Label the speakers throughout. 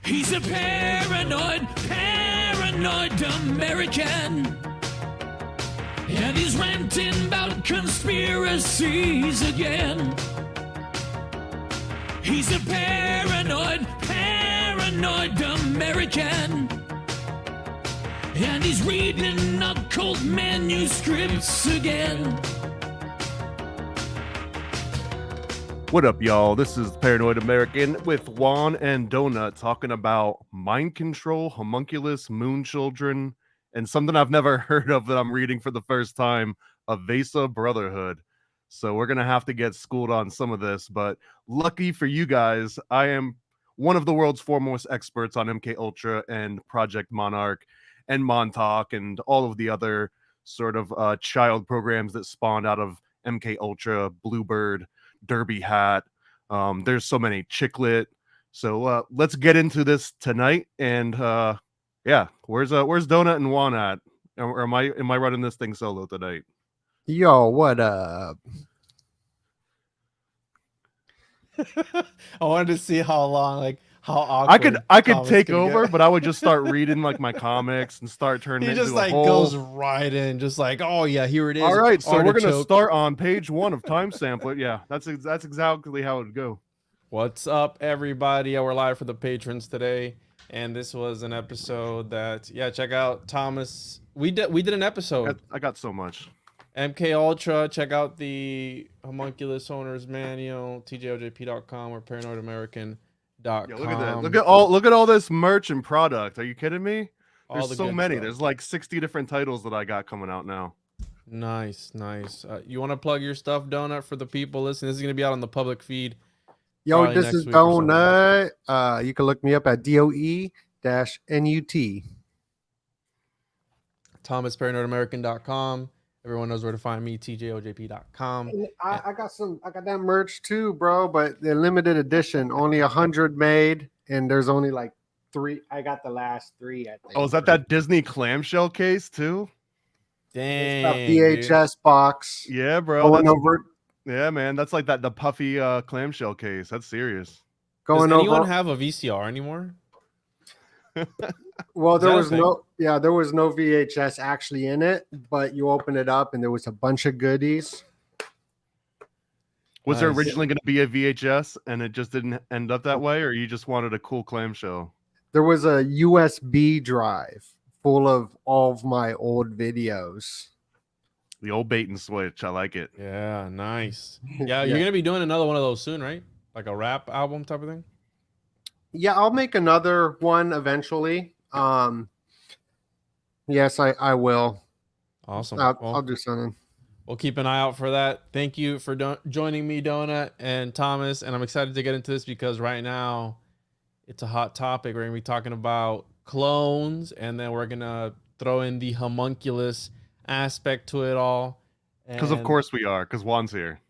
Speaker 1: He's a paranoid American. And he's ranting about conspiracies again. He's a paranoid American. And he's reading occult manuscripts again.
Speaker 2: What up, y'all? This is Paranoid American with Juan and Donut talking about mind control, homunculus, Moonchildren, and something I've never heard of that I'm reading for the first time, Avesa Brotherhood. So we're going to have to get schooled on some of this, but lucky for you guys, I am one of the world's foremost experts on MK Ultra and Project Monarch and Montauk and all of the other sort of child programs that spawned out of MK Ultra, Bluebird, Derby Hat. There's so many, Chicklet. So let's get into this tonight. And yeah, where's Donut and Juan at? Or am I running this thing solo tonight?
Speaker 3: Yo, what up?
Speaker 4: I wanted to see how long, like how awkward.
Speaker 2: I could take over, but I would just start reading like my comics and start turning
Speaker 4: he
Speaker 2: it
Speaker 4: just
Speaker 2: into
Speaker 4: like
Speaker 2: a whole...
Speaker 4: goes right in, just like, oh yeah, here it is.
Speaker 2: All right, so we're gonna
Speaker 4: Artichoke.
Speaker 2: start on page 1 of Time Sampler. Yeah, that's exactly how it'd go.
Speaker 4: What's up, everybody? We're live for the patrons today, and this was an episode that, check out Thomas. We did an episode.
Speaker 2: I got so much.
Speaker 4: MK Ultra. Check out the Homunculus Owners Manual, tjojp.com or paranoidamerican.com.
Speaker 2: Yeah, look at that. Look at all this merch and product. Are you kidding me? There's so many.
Speaker 4: Stuff.
Speaker 2: There's like 60 different titles that I got coming out now.
Speaker 4: Nice. You want to plug your stuff, Donut, for the people listening? This is going to be out on the public feed.
Speaker 3: Yo, this is Donut. You can look me up at DOE-NUT.
Speaker 4: Thomas, paranoidamerican.com. Everyone knows where to find me, tjojp.com.
Speaker 3: I got that merch too, bro, but they're limited edition, only 100 made, and there's only like 3. I got the last 3, I think.
Speaker 2: Oh, is that Disney clamshell case too?
Speaker 4: Dang,
Speaker 3: it's a VHS box.
Speaker 2: Yeah, bro.
Speaker 3: Over.
Speaker 2: Yeah, man. That's like the puffy clamshell case. That's serious.
Speaker 4: Does anyone have a VCR anymore?
Speaker 3: Well, there was no VHS actually in it, but you open it up and there was a bunch of goodies.
Speaker 2: Was there originally going to be a VHS and it just didn't end up that way, or you just wanted a cool clamshell?
Speaker 3: There was a USB drive full of all of my old videos.
Speaker 2: The old bait and switch. I like it.
Speaker 4: Yeah, nice. Yeah, you're going to be doing another one of those soon, right? Like a rap album type of thing?
Speaker 3: Yeah, I'll make another one eventually. Yes, I will.
Speaker 4: Awesome.
Speaker 3: I'll do something.
Speaker 4: We'll keep an eye out for that. Thank you for joining me, Donut and Thomas. And I'm excited to get into this because right now it's a hot topic. We're going to be talking about clones, and then we're going to throw in the homunculus aspect to it all.
Speaker 2: Because of course we are, because Juan's here.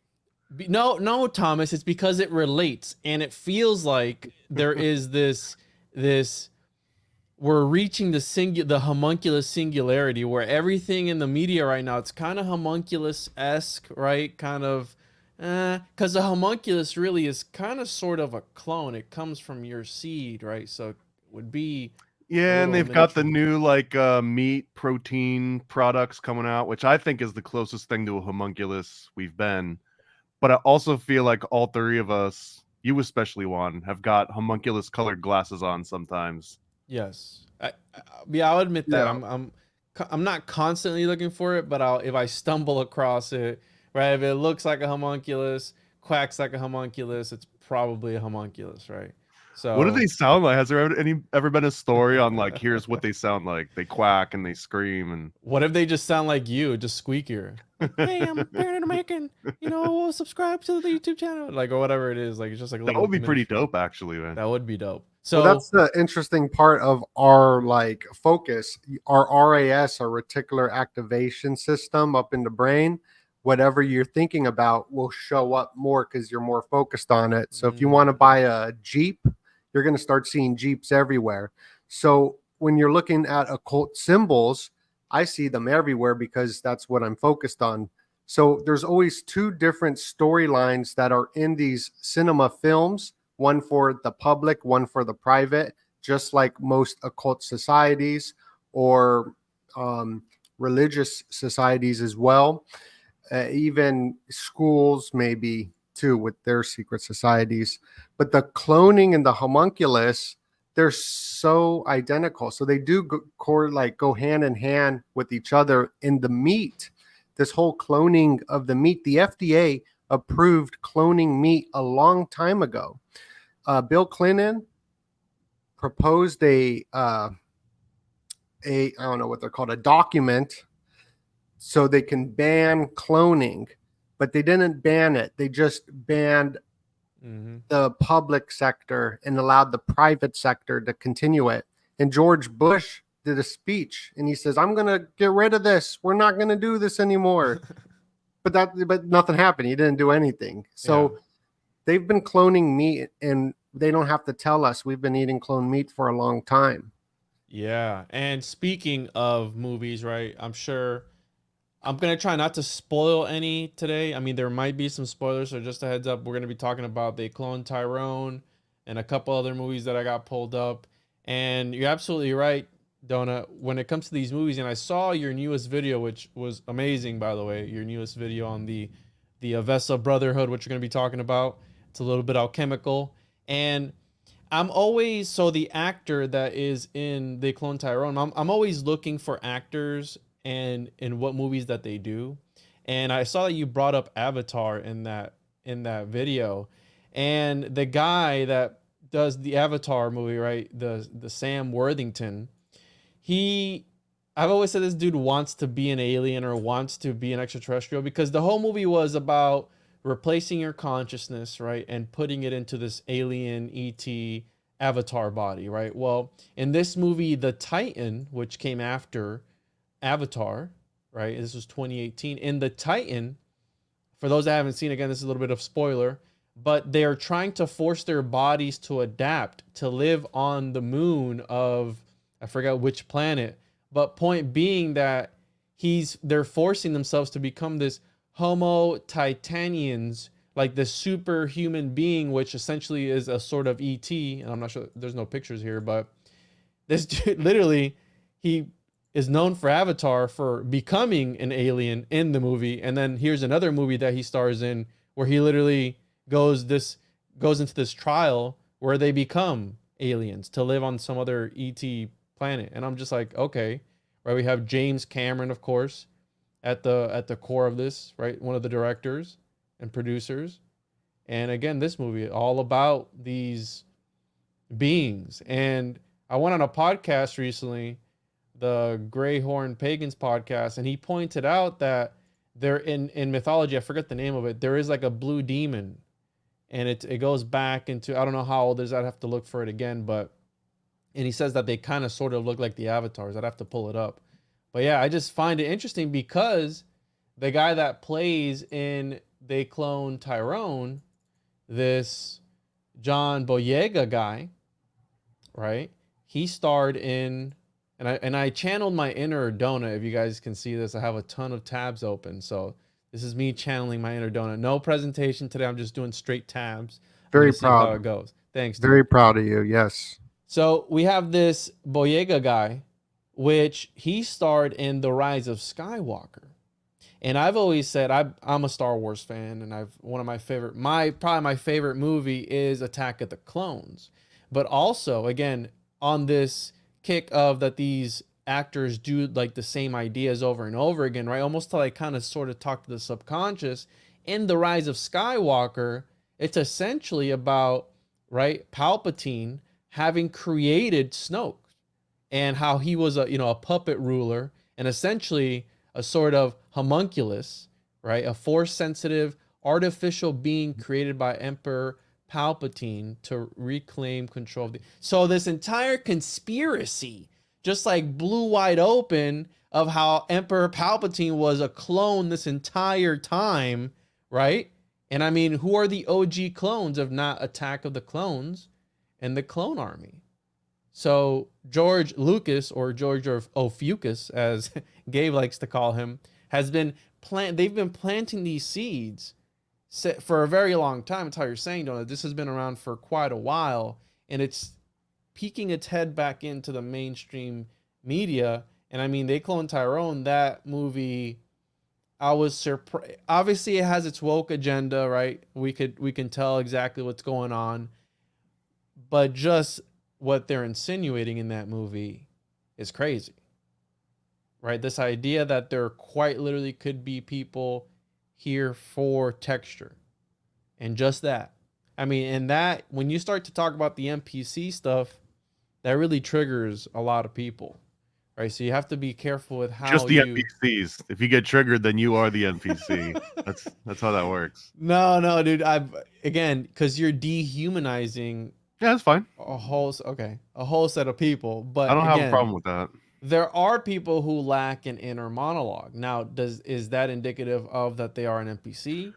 Speaker 4: No, Thomas, it's because it relates, and it feels like there is this we're reaching the homunculus singularity, where everything in the media right now, it's kind of homunculus-esque, right? Kind of, because the homunculus really is kind of sort of a clone. It comes from your seed, right? So it would be...
Speaker 2: Yeah, and they've got the new like meat protein products coming out, which I think is the closest thing to a homunculus we've been. But I also feel like all 3 of us, you especially, Juan, have got homunculus colored glasses on sometimes.
Speaker 4: Yes, I'll admit that. I'm not constantly looking for it, but if I stumble across it, right? If it looks like a homunculus, quacks like a homunculus, it's probably a homunculus, right? So
Speaker 2: what do they sound like? Has there ever been a story on like here's what they sound like? They quack and they scream, and
Speaker 4: what if they just sound like you, just squeakier? Hey, I'm Paranoid American. Subscribe to the YouTube channel, like, or whatever it is. Like, it's just like
Speaker 2: that would be pretty dope, actually, man.
Speaker 4: That would be dope. So
Speaker 3: that's the interesting part of our like focus. Our RAS, our reticular activation system up in the brain. Whatever you're thinking about will show up more because you're more focused on it. So if you want to buy a Jeep, you're going to start seeing Jeeps everywhere. So when you're looking at occult symbols, I see them everywhere because that's what I'm focused on. So there's always 2 different storylines that are in these cinema films, one for the public, one for the private, just like most occult societies or religious societies as well. Even schools, maybe too, with their secret societies. But the cloning and the homunculus, they're so identical. So they do go hand in hand with each other in the meat. This whole cloning of the meat, the FDA approved cloning meat a long time ago. Bill Clinton proposed a I don't know what they're called, a document, so they can ban cloning, but they didn't ban it. They just banned the public sector and allowed the private sector to continue it. And George Bush did a speech and he says, I'm going to get rid of this. We're not going to do this anymore. but nothing happened. He didn't do anything. So they've been cloning meat and they don't have to tell us. We've been eating cloned meat for a long time.
Speaker 4: Yeah. And speaking of movies, right? I'm sure I'm going to try not to spoil any today. I mean, there might be some spoilers, so just a heads up, we're going to be talking about They Cloned Tyrone and a couple other movies that I got pulled up. And you're absolutely right, Donut, when it comes to these movies, and I saw your newest video, which was amazing, by the way, your newest video on the Avesa Brotherhood, which you're going to be talking about. It's a little bit alchemical. And I'm always, so the actor that is in They Cloned Tyrone, I'm always looking for actors and in what movies that they do. And I saw that you brought up Avatar in that video. And the guy that does the Avatar movie, right? The Sam Worthington, I've always said this dude wants to be an alien or wants to be an extraterrestrial, because the whole movie was about replacing your consciousness, right? And putting it into this alien ET avatar body, right? Well, in this movie, The Titan, which came after Avatar, right? This was 2018. In The Titan, for those that haven't seen, again, this is a little bit of spoiler, but they are trying to force their bodies to adapt to live on the moon of, I forgot which planet, but point being that they're forcing themselves to become this Homo Titanians, like this superhuman being, which essentially is a sort of ET. And I'm not sure, there's no pictures here, but this dude, literally, he is known for Avatar for becoming an alien in the movie. And then here's another movie that he stars in where he literally goes into this trial where they become aliens to live on some other ET planet. And I'm just like, okay, right? We have James Cameron, of course, at the core of this, right? One of the directors and producers. And again, this movie all about these beings. And I went on a podcast recently, the Greyhorn Pagans podcast, and he pointed out that there in mythology, I forget the name of it, there is like a blue demon, and it goes back into, I don't know how old it is, I'd have to look for it again, and he says that they kind of sort of look like the avatars. I'd have to pull it up. But yeah, I just find it interesting because the guy that plays in They Cloned Tyrone, this John Boyega guy, right? He starred in, and I channeled my inner donut. If you guys can see this, I have a ton of tabs open. So this is me channeling my inner donut. No presentation today. I'm just doing straight tabs.
Speaker 3: Very proud.
Speaker 4: How it goes. Thanks.
Speaker 3: Very
Speaker 4: dude.
Speaker 3: proud of you. Yes.
Speaker 4: So we have this Boyega guy, which he starred in The Rise of Skywalker. And I've always said I'm a Star Wars fan, and probably my favorite movie is Attack of the Clones. But also, again, on this kick of that these actors do like the same ideas over and over again, right? Almost to like kind of sort of talk to the subconscious. In The Rise of Skywalker, it's essentially about, right, Palpatine having created Snoke and how he was a puppet ruler and essentially a sort of homunculus, right? A force-sensitive artificial being created by Emperor Palpatine to reclaim control of so this entire conspiracy just like blew wide open of how Emperor Palpatine was a clone this entire time, right? And I mean, who are the OG clones if not Attack of the Clones and the Clone Army? So George Lucas, or George Ophucus, as Gabe likes to call him, they've been planting these seeds for a very long time. That's how you're saying, Donald. This has been around for quite a while, and it's peeking its head back into the mainstream media. And I mean, They Cloned Tyrone, that movie, I was surprised. Obviously, it has its woke agenda, right? We can tell exactly what's going on, but just what they're insinuating in that movie is crazy, right? This idea that there quite literally could be people here for texture, and just that. I mean, and that when you start to talk about the NPC stuff, that really triggers a lot of people, right? So you have to be careful with how
Speaker 2: Just the
Speaker 4: you.
Speaker 2: NPCs. If you get triggered, then you are the NPC. That's how that works.
Speaker 4: No, dude. Again, because you're dehumanizing
Speaker 2: Yeah, that's fine.
Speaker 4: a whole set of people. But
Speaker 2: I don't have a
Speaker 4: again,
Speaker 2: problem with that.
Speaker 4: there are people who lack an inner monologue. Now, is that indicative of that they are an NPC?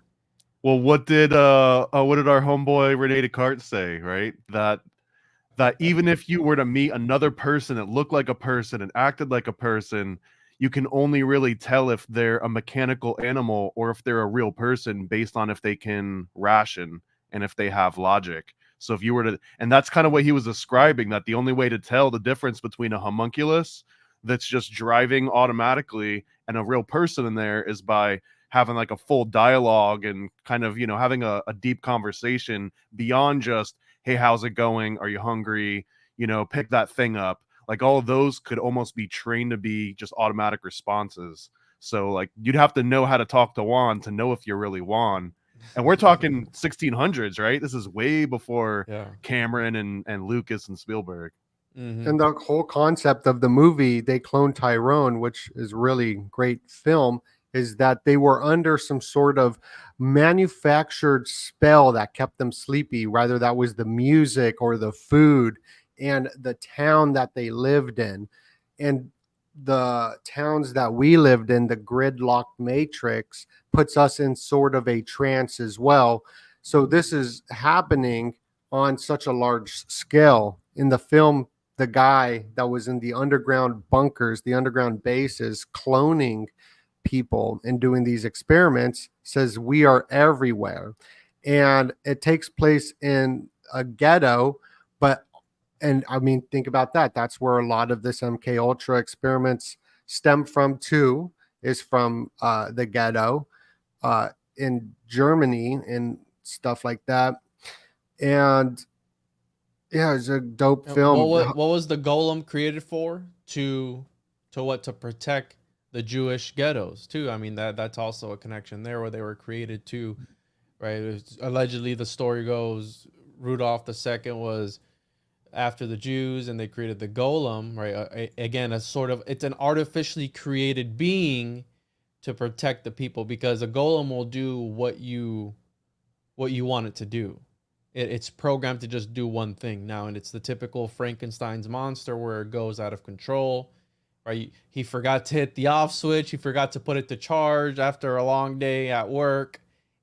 Speaker 2: Well, what did our homeboy Rene Descartes say, right? That even if you were to meet another person that looked like a person and acted like a person, you can only really tell if they're a mechanical animal or if they're a real person based on if they can ration and if they have logic. So if you were to, and that's kind of what he was describing, that the only way to tell the difference between a homunculus that's just driving automatically and a real person in there is by having like a full dialogue and kind of, having a deep conversation beyond just, hey, how's it going? Are you hungry? Pick that thing up. Like all of those could almost be trained to be just automatic responses. So like you'd have to know how to talk to Juan to know if you're really Juan. And we're talking 1600s, right? This is way before Cameron and Lucas and Spielberg.
Speaker 4: Mm-hmm.
Speaker 3: And the whole concept of the movie They Cloned Tyrone, which is really great film, is that they were under some sort of manufactured spell that kept them sleepy, whether that was the music or the food and the town that they lived in. And the towns that we lived in, the gridlocked matrix, puts us in sort of a trance as well. So this is happening on such a large scale. In the film, the guy that was in the underground bunkers, the underground bases, cloning people and doing these experiments, says we are everywhere. And it takes place in a ghetto, and I mean, think about that. That's where a lot of this MK Ultra experiments stem from too, is from the ghetto in Germany and stuff like that. And yeah, it's a dope film.
Speaker 4: What was the golem created for? To protect the Jewish ghettos too. I mean, that's also a connection there where they were created too, right? Allegedly, the story goes Rudolph II was after the Jews and they created the golem, right? Again, it's an artificially created being to protect the people, because a golem will do what you want it to do. It's programmed to just do one thing now, and it's the typical Frankenstein's monster where it goes out of control. Right, he forgot to hit the off switch. He forgot to put it to charge after a long day at work,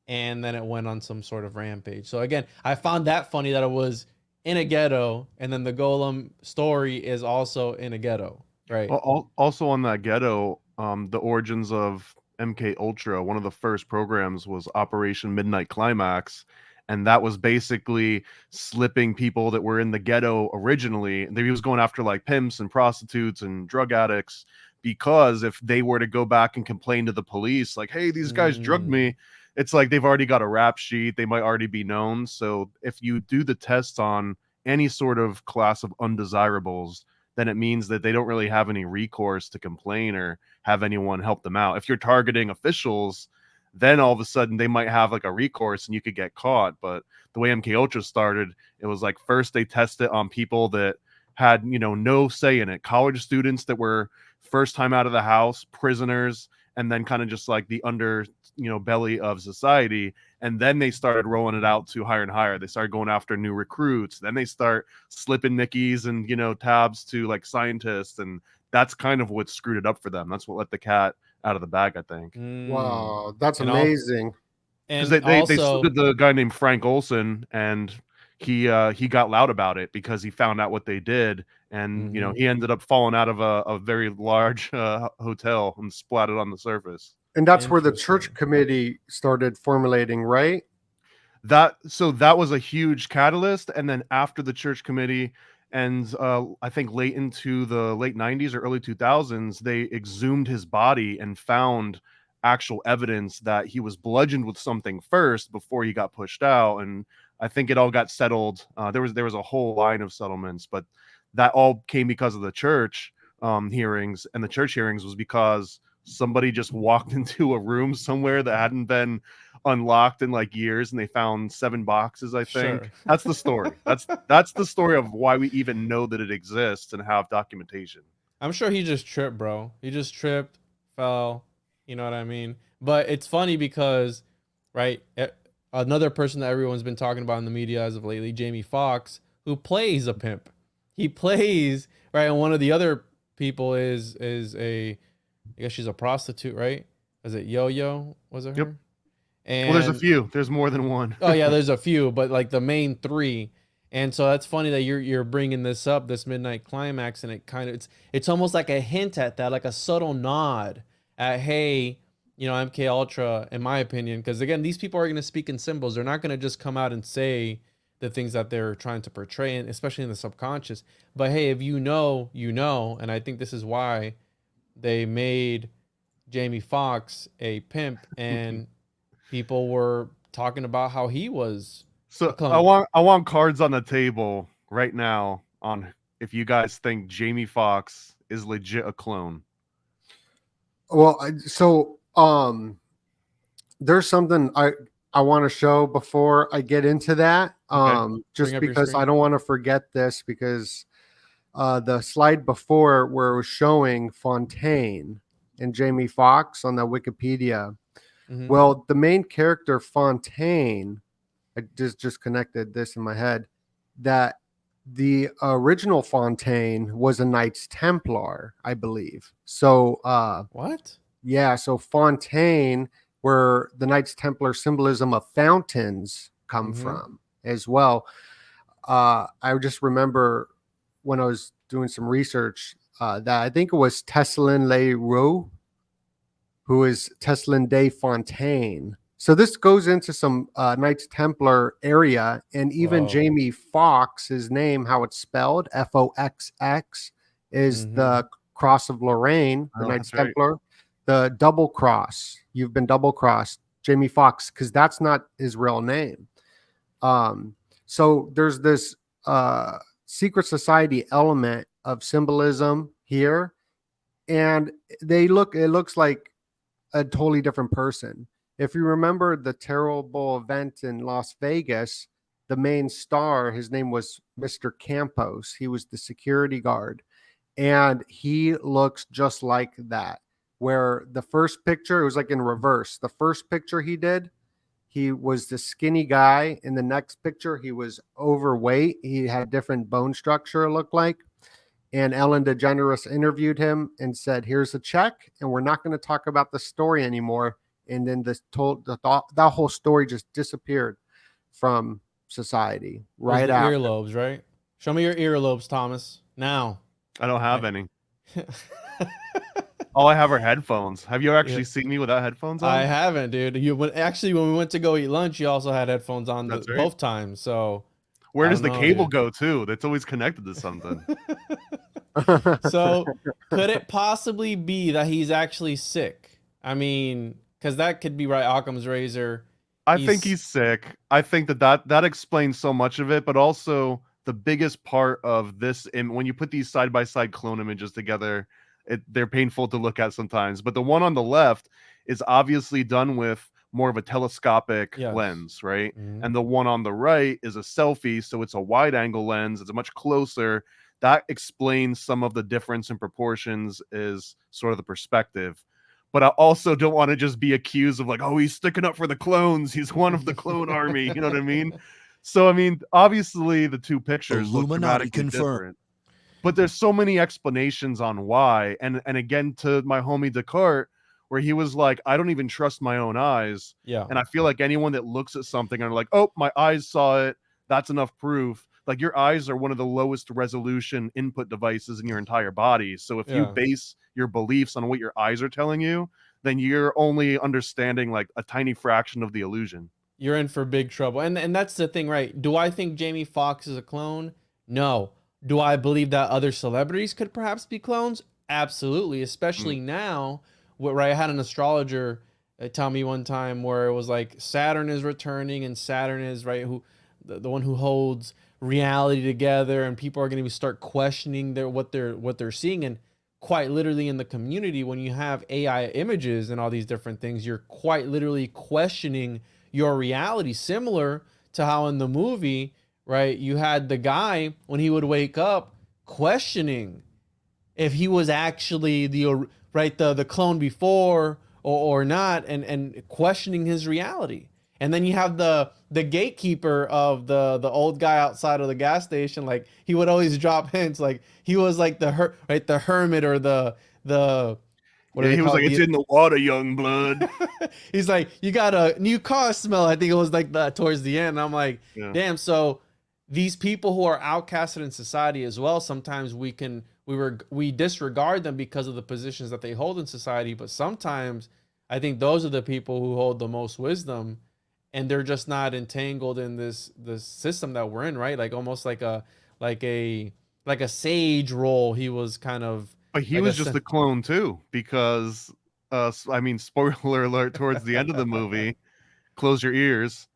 Speaker 4: and then it went on some sort of rampage. So again, I found that funny that it was in a ghetto, and then the golem story is also in a ghetto, right?
Speaker 2: Also on that ghetto, the origins of MK Ultra, one of the first programs was Operation Midnight Climax. And that was basically slipping people that were in the ghetto originally. He was going after like pimps and prostitutes and drug addicts, because if they were to go back and complain to the police, like, hey, these guys drugged me, it's like they've already got a rap sheet. They might already be known. So if you do the tests on any sort of class of undesirables, then it means that they don't really have any recourse to complain or have anyone help them out. If you're targeting officials, then all of a sudden they might have like a recourse and you could get caught. But the way MK Ultra started, it was like first they test it on people that had, no say in it. College students that were first time out of the house, prisoners, and then kind of just like the belly of society. And then they started rolling it out to higher and higher. They started going after new recruits. Then they start slipping Nickies and, tabs to like scientists. And that's kind of what screwed it up for them. That's what let the cat out of the bag, I think.
Speaker 3: Wow, that's
Speaker 4: And
Speaker 3: amazing.
Speaker 2: Because they slipped the guy named Frank Olson, and he got loud about it because he found out what they did, and he ended up falling out of a very large hotel and splatted on the surface.
Speaker 3: And that's where the church committee started formulating, right?
Speaker 2: That was a huge catalyst. And then after the church committee, And I think late into the late 90s or early 2000s, they exhumed his body and found actual evidence that he was bludgeoned with something first before he got pushed out. And I think it all got settled. There was a whole line of settlements, but that all came because of the church hearings. And the church hearings was because somebody just walked into a room somewhere that hadn't been unlocked in like years, and they found 7 boxes. I think
Speaker 4: Sure.
Speaker 2: that's the story. That's the story of why we even know that it exists and have documentation.
Speaker 4: I'm sure he just tripped, bro. He just tripped, fell. You know what I mean? But it's funny because, right, another person that everyone's been talking about in the media as of lately, Jamie Foxx, who plays a pimp. He plays, right, and one of the other people is I guess she's a prostitute, right? Was it Yo-Yo? Was it her?
Speaker 2: Yep.
Speaker 4: And
Speaker 2: Well, there's a few. There's more than one.
Speaker 4: oh yeah, there's a few, but like the main 3. And so that's funny that you're bringing this up, this midnight climax, and it kind of it's almost like a hint at that, like a subtle nod at, hey, you know, MK Ultra, in my opinion, because again, these people are going to speak in symbols. They're not going to just come out and say the things that they're trying to portray, and especially in the subconscious. But hey, if you know, you know, and I think this is why they made Jamie Foxx a pimp, and people were talking about how he was
Speaker 2: So
Speaker 4: a clone.
Speaker 2: I want cards on the table right now on if you guys think Jamie Foxx is legit a clone.
Speaker 3: Well, there's something I want to show before I get into that.
Speaker 2: Okay.
Speaker 3: Just
Speaker 4: Bring up your
Speaker 3: because
Speaker 4: screen.
Speaker 3: I don't want to forget this, because the slide before where it was showing Fontaine and Jamie Foxx on the Wikipedia.
Speaker 4: Mhm.
Speaker 3: Well, the main character Fontaine, I just connected this in my head, that the original Fontaine was a Knights Templar, I believe. So
Speaker 4: What?
Speaker 3: yeah, so Fontaine, where the Knights Templar symbolism of fountains come
Speaker 4: Mhm.
Speaker 3: from as well. I just remember when I was doing some research that I think it was Teslin Le Roux, who is Teslin de Fontaine. So this goes into some Knights Templar area, and even
Speaker 4: Whoa.
Speaker 3: Jamie Foxx, his name, how it's spelled, Foxx, is
Speaker 4: Mhm.
Speaker 3: the Cross of Lorraine, the
Speaker 2: Oh,
Speaker 3: Knights
Speaker 2: that's right.
Speaker 3: Templar, the double cross. You've been double crossed, Jamie Foxx, because that's not his real name. So there's this secret society element of symbolism here, and it looks like a totally different person. If you remember the terrible event in Las Vegas, the main star, his name was Mr. Campos. He was the security guard, and he looks just like that. Where the first picture, it was like in reverse. The first picture he did, he was the skinny guy. In the next picture, he was overweight. He had different bone structure, it looked like. And Ellen DeGeneres interviewed him and said, "Here's a check, and we're not going to talk about the story anymore." And then that whole story just disappeared from society
Speaker 4: It was
Speaker 3: right
Speaker 4: the
Speaker 3: after.
Speaker 4: earlobes, right? Show me your earlobes, Thomas. Now.
Speaker 2: I don't have
Speaker 4: I-
Speaker 2: any. All I have are headphones. Have you actually
Speaker 4: Yeah.
Speaker 2: seen me without headphones
Speaker 4: I
Speaker 2: on?
Speaker 4: haven't, dude. Actually, when we went to go eat lunch, you also had headphones on
Speaker 2: That's right.
Speaker 4: both times. So
Speaker 2: Where
Speaker 4: I
Speaker 2: does
Speaker 4: don't
Speaker 2: the
Speaker 4: know,
Speaker 2: cable
Speaker 4: dude.
Speaker 2: go to? That's always connected to something.
Speaker 4: So could it possibly be that he's actually sick? I mean, because that could be right. Occam's razor.
Speaker 2: I think he's sick. I think that explains so much of it, but also the biggest part of this, and when you put these side by side clone images together, they're painful to look at sometimes. But the one on the left is obviously done with more of a telescopic
Speaker 4: Yes.
Speaker 2: lens, right?
Speaker 4: Mhm.
Speaker 2: And the one on the right is a selfie, so it's a wide angle lens. It's much closer. That explains some of the difference in proportions, is sort of the perspective. But I also don't want to just be accused of like, oh, he's sticking up for the clones. He's one of the clone army. You know what I mean? So, I mean, obviously the two pictures look
Speaker 1: Illuminati
Speaker 2: dramatically
Speaker 1: confirmed.
Speaker 2: different. But there's so many explanations on why. And again, to my homie Descartes, where he was like, I don't even trust my own eyes.
Speaker 4: Yeah.
Speaker 2: And I feel like anyone that looks at something and are like, oh, my eyes saw it, that's enough proof. Like, your eyes are one of the lowest resolution input devices in your entire body. So if you
Speaker 4: Yeah.
Speaker 2: base your beliefs on what your eyes are telling you, then you're only understanding like a tiny fraction of the illusion.
Speaker 4: You're in for big trouble. And that's the thing, right? Do I think Jamie Foxx is a clone? No. Do I believe that other celebrities could perhaps be clones? Absolutely, especially now. Right, I had an astrologer tell me one time where it was like Saturn is returning, and Saturn is right who the one who holds reality together, and people are going to start questioning what they're seeing. And quite literally in the community, when you have AI images and all these different things, you're quite literally questioning your reality, similar to how in the movie, right, you had the guy when he would wake up questioning if he was actually the clone before or not, and questioning his reality. And then you have the gatekeeper of the old guy outside of the gas station. Like, he would always drop hints, like he was like the hermit, or the what do
Speaker 2: Yeah,
Speaker 4: they
Speaker 2: he was
Speaker 4: call
Speaker 2: like,
Speaker 4: it?
Speaker 2: "It's in the water, young blood."
Speaker 4: He's like, you got a new car smell. I think it was like that towards the end. And I'm like,
Speaker 2: Yeah.
Speaker 4: damn. So these people who are outcasted in society as well, sometimes we disregard them because of the positions that they hold in society. But sometimes I think those are the people who hold the most wisdom, and they're just not entangled in this system that we're in, right? Like almost like a like a sage role. He was kind of
Speaker 2: But he
Speaker 4: like
Speaker 2: was just a clone too, because I mean, spoiler alert towards the end of the movie, close your ears.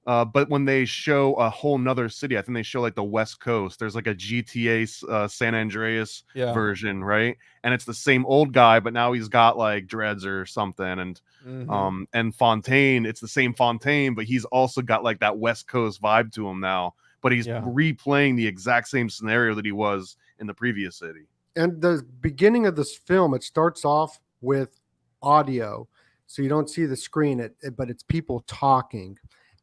Speaker 2: But when they show a whole nother city, I think they show like the West Coast. There's like a GTA San Andreas
Speaker 4: yeah.
Speaker 2: version, right? And it's the same old guy, but now he's got like dreads or something. And Fontaine, it's the same Fontaine, but he's also got like that West Coast vibe to him now. But he's
Speaker 4: Yeah.
Speaker 2: replaying the exact same scenario that he was in the previous city.
Speaker 3: And the beginning of this film, it starts off with audio, so you don't see the screen, but it's people talking,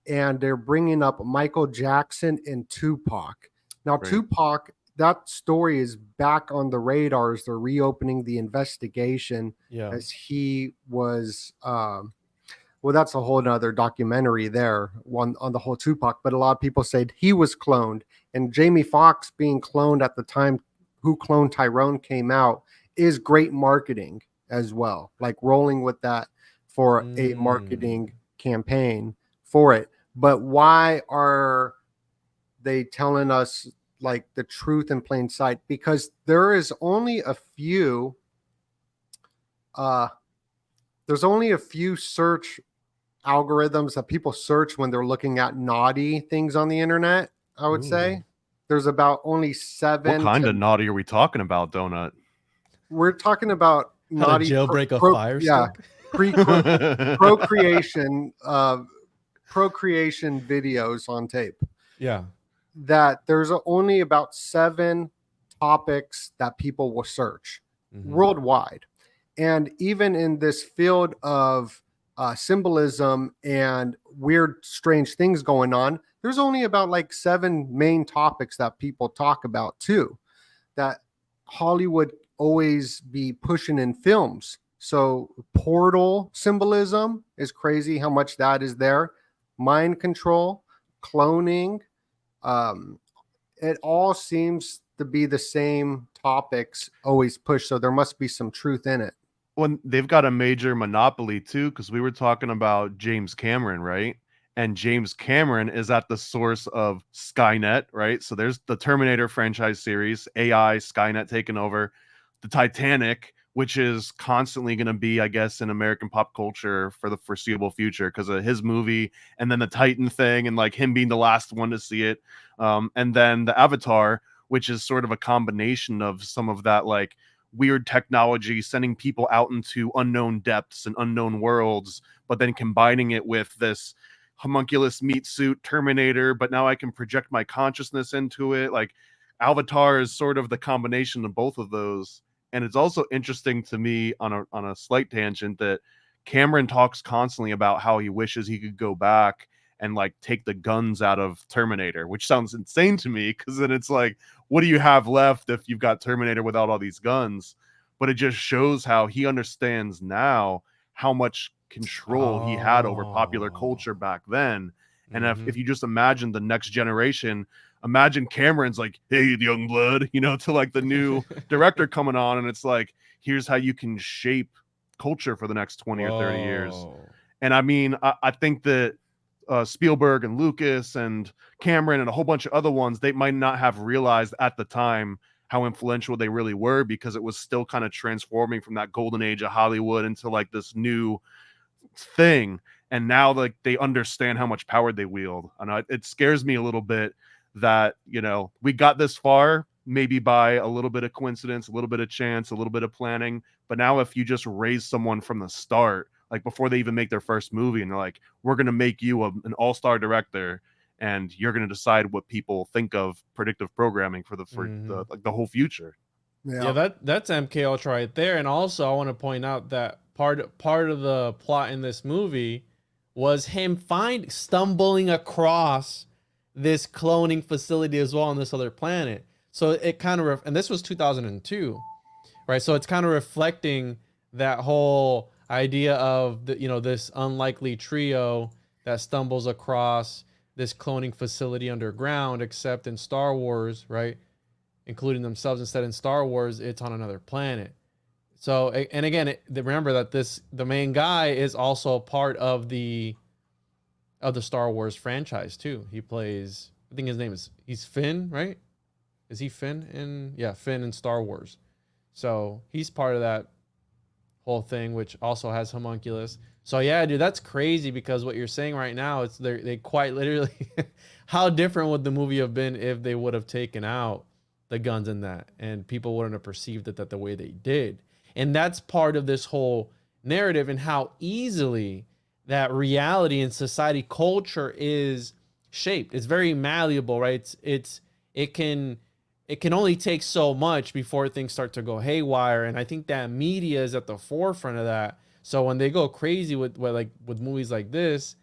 Speaker 3: and they're bringing up Michael Jackson and Tupac. Now,
Speaker 2: Right.
Speaker 3: Tupac, that story is back on the radar as they're reopening the investigation,
Speaker 4: Yeah.
Speaker 3: as he was. Well, that's a whole nother documentary there on the whole Tupac. But a lot of people said he was cloned, and Jamie Foxx being cloned at the time Who Cloned Tyrone came out is great marketing as well, like rolling with that for a marketing campaign for it. But why are they telling us like the truth in plain sight? Because there is only a few search algorithms that people search when they're looking at naughty things on the internet. I would say there's about only 7.
Speaker 2: What kind of naughty are we talking about, Donut?
Speaker 3: We're talking about
Speaker 4: How to
Speaker 3: naughty
Speaker 4: jailbreak a fire stick?
Speaker 3: procreation videos on tape.
Speaker 4: Yeah.
Speaker 3: That there's only about 7 topics that people will search worldwide. And even in this field of symbolism and weird, strange things going on, there's only about like 7 main topics that people talk about too, that Hollywood always be pushing in films. So portal symbolism is crazy how much that is there. Mind control, cloning, it all seems to be the same topics always pushed. So there must be some truth in it.
Speaker 2: When they've got a major monopoly too, because we were talking about James Cameron, right? And James Cameron is at the source of Skynet, right? So there's the Terminator franchise series, AI, Skynet taking over, the Titanic, which is constantly going to be, I guess, in American pop culture for the foreseeable future because of his movie, and then the Titan thing, and like him being the last one to see it. And then the Avatar, which is sort of a combination of some of that like weird technology, sending people out into unknown depths and unknown worlds, but then combining it with this homunculus meat suit Terminator, but now I can project my consciousness into it. Like Avatar is sort of the combination of both of those. And it's also interesting to me on a slight tangent that Cameron talks constantly about how he wishes he could go back and like take the guns out of Terminator, which sounds insane to me because then it's like, what do you have left if you've got Terminator without all these guns? But it just shows how he understands now how much control he had over popular culture back then. And if you just imagine the next generation, imagine Cameron's like, hey, young blood, you know, to like the new director coming on, and it's like, here's how you can shape culture for the next 20 or 30 years. And I mean, I think that Spielberg and Lucas and Cameron and a whole bunch of other ones, they might not have realized at the time how influential they really were, because it was still kind of transforming from that golden age of Hollywood into like this new thing. And now like they understand how much power they wield. And it scares me a little bit that, you know, we got this far maybe by a little bit of coincidence, a little bit of chance, a little bit of planning. But now if you just raise someone from the start, like before they even make their first movie, and they're like, we're going to make you an all-star director, and you're going to decide what people think of predictive programming for the whole future.
Speaker 4: Yeah, that's MK Ultra right there. And also I want to point out that part of the plot in this movie was him stumbling across this cloning facility as well on this other planet. So it kind of, and this was 2002, right? So it's kind of reflecting that whole idea of the, you know, this unlikely trio that stumbles across this cloning facility underground, except in Star Wars, right? Including themselves, instead in Star Wars, it's on another planet. So, and again, remember that the main guy is also part of the Star Wars franchise too. He plays, I think his name he's Finn, right? Is he Finn Finn in Star Wars. So he's part of that whole thing, which also has homunculus. So yeah, dude, that's crazy, because what you're saying right now, it's they quite literally, how different would the movie have been if they would have taken out the guns in that, and people wouldn't have perceived it the way they did. And that's part of this whole narrative, and how easily that reality and society culture is shaped. It's very malleable, right? It can only take so much before things start to go haywire. And I think that media is at the forefront of that. So when they go crazy with movies like this,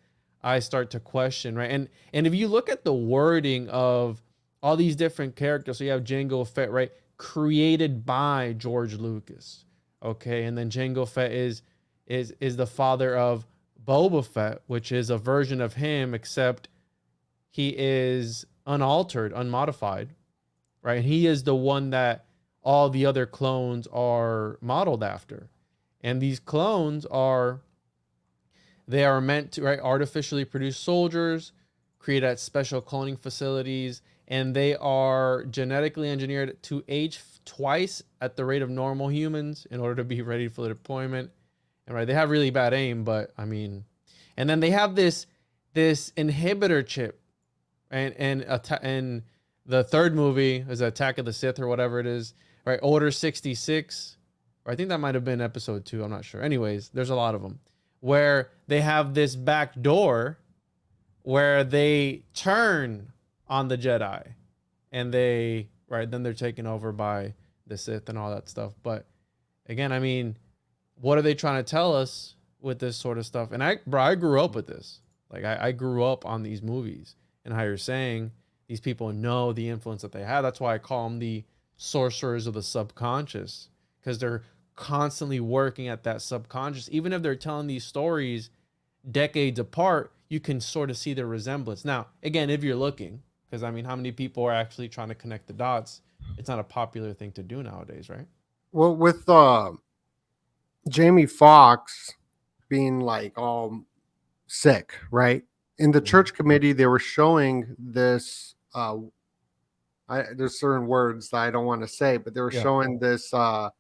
Speaker 4: I start to question, right? And if you look at the wording of all these different characters, so you have Jango Fett, right? Created by George Lucas. Okay. And then Jango Fett is the father of Boba Fett, which is a version of him, except he is unaltered, unmodified, right? He is the one that all the other clones are modeled after. And these clones are meant to, right, artificially produce soldiers, create at special cloning facilities, and they are genetically engineered to age twice at the rate of normal humans in order to be ready for the deployment. And right, they have really bad aim, but I mean, and then they have this inhibitor chip, and the third movie is Attack of the Sith or whatever it is, right? Order 66, or I think that might have been episode 2. I'm not sure. Anyways, there's a lot of them where they have this back door where they turn on the Jedi, and then they're taken over by the Sith and all that stuff. But again, I mean, what are they trying to tell us with this sort of stuff? And I grew up with this. Like I grew up on these movies, and how you're saying these people know the influence that they have. That's why I call them the sorcerers of the subconscious, because they're constantly working at that subconscious. Even if they're telling these stories decades apart, you can sort of see the resemblance. Now, again, if you're looking, because I mean, how many people are actually trying to connect the dots? It's not a popular thing to do nowadays, right?
Speaker 3: Well, with Jamie Foxx being like all sick, right? In the church committee, they were showing this. There's certain words that I don't want to say, but they were showing this. What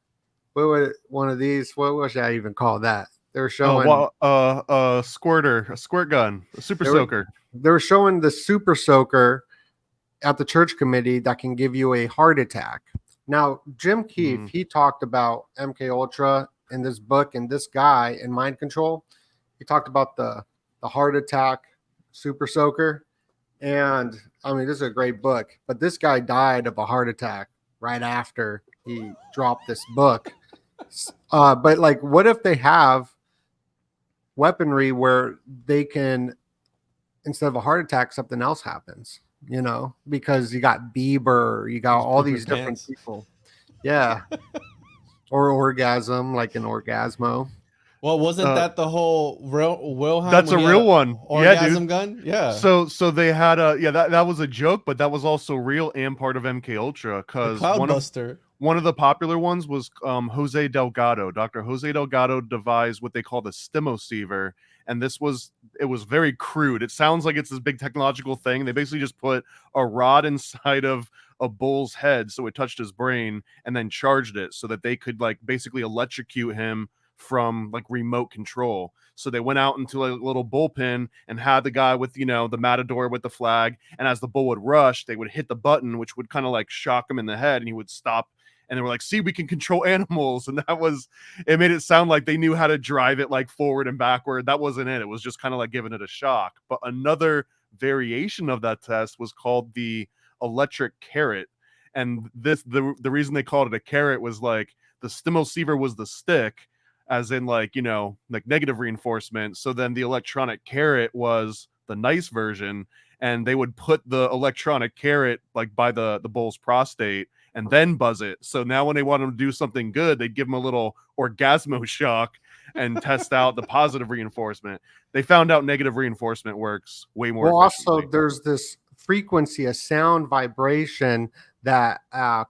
Speaker 3: was one of these? What should I even call that? They were showing
Speaker 2: a squirt gun, a super soaker.
Speaker 3: They were showing the super soaker at the church committee that can give you a heart attack. Now, Jim Keefe, he talked about MK Ultra in this book, and this guy in Mind Control, he talked about the heart attack super soaker. And I mean, this is a great book, but this guy died of a heart attack right after he dropped this book. But like, what if they have weaponry where they can, instead of a heart attack, something else happens, you know, because you got Bieber, you got all these different people. Yeah. Or orgasm, like an orgasmo.
Speaker 4: Well, wasn't that the whole Wilhelm?
Speaker 2: That's a real one.
Speaker 4: Orgasm gun? Yeah.
Speaker 2: So they had that was a joke, but that was also real and part of MK Ultra, because one of the popular ones was Jose Delgado. Dr. Jose Delgado devised what they call the stimoceiver, And it was very crude. It sounds like it's this big technological thing. They basically just put a rod inside of a bull's head so it touched his brain, and then charged it so that they could like basically electrocute him from like remote control. So they went out into a little bullpen and had the guy with, you know, the matador with the flag, and as the bull would rush, they would hit the button, which would kind of like shock him in the head, and he would stop. And they were like, see, we can control animals. And it made it sound like they knew how to drive it like forward and backward. That wasn't it. It was just kind of like giving it a shock. But another variation of that test was called the electric carrot. And the reason they called it a carrot was like the stimulceiver was the stick, as in like, you know, like negative reinforcement. So then the electronic carrot was the nice version, and they would put the electronic carrot like by the bull's prostate and then buzz it. So now when they want them to do something good, they give them a little orgasmo shock and test out the positive reinforcement. They found out negative reinforcement works way more efficiently.
Speaker 3: Also, there's this frequency, a sound vibration that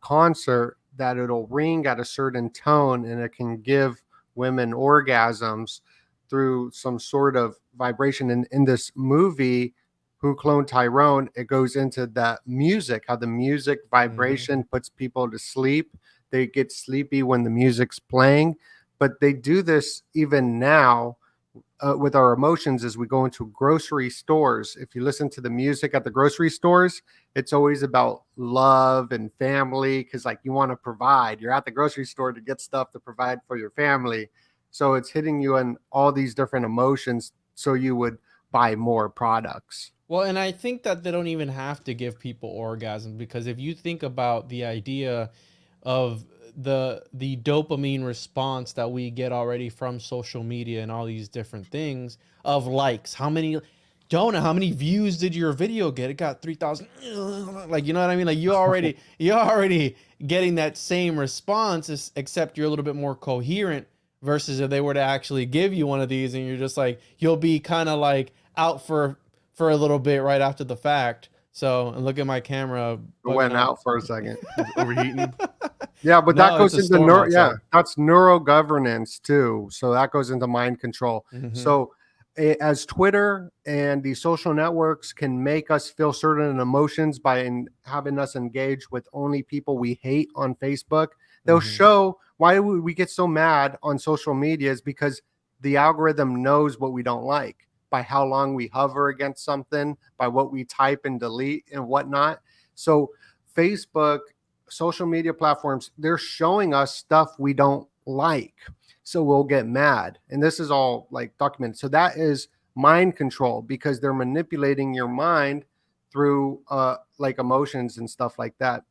Speaker 3: concert that it'll ring at a certain tone, and it can give women orgasms through some sort of vibration. And in this movie, Who Cloned Tyrone, it goes into that music, how the music vibration puts people to sleep. They get sleepy when the music's playing, but they do this even now with our emotions as we go into grocery stores. If you listen to the music at the grocery stores, it's always about love and family, because like you want to provide. You're at the grocery store to get stuff to provide for your family. So it's hitting you in all these different emotions, so you would buy more products.
Speaker 4: Well, and I think that they don't even have to give people orgasms, because if you think about the idea of the dopamine response that we get already from social media and all these different things of likes, how many views did your video get? It got 3,000. Like, you know what I mean? Like you're already getting that same response, except you're a little bit more coherent, versus if they were to actually give you one of these and you're just like, you'll be kind of like out for a little bit right after the fact. So, and look at my camera.
Speaker 3: It went out for a second.
Speaker 2: Overheating.
Speaker 3: Yeah, but
Speaker 4: No,
Speaker 3: that goes
Speaker 4: it's a
Speaker 3: into
Speaker 4: storm outside.
Speaker 3: that's neuro governance too. So that goes into mind control. So as Twitter and the social networks can make us feel certain emotions by having us engage with only people we hate on Facebook, they'll show why we get so mad on social media is because the algorithm knows what we don't like, by how long we hover against something, by what we type and delete and whatnot. So Facebook, social media platforms, they're showing us stuff we don't like. So we'll get mad. And this is all like documented. So that is mind control, because they're manipulating your mind through like emotions and stuff like that.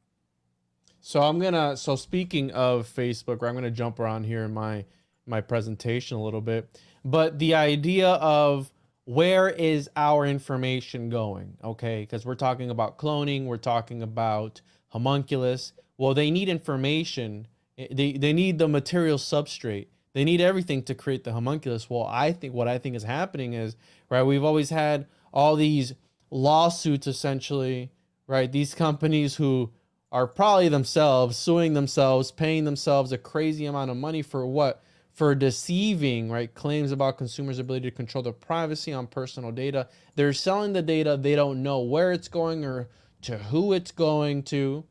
Speaker 4: So speaking of Facebook, I'm going to jump around here in my presentation a little bit, but the idea of where is our information going? Okay. Cause we're talking about cloning. We're talking about homunculus. Well, they need information. They need the material substrate. They need everything to create the homunculus. Well, what I think is happening is, right, we've always had all these lawsuits, essentially, right? These companies who are probably themselves suing themselves, paying themselves a crazy amount of money for what? For deceiving, right? Claims about consumers' ability to control their privacy on personal data. They're selling the data. They don't know where it's going or to who it's going to,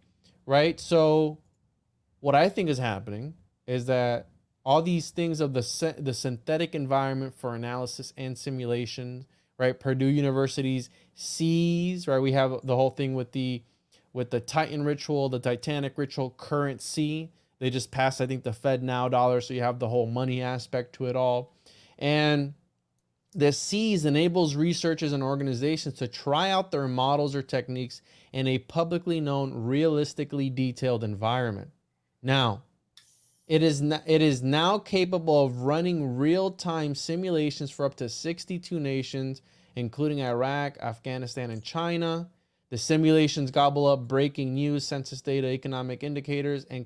Speaker 4: right? So what I think is happening is that all these things of the synthetic environment for analysis and simulation, right? Purdue University's C's, right? We have the whole thing with the Titan ritual, the Titanic ritual, current C. They just passed, I think, the Fed Now dollar, so you have the whole money aspect to it all. And the C's enables researchers and organizations to try out their models or techniques in a publicly known, realistically detailed environment. Now, it is now capable of running real-time simulations for up to 62 nations, including Iraq, Afghanistan, and China. The simulations gobble up breaking news, census data, economic indicators, and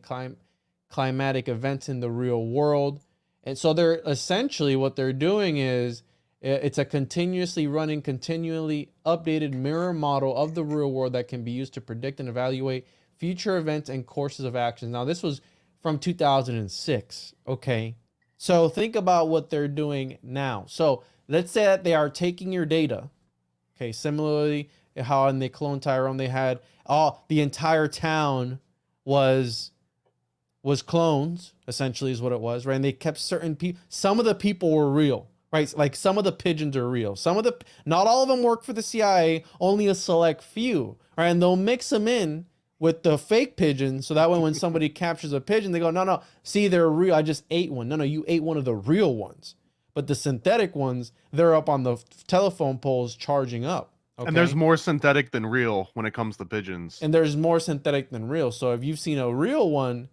Speaker 4: climatic events in the real world. And so they're essentially, what they're doing is, it's a continuously running, continually updated mirror model of the real world that can be used to predict and evaluate future events and courses of action. Now, this was from 2006. Okay. So think about what they're doing now. So let's say that they are taking your data. Okay, similarly, how in They Cloned Tyrone they had the entire town was clones, essentially is what it was, right? And they kept certain people. Some of the people were real, right? Like some of the pigeons are real. Not all of them work for the CIA. Only a select few, right? And they'll mix them in with the fake pigeons, so that way when somebody captures a pigeon, they go, no, see, they're real. I just ate one. No, you ate one of the real ones. But the synthetic ones, they're up on the telephone poles charging up. Okay?
Speaker 2: And there's more synthetic than real when it comes to pigeons.
Speaker 4: And there's more synthetic than real. So if you've seen a real one,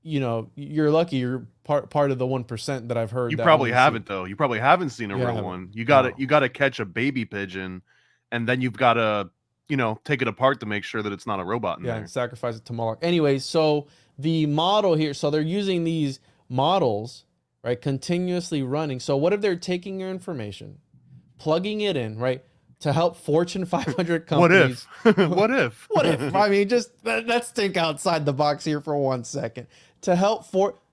Speaker 4: you know, you're lucky. You're part of the 1% that I've heard.
Speaker 2: You probably haven't though. You probably haven't seen a real one. You gotta catch a baby pigeon, and then you've gotta, you know, take it apart to make sure that it's not a robot in there.
Speaker 4: And sacrifice it to Moloch. Anyway, so the model here, so they're using these models, right, continuously running. So what if they're taking your information, plugging it in, right, to help Fortune 500 companies?
Speaker 2: What if? What if?
Speaker 4: What if? I mean, just let's think outside the box here for 1 second. To help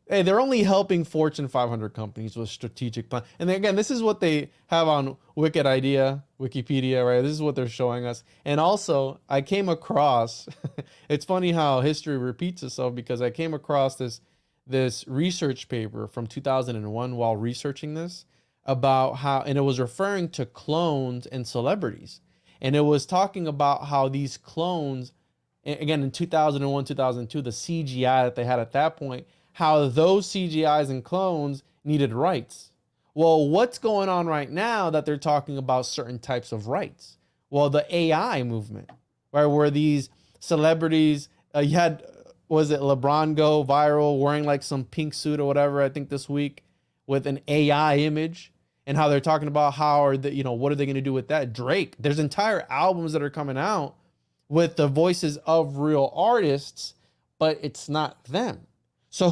Speaker 4: they're only helping Fortune 500 companies with strategic plan. And then, again, this is what they have on Wikipedia, right? This is what they're showing us. And also, I came across, it's funny how history repeats itself, because I came across this research paper from 2001 while researching this about how, and it was referring to clones and celebrities. And it was talking about how these clones, again, in 2001, 2002, the CGI that they had at that point, how those CGIs and clones needed rights. Well, what's going on right now that they're talking about certain types of rights? Well, the AI movement, right, where these celebrities, you had, was it LeBron go viral wearing like some pink suit or whatever, I think this week, with an AI image, and how they're talking about how are the, you know, what are they going to do with that? Drake, there's entire albums that are coming out with the voices of real artists, but it's not them. So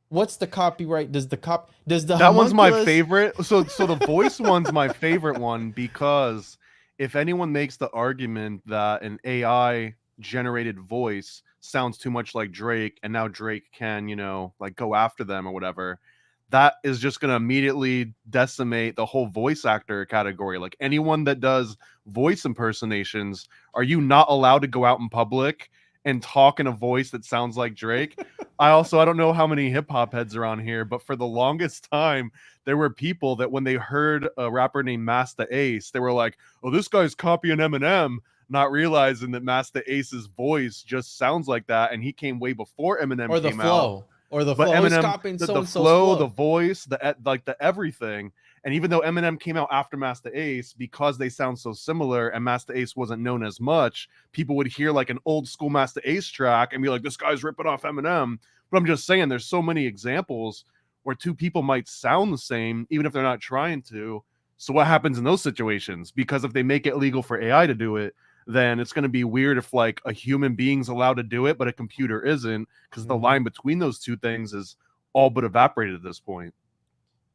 Speaker 4: what's the copyright? That
Speaker 2: one's my favorite. So the voice one's my favorite one, because if anyone makes the argument that an AI generated voice sounds too much like Drake, and now Drake can, you know, like go after them or whatever, that is just going to immediately decimate the whole voice actor category. Like anyone that does voice impersonations, are you not allowed to go out in public and talk in a voice that sounds like Drake? I don't know how many hip hop heads are on here, but for the longest time, there were people that when they heard a rapper named Masta Ace, they were like, oh, this guy's copying Eminem, not realizing that Masta Ace's voice just sounds like that. And he came way before Eminem
Speaker 4: or the
Speaker 2: came
Speaker 4: flow.
Speaker 2: out.
Speaker 4: Or the
Speaker 2: But
Speaker 4: flow,
Speaker 2: Eminem, the flow, the voice, the everything. And even though Eminem came out after Masta Ace, because they sound so similar and Masta Ace wasn't known as much, people would hear like an old school Masta Ace track and be like, this guy's ripping off Eminem. But I'm just saying, there's so many examples where two people might sound the same, even if they're not trying to. So what happens in those situations? Because if they make it legal for AI to do it, then it's going to be weird if like a human being's allowed to do it, but a computer isn't, because the line between those two things is all but evaporated at this point.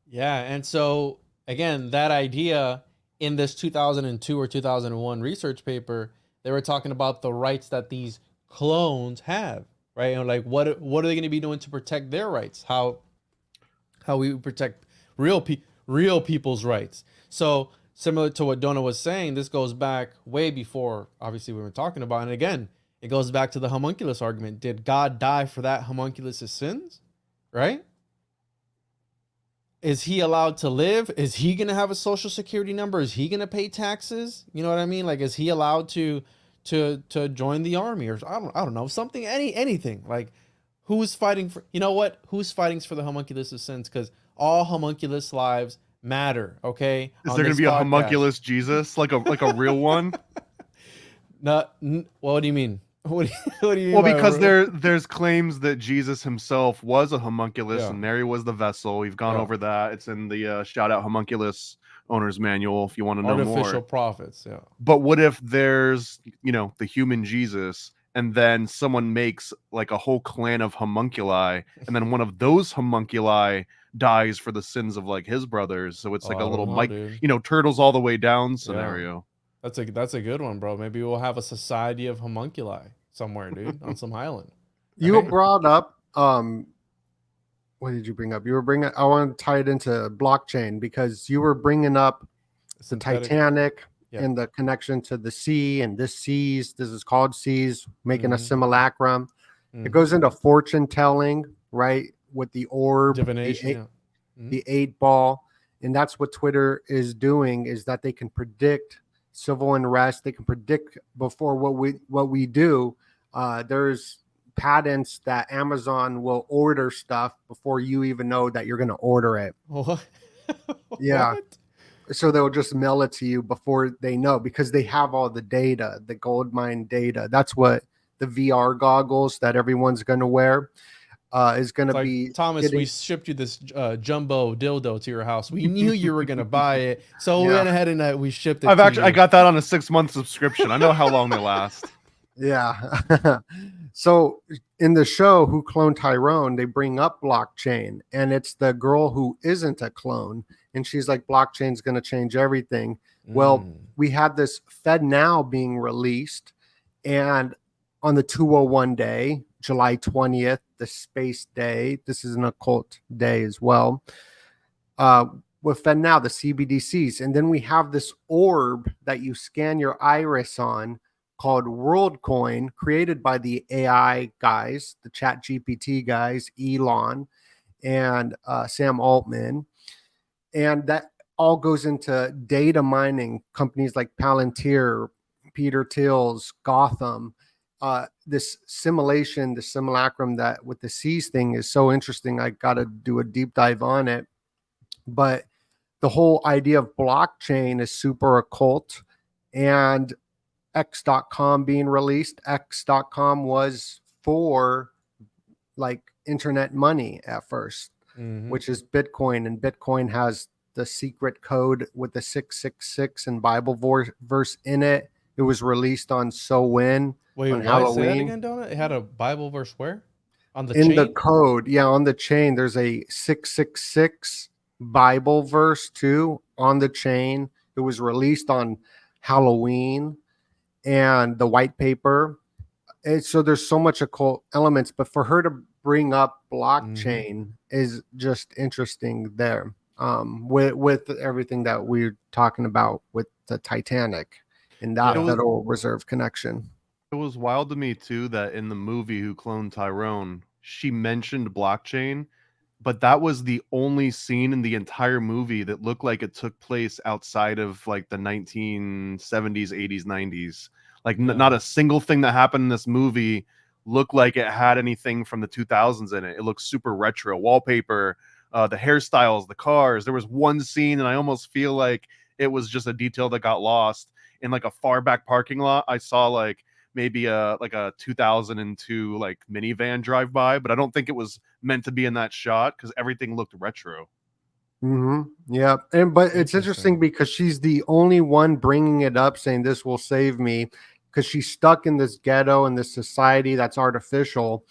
Speaker 4: Yeah. And so again, that idea in this 2002 or 2001 research paper, they were talking about the rights that these clones have, right? And like, what are they going to be doing to protect their rights? How we protect real people's rights. So similar to what Donna was saying, this goes back way before, obviously, we were talking about. And again, it goes back to the homunculus argument. Did God die for that homunculus' sins? Right? Is he allowed to live? Is he going to have a social security number? Is he going to pay taxes? You know what I mean? Like, is he allowed to join the army, or I don't know, something, anything? Like, who's fighting for, you know what? Who's fighting for the homunculus' sins? Because all homunculus lives matter. Okay.
Speaker 2: Is there going to be a homunculus Jesus, like a real one?
Speaker 4: What do you mean? What do you mean?
Speaker 2: Well, because there's claims that Jesus himself was a homunculus, and Mary was the vessel. We've gone over that. It's in the shout out homunculus owner's manual if you want to know more.
Speaker 4: Artificial prophets. Yeah.
Speaker 2: But what if there's, you know, the human Jesus, and then someone makes like a whole clan of homunculi, and then one of those homunculi dies for the sins of like his brothers? So it's like a little turtles all the way down scenario.
Speaker 4: Yeah. That's a good one, bro. Maybe we'll have a society of homunculi somewhere, dude, on some island.
Speaker 3: You brought up what did you bring up? You were bringing. I want to tie it into blockchain because you were bringing up the
Speaker 4: Synthetic.
Speaker 3: Titanic
Speaker 4: Yep.
Speaker 3: and the connection to the sea, and this seas. This is called seas, making a
Speaker 4: Mhm.
Speaker 3: simulacrum.
Speaker 4: Mhm.
Speaker 3: It goes into fortune telling, right? With the orb,
Speaker 4: Divination. Yeah. Mhm.
Speaker 3: the 8 ball, and that's what Twitter is doing. Is that they can predict civil unrest? They can predict before what we do. There's patents that Amazon will order stuff before you even know that you're going to order it.
Speaker 4: What?
Speaker 3: Yeah.
Speaker 4: What?
Speaker 3: So they'll just mail it to you before they know because they have all the data, the gold mine data. That's what the VR goggles that everyone's going to wear is going to
Speaker 4: It's like,
Speaker 3: be.
Speaker 4: Thomas, we shipped you this jumbo dildo to your house. We knew you were gonna buy it, so we went ahead and we shipped it.
Speaker 2: I got that on a 6-month subscription. I know how long they last.
Speaker 3: Yeah. So in the show Who Cloned Tyrone, they bring up blockchain, and it's the girl who isn't a clone, and she's like, blockchain's going to change everything. Well, we had this Fed Now being released, and on the 201 day, July 20th, the space day, this is an occult day as well, with Fed Now, the CBDCs. And then we have this orb that you scan your iris on called WorldCoin, created by the AI guys, the Chat GPT guys, Elon and Sam Altman. And that all goes into data mining companies like Palantir, Peter Thiel's, Gotham. This simulation, the simulacrum that with the seas thing is so interesting. I got to do a deep dive on it. But the whole idea of blockchain is super occult. And X.com being released, X.com was for like internet money at first, which is Bitcoin. And Bitcoin has the secret code with the 666 and Bible verse in it. It was released on Halloween.
Speaker 4: Wait,
Speaker 3: on
Speaker 4: what?
Speaker 3: Halloween.
Speaker 4: Say that again, Donut? It had a Bible verse where? On the
Speaker 3: in
Speaker 4: chain?
Speaker 3: the code. Yeah, on the chain. There's a 666 Bible verse too on the chain. It was released on Halloween and the white paper. And so there's so much occult elements, but for her to bring up blockchain is just interesting there. With everything that we're talking about with the Titanic and that Federal Reserve connection.
Speaker 2: It was wild to me too that in the movie Who Cloned Tyrone, she mentioned blockchain, but that was the only scene in the entire movie that looked like it took place outside of like the 1970s, 80s, 90s. Like not a single thing that happened in this movie looked like it had anything from the 2000s in it. It looked super retro. Wallpaper, the hairstyles, the cars. There was one scene, and I almost feel like it was just a detail that got lost in like a far back parking lot. I saw like maybe a 2002 like minivan drive by, but I don't think it was meant to be in that shot because everything looked retro.
Speaker 3: Yeah, but it's interesting because she's the only one bringing it up, saying this will save me, because she's stuck in this ghetto and this society that's artificial,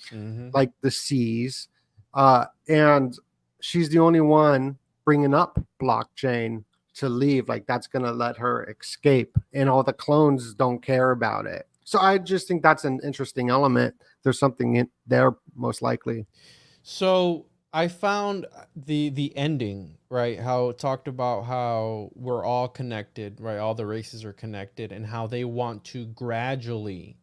Speaker 3: like the seas, and she's the only one bringing up blockchain to leave, like that's gonna let her escape, and all the clones don't care about it. So I just think that's an interesting element. There's something in there, most likely.
Speaker 4: So I found the ending, right? How it talked about how we're all connected, right? All the races are connected, and how they want to gradually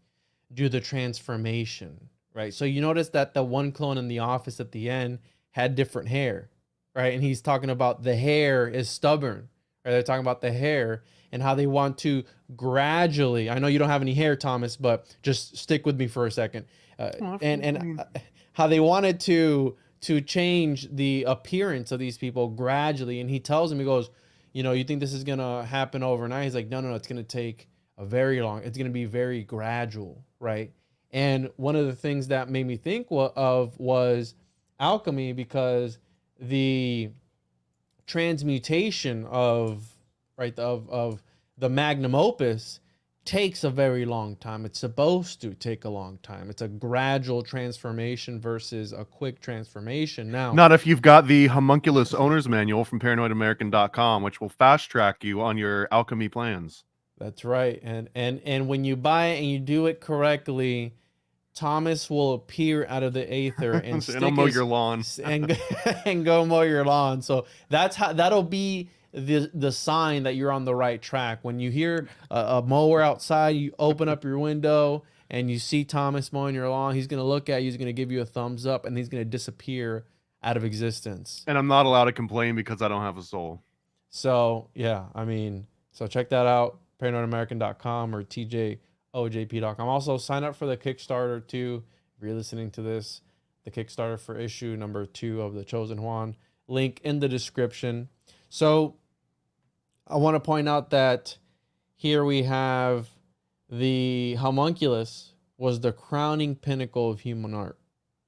Speaker 4: do the transformation, right? So you notice that the one clone in the office at the end had different hair, right? And he's talking about the hair is stubborn, right? They're talking about the hair and how they want to gradually. I know you don't have any hair, Thomas, but just stick with me for a second. How they wanted to change the appearance of these people gradually. And he tells him, he goes, you know, you think this is gonna happen overnight? He's like, no, it's gonna take a very long. It's gonna be very gradual, right? And one of the things that made me think of was alchemy, because the transmutation of the magnum opus takes a very long time. It's supposed to take a long time. It's a gradual transformation versus a quick transformation. Now,
Speaker 2: not if you've got the homunculus owner's manual from paranoidamerican.com, which will fast track you on your alchemy plans.
Speaker 4: That's right. And when you buy it and you do it correctly, Thomas will appear out of the aether and
Speaker 2: And I'll mow your lawn.
Speaker 4: and and go mow your lawn. So that'll be the sign that you're on the right track. When you hear a mower outside, you open up your window and you see Thomas mowing your lawn. He's gonna look at you. He's gonna give you a thumbs up, and he's gonna disappear out of existence.
Speaker 2: And I'm not allowed to complain because I don't have a soul.
Speaker 4: So yeah, I mean, so check that out, paranoidamerican.com or tjojp.com. Also sign up for the Kickstarter too. If you're listening to this, the Kickstarter for issue number 2 of The Chosen Juan, link in the description. So I want to point out that here we have the homunculus was the crowning pinnacle of human art.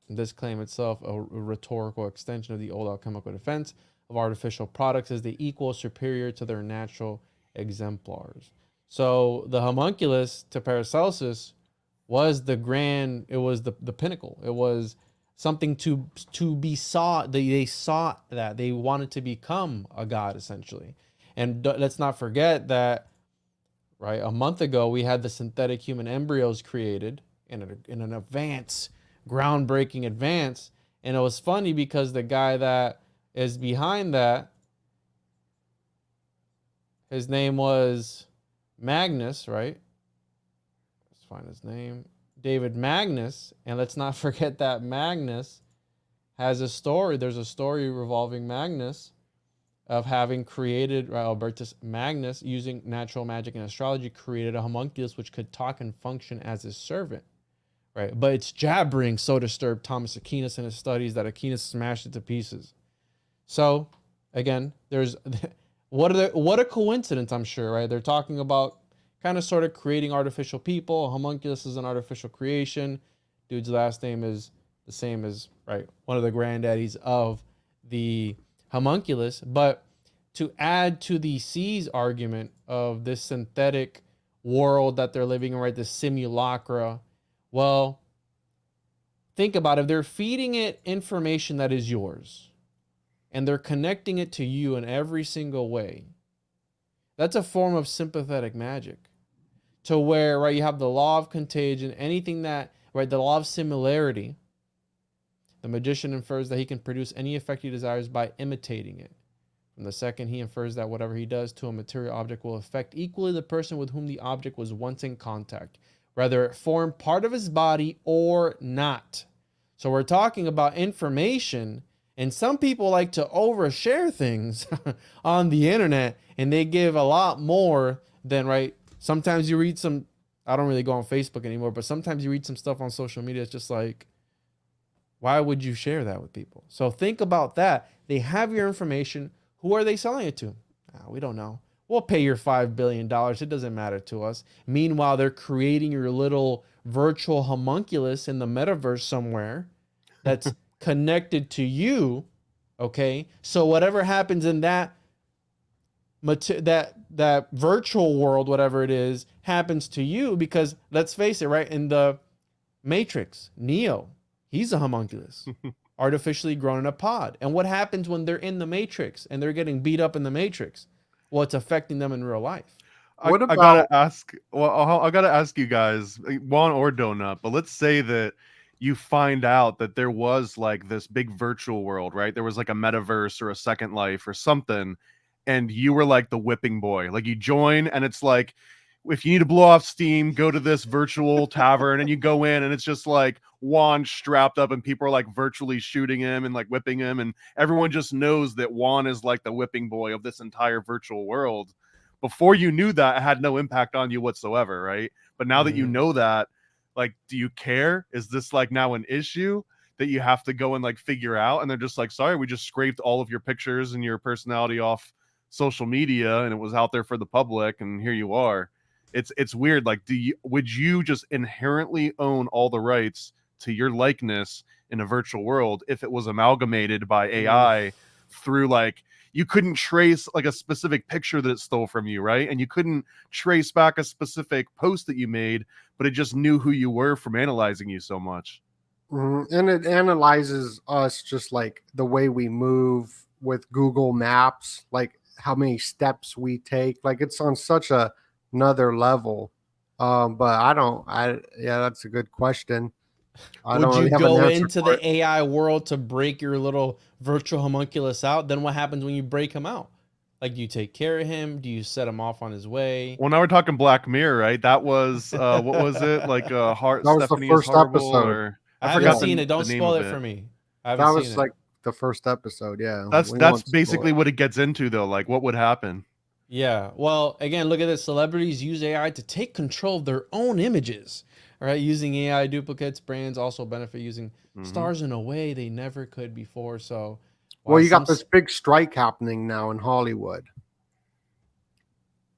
Speaker 4: This claim itself a rhetorical extension of the old alchemical defense of artificial products as they equal superior to their natural exemplars. So the homunculus to Paracelsus was the grand, it was the pinnacle. It was something to be sought. They sought that. They wanted to become a god, essentially. And let's not forget that, right, a month ago, we had the synthetic human embryos created in an advance, groundbreaking advance. And it was funny because the guy that is behind that, his name was Magnus, right? Let's find his name. David Magnus. And let's not forget that Magnus has a story. There's a story revolving Magnus of having created, Albertus Magnus, using natural magic and astrology, created a homunculus which could talk and function as his servant, right? But its jabbering so disturbed Thomas Aquinas in his studies that Aquinas smashed it to pieces. So, again, there's what a coincidence, I'm sure, right? They're talking about kind of sort of creating artificial people. A homunculus is an artificial creation. Dude's last name is the same as, right, one of the granddaddies of the homunculus. But to add to the C's argument of this synthetic world that they're living in, right, this simulacra, well, think about it. If they're feeding it information that is yours, and they're connecting it to you in every single way, that's a form of sympathetic magic. To where, right, you have the law of contagion, anything that, right, the law of similarity. The magician infers that he can produce any effect he desires by imitating it. From the second, he infers that whatever he does to a material object will affect equally the person with whom the object was once in contact, whether it formed part of his body or not. So we're talking about information. And some people like to overshare things on the internet, and they give a lot more than, right? Sometimes you read some, I don't really go on Facebook anymore, but sometimes you read some stuff on social media. It's just like, why would you share that with people? So think about that. They have your information. Who are they selling it to? We don't know. We'll pay your $5 billion. It doesn't matter to us. Meanwhile, they're creating your little virtual homunculus in the metaverse somewhere that's connected to you, okay? So whatever happens in that virtual world, whatever it is, happens to you, because let's face it, right? In the Matrix, Neo, he's a homunculus, artificially grown in a pod. And what happens when they're in the Matrix and they're getting beat up in the Matrix? Well, it's affecting them in real life.
Speaker 2: I gotta ask. Well, I gotta ask you guys, Juan or Donut. But let's say that you find out that there was like this big virtual world, right? There was like a metaverse or a second life or something, and you were like the whipping boy. Like you join, and it's like, if you need to blow off steam, go to this virtual tavern, and you go in, and it's just like Juan strapped up, and people are like virtually shooting him and like whipping him, and everyone just knows that Juan is like the whipping boy of this entire virtual world. Before you knew that, it had no impact on you whatsoever, right? But now that you know that, like, do you care? Is this like now an issue that you have to go and like figure out? And they're just like, sorry, we just scraped all of your pictures and your personality off social media, and it was out there for the public, and here you are. It's weird. Like, would you just inherently own all the rights to your likeness in a virtual world if it was amalgamated by AI through, like, you couldn't trace like a specific picture that it stole from you, right? And you couldn't trace back a specific post that you made, but it just knew who you were from analyzing you so much.
Speaker 3: And it analyzes us just like the way we move with Google Maps, like how many steps we take. Like it's on such another level. But yeah, that's a good question. I
Speaker 4: Would
Speaker 3: don't
Speaker 4: you
Speaker 3: really have an
Speaker 4: go
Speaker 3: answer
Speaker 4: into
Speaker 3: for
Speaker 4: the AI world to break your little virtual homunculus out? Then what happens when you break him out? Like, do you take care of him? Do you set him off on his way?
Speaker 2: Well, now we're talking Black Mirror, right? That was what was it? Like heart
Speaker 3: That was the
Speaker 2: Stephanie is
Speaker 3: first
Speaker 2: horrible,
Speaker 3: episode.
Speaker 2: or
Speaker 4: I
Speaker 2: I
Speaker 4: haven't
Speaker 2: forgot
Speaker 4: seen
Speaker 2: the,
Speaker 4: it. Don't
Speaker 2: the name
Speaker 4: spoil
Speaker 2: of
Speaker 4: it for
Speaker 2: it.
Speaker 4: me. I haven't
Speaker 3: That
Speaker 4: seen
Speaker 3: was
Speaker 4: it.
Speaker 3: like the first episode. Yeah,
Speaker 2: That's
Speaker 3: we
Speaker 2: that's
Speaker 3: won't spoil
Speaker 2: basically
Speaker 3: it.
Speaker 2: what it gets into, though. Like, what would happen?
Speaker 4: Yeah. Well, again, look at this. Celebrities use AI to take control of their own images. All right. Using AI duplicates, brands also benefit using stars in a way they never could before. So,
Speaker 3: Well,
Speaker 4: why
Speaker 3: you got
Speaker 4: some
Speaker 3: this big strike happening now in Hollywood.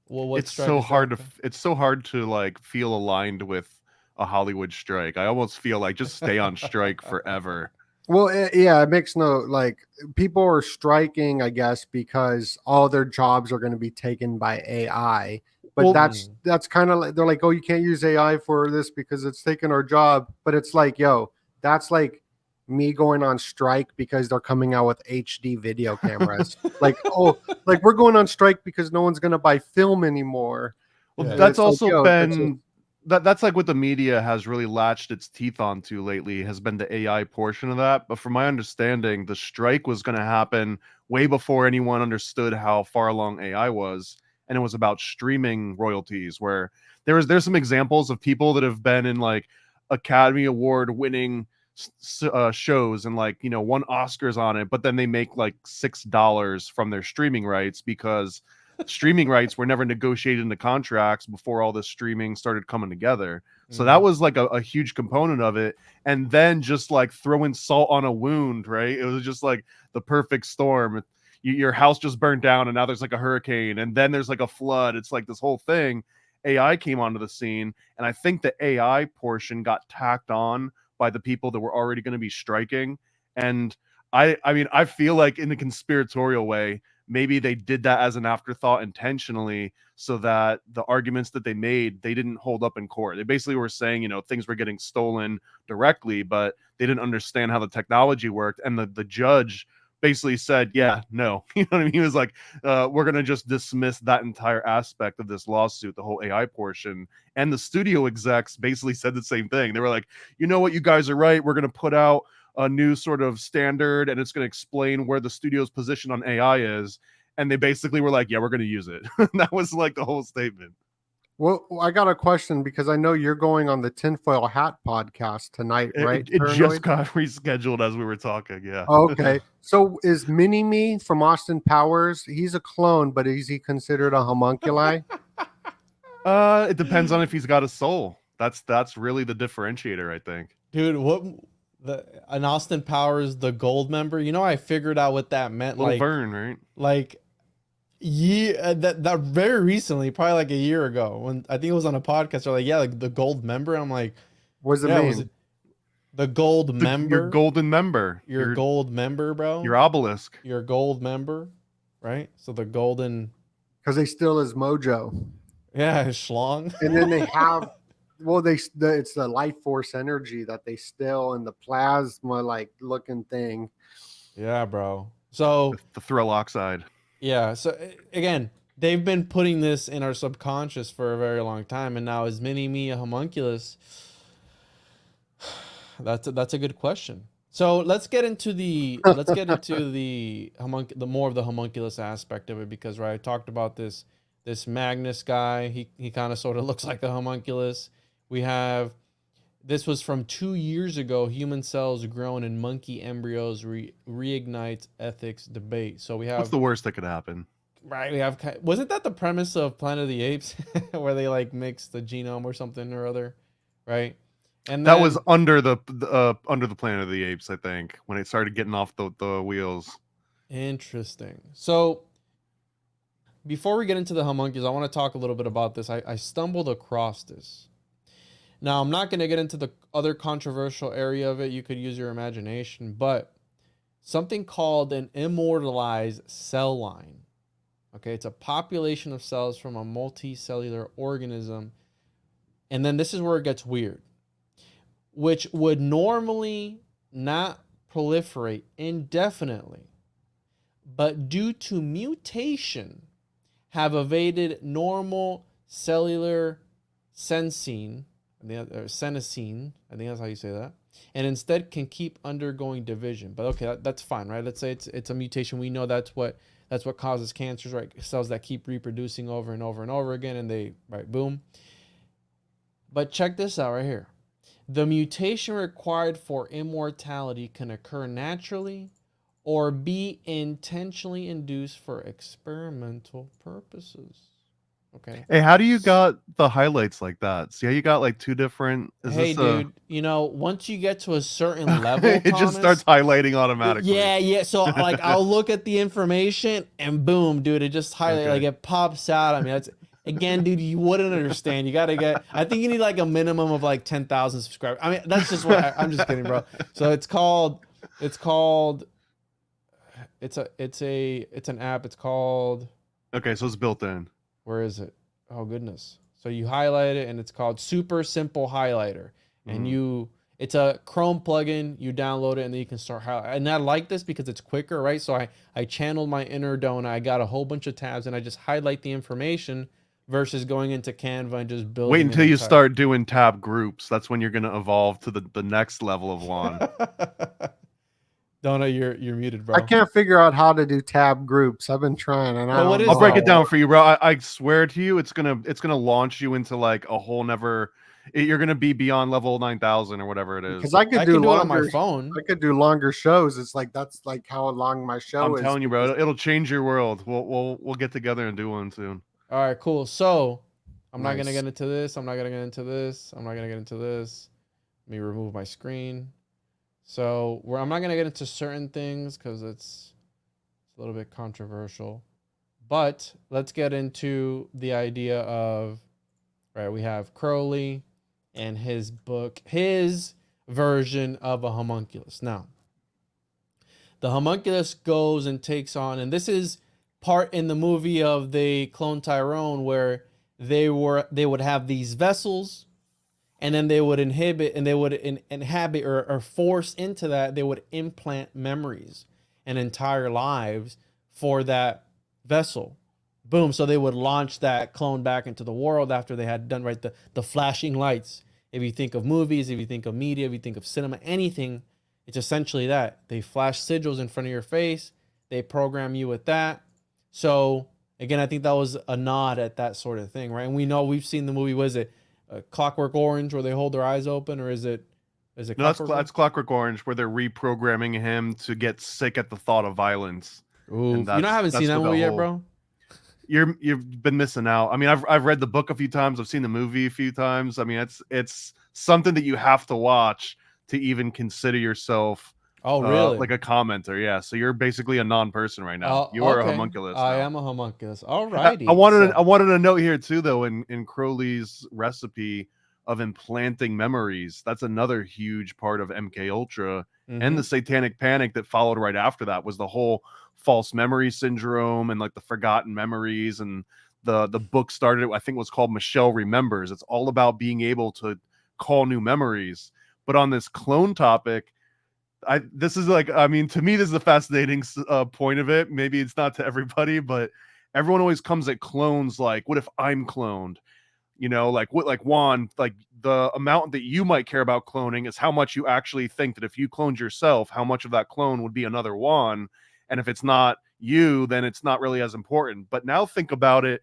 Speaker 4: well, what
Speaker 2: It's
Speaker 4: strike
Speaker 2: so
Speaker 4: is
Speaker 2: hard
Speaker 4: that?
Speaker 2: to it's so hard to like feel aligned with a Hollywood strike. I almost feel like just stay on strike forever.
Speaker 3: Well, yeah, it makes no like people are striking, I guess, because all their jobs are going to be taken by AI. But
Speaker 2: Well,
Speaker 3: that's kind of like they're like, oh, you can't use AI for this because it's taking our job. But it's like, yo, that's like me going on strike because they're coming out with HD video cameras. Like, oh, like we're going on strike because no one's going to buy film anymore.
Speaker 2: Well,
Speaker 4: Yeah.
Speaker 3: And
Speaker 2: that's
Speaker 3: it's like,
Speaker 2: also
Speaker 3: yo, that's
Speaker 2: been that's like what the media has really latched its teeth onto lately has been the AI portion of that. But from my understanding, the strike was going to happen way before anyone understood how far along AI was, and it was about streaming royalties. Where there's some examples of people that have been in like Academy Award winning shows and like won Oscars on it, but then they make like $6 from their streaming rights because streaming rights were never negotiated into contracts before all this streaming started coming together. So that was like a huge component of it. And then just like throwing salt on a wound, right? It was just like the perfect storm. Your house just burned down and now there's like a hurricane and then there's like a flood. It's like this whole thing. AI came onto the scene, and I think the AI portion got tacked on by the people that were already going to be striking. And I mean, I feel like in a conspiratorial way, maybe they did that as an afterthought intentionally so that the arguments that they made, they didn't hold up in court. They basically were saying, things were getting stolen directly, but they didn't understand how the technology worked. And the judge basically said, yeah, no. You know what I mean? He was like, we're going to just dismiss that entire aspect of this lawsuit, the whole AI portion. And the studio execs basically said the same thing. They were like, you know what, you guys are right. We're going to put out a new sort of standard and it's going to explain where the studio's position on AI is. And they basically were like, yeah, we're going to use it. That was like the whole statement.
Speaker 3: Well, I got a question because I know you're going on the Tinfoil Hat podcast tonight, right?
Speaker 2: It just
Speaker 3: Paranoid?
Speaker 2: got rescheduled as we were talking. Yeah.
Speaker 3: Oh, okay. So is Mini Me from Austin Powers? He's a clone, but is he considered a homunculi?
Speaker 2: It depends on if he's got a soul. That's really the differentiator, I think.
Speaker 4: Dude, what an Austin Powers, the gold member? I figured out what that meant.
Speaker 2: Little
Speaker 4: Like,
Speaker 2: Vern, right?
Speaker 4: like, that very recently, probably like a year ago, when I think it was on a podcast. They're like, yeah, like the gold member. I'm like,
Speaker 3: What does it
Speaker 4: yeah,
Speaker 3: mean?
Speaker 4: was it the gold member?
Speaker 2: Your golden member.
Speaker 4: You're a gold member, bro.
Speaker 2: Your obelisk.
Speaker 4: You're a gold member, right? So the golden,
Speaker 3: Because they steal his mojo.
Speaker 4: yeah, schlong.
Speaker 3: And then they have, well, it's the life force energy that they steal in the plasma like looking thing.
Speaker 4: Yeah, bro. So
Speaker 2: The thrill oxide.
Speaker 4: yeah, so again, they've been putting this in our subconscious for a very long time, and now is Mini Me a homunculus? That's a good question. So let's get into the more of the homunculus aspect of it, because right, I talked about this Magnus guy. He kind of sort of looks like a homunculus. We have this was from 2 years ago. Human cells grown in monkey embryos reignites ethics debate. So we have
Speaker 2: What's the worst that could happen?
Speaker 4: right. We have wasn't that the premise of Planet of the Apes, where they like mix the genome or something or other, right? And
Speaker 2: That
Speaker 4: then,
Speaker 2: was under the Planet of the Apes, I think, when it started getting off the wheels.
Speaker 4: interesting. So before we get into the homunculus, I want to talk a little bit about this. I stumbled across this. Now, I'm not going to get into the other controversial area of it. You could use your imagination, but something called an immortalized cell line. Okay, it's a population of cells from a multicellular organism. And then this is where it gets weird, which would normally not proliferate indefinitely, but due to mutation, have evaded normal cellular sensing, senescene, I think that's how you say that, and instead can keep undergoing division. But okay, that's fine, right? Let's say it's a mutation. We know that's what causes cancers, right? Cells that keep reproducing over and over and over again, and they, right, boom. But check this out right here. The mutation required for immortality can occur naturally or be intentionally induced for experimental purposes. Okay.
Speaker 2: Hey, how do you got the highlights like that? See how you got like two different?
Speaker 4: Hey, dude, once you get to a certain level,
Speaker 2: it just starts highlighting automatically.
Speaker 4: Yeah. So like, I'll look at the information and boom, dude, it just highlight, like it pops out. I mean, that's, again, dude, you wouldn't understand. You gotta get. I think you need like a minimum of like 10,000 subscribers. I mean, that's just what I'm just kidding, bro. So it's an app. It's called.
Speaker 2: Okay, so it's built in.
Speaker 4: Where is it? Oh goodness. So you highlight it and it's called Super Simple Highlighter. And it's a Chrome plugin, you download it and then you can start highlighting. And I like this because it's quicker, right? So I channeled my inner donor, I got a whole bunch of tabs and I just highlight the information versus going into Canva and just building.
Speaker 2: Wait until you start doing tab groups. That's when you're gonna evolve to the next level of Juan.
Speaker 4: Donna, you're muted, bro.
Speaker 3: I can't figure out how to do tab groups. I've been trying, and
Speaker 2: I'll break it down for you, bro. I swear to you, it's gonna launch you into like a whole you're gonna be beyond level 9,000 or whatever it is.
Speaker 3: Because I can do
Speaker 4: it on my phone.
Speaker 3: I could do longer shows. It's like that's like how long my show is.
Speaker 2: I'm telling you, bro. It'll change your world. We'll get together and do one soon.
Speaker 4: All right, cool. So I'm not gonna get into this. I'm not gonna get into this. I'm not gonna get into this. Let me remove my screen. So I'm not gonna get into certain things because it's a little bit controversial. But let's get into the idea of, right, we have Crowley and his book, his version of a homunculus. Now, the homunculus goes and takes on, and this is part in the movie of They Cloned Tyrone, where they would have these vessels, and then they would inhabit or force into that, they would implant memories and entire lives for that vessel. Boom. So they would launch that clone back into the world after they had done, right, the flashing lights. If you think of movies, if you think of media, if you think of cinema, anything, it's essentially that. They flash sigils in front of your face. They program you with that. So again, I think that was a nod at that sort of thing, right? And we've seen the movie, was it Clockwork Orange, where they hold their eyes open, or is it
Speaker 2: no, that's Clockwork Orange, where they're reprogramming him to get sick at the thought of violence.
Speaker 4: Ooh, haven't seen that movie yet, bro?
Speaker 2: You've been missing out. I mean, I've read the book a few times. I've seen the movie a few times. I mean, it's something that you have to watch to even consider yourself.
Speaker 4: Oh, really?
Speaker 2: Like a commenter, yeah. So you're basically a non-person right now. You are a homunculus.
Speaker 4: I am a homunculus. All righty.
Speaker 2: I wanted to note here too, though, in Crowley's recipe of implanting memories, that's another huge part of MK Ultra and the Satanic Panic that followed right after that was the whole false memory syndrome and like the forgotten memories. And the book started, I think it was called Michelle Remembers. It's all about being able to call new memories. But on this clone topic, this is like, I mean, to me, this is a fascinating point of it. Maybe it's not to everybody, but everyone always comes at clones like, what if I'm cloned? You know, like Juan, like the amount that you might care about cloning is how much you actually think that if you cloned yourself, how much of that clone would be another Juan. And if it's not you, then it's not really as important. But now think about it.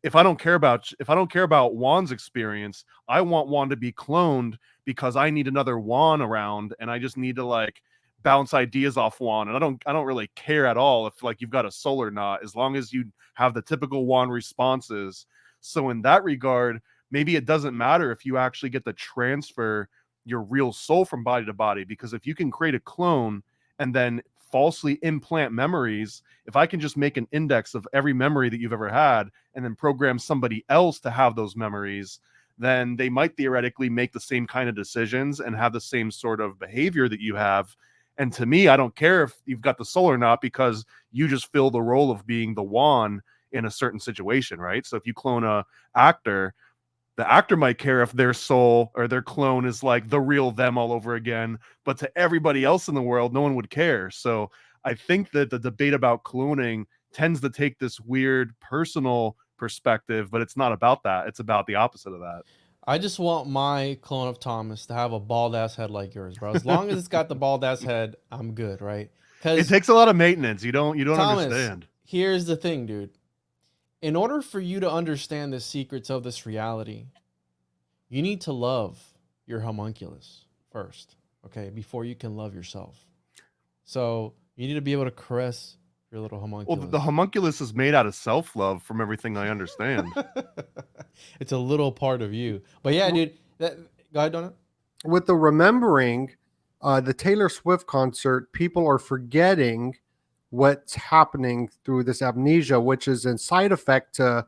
Speaker 2: If I don't care about Juan's experience, I want Juan to be cloned because I need another Juan around, and I just need to like bounce ideas off Juan. And I don't really care at all if like you've got a soul or not, as long as you have the typical Juan responses. So in that regard, maybe it doesn't matter if you actually get to transfer your real soul from body to body, because if you can create a clone and then falsely implant memories, if I can just make an index of every memory that you've ever had and then program somebody else to have those memories, then they might theoretically make the same kind of decisions and have the same sort of behavior that you have. And to me, I don't care if you've got the soul or not, because you just fill the role of being the Juan in a certain situation, right? So if you clone a actor, the actor might care if their soul or their clone is like the real them all over again, but to everybody else in the world, no one would care. So I think that the debate about cloning tends to take this weird personal perspective, but it's not about that. It's about the opposite of that.
Speaker 4: I just want my clone of Thomas to have a bald ass head like yours, bro. As long as it's got the bald ass head, I'm good, right?
Speaker 2: It
Speaker 4: Because
Speaker 2: takes a lot of maintenance. You don't
Speaker 4: Thomas,
Speaker 2: understand.
Speaker 4: here's the thing, dude. In order for you to understand the secrets of this reality, you need to love your homunculus first, okay? Before you can love yourself. So you need to be able to caress your little
Speaker 2: Well,
Speaker 4: homunculus.
Speaker 2: the homunculus is made out of self-love, from everything I understand.
Speaker 4: It's a little part of you. But yeah, dude. Go ahead, Donut.
Speaker 3: With the remembering, the Taylor Swift concert, people are forgetting what's happening through this amnesia, which is a side effect to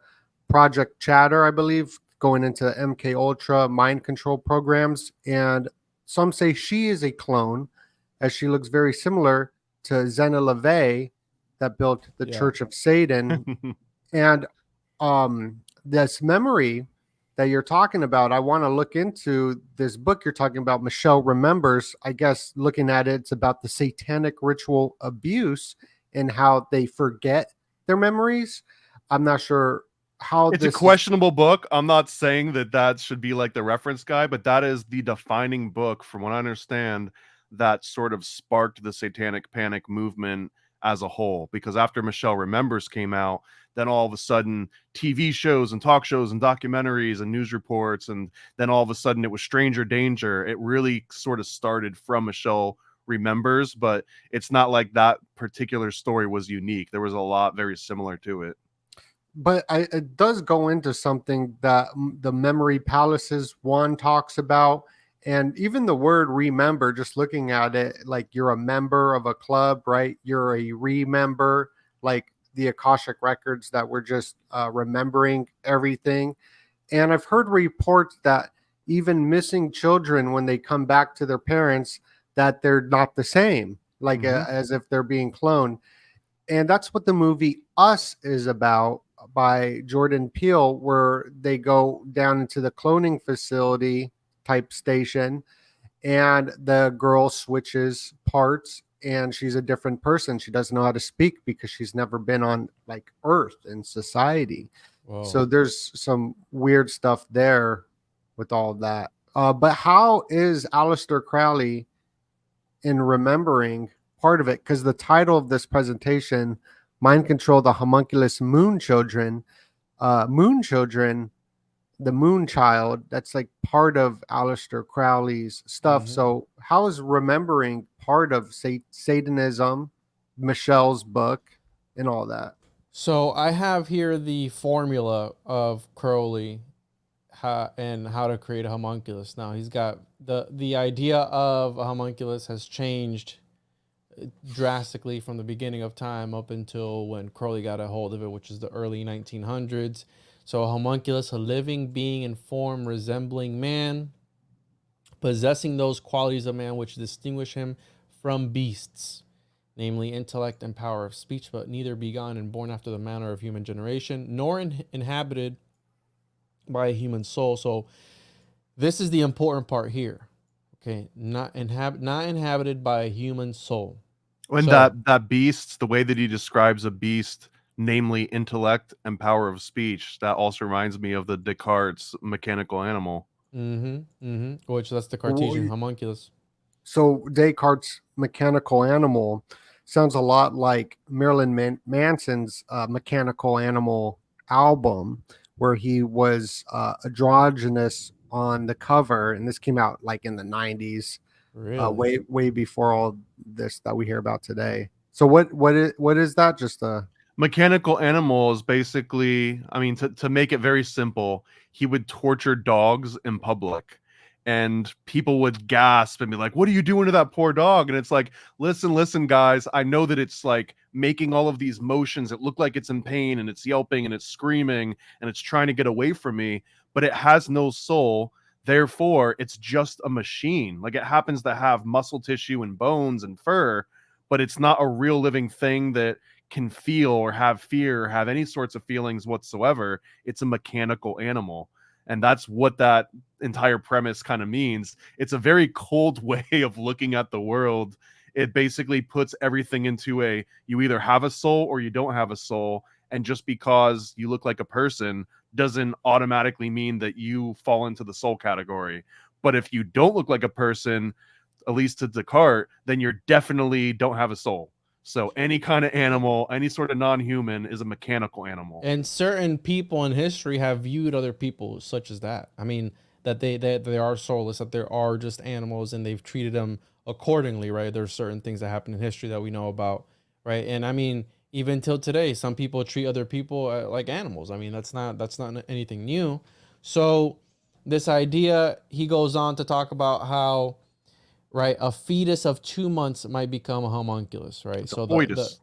Speaker 3: Project Chatter, I believe, going into MK Ultra mind control programs. And some say she is a clone, as she looks very similar to Zena LaVey that built the
Speaker 4: Yeah.
Speaker 3: Church of Satan. And this memory that you're talking about, I want to look into this book you're talking about. Michelle Remembers. I guess looking at it, it's about the satanic ritual abuse and how they forget their memories. I'm not sure how
Speaker 2: It's
Speaker 3: this
Speaker 2: a questionable book. I'm not saying that should be like the reference guide, but that is the defining book, from what I understand, that sort of sparked the satanic panic movement as a whole. Because after Michelle Remembers came out, then all of a sudden TV shows and talk shows and documentaries and news reports, and then all of a sudden it was Stranger Danger. It really sort of started from Michelle Remembers, but it's not like that particular story was unique. There was a lot very similar to it.
Speaker 3: But it does go into something that the memory palaces Juan talks about. And even the word remember, just looking at it, like you're a member of a club, right? You're a remember, like the Akashic records that we're just remembering everything. And I've heard reports that even missing children, when they come back to their parents, that they're not the same, like as if they're being cloned. And that's what the movie Us is about, by Jordan Peele, where they go down into the cloning facility type station and the girl switches parts and she's a different person. She doesn't know how to speak because she's never been on like Earth in society.
Speaker 4: Whoa.
Speaker 3: So there's some weird stuff there with all of that. But how is Aleister Crowley in remembering part of it? Because the title of this presentation, Mind Control, the Homunculus Moonchildren, Moonchildren, the Moonchild, that's like part of Aleister Crowley's stuff. So how is remembering part of Satanism, Michelle's book, and all that?
Speaker 4: So I have here the formula of Crowley and how to create a homunculus. Now he's got the idea of a homunculus has changed drastically from the beginning of time up until when Crowley got a hold of it, which is the early 1900s. So a homunculus, a living being in form resembling man, possessing those qualities of man which distinguish him from beasts, namely intellect and power of speech, but neither begotten and born after the manner of human generation, nor inhabited by a human soul. So this is the important part here. Okay, not inhabited by a human soul.
Speaker 2: And
Speaker 4: So-
Speaker 2: that beast, the way that he describes a beast, namely intellect and power of speech, that also reminds me of the Descartes' mechanical animal.
Speaker 4: Which that's the Cartesian homunculus.
Speaker 3: So Descartes' mechanical animal sounds a lot like Marilyn Manson's mechanical animal album, where he was androgynous on the cover, and this came out like in the 90s,
Speaker 4: Really?
Speaker 3: way before all this that we hear about today. So what is that? Just a
Speaker 2: Mechanical animal is basically, I mean, to make it very simple, he would torture dogs in public, and people would gasp and be like, "What are you doing to that poor dog?" And it's like, listen, guys, I know that it's like making all of these motions. It looked like it's in pain and it's yelping and it's screaming and it's trying to get away from me, but it has no soul. Therefore, it's just a machine. Like, it happens to have muscle tissue and bones and fur, but it's not a real living thing that can feel or have fear or have any sorts of feelings whatsoever. It's a mechanical animal. And that's what that entire premise kind of means. It's a very cold way of looking at the world. It basically puts everything into you either have a soul or you don't have a soul. And just because you look like a person doesn't automatically mean that you fall into the soul category. But if you don't look like a person, at least to Descartes, then you definitely don't have a soul. So any kind of animal, any sort of non-human is a mechanical animal.
Speaker 4: And certain people in history have viewed other people such as that. I mean, that they are soulless, that there are just animals, and they've treated them accordingly, right? There's certain things that happen in history that we know about, right? And I mean, even till today, some people treat other people like animals. I mean, that's not anything new. So this idea, he goes on to talk about how, right, a fetus of 2 months might become a homunculus, right?
Speaker 2: The
Speaker 4: So
Speaker 2: foetus.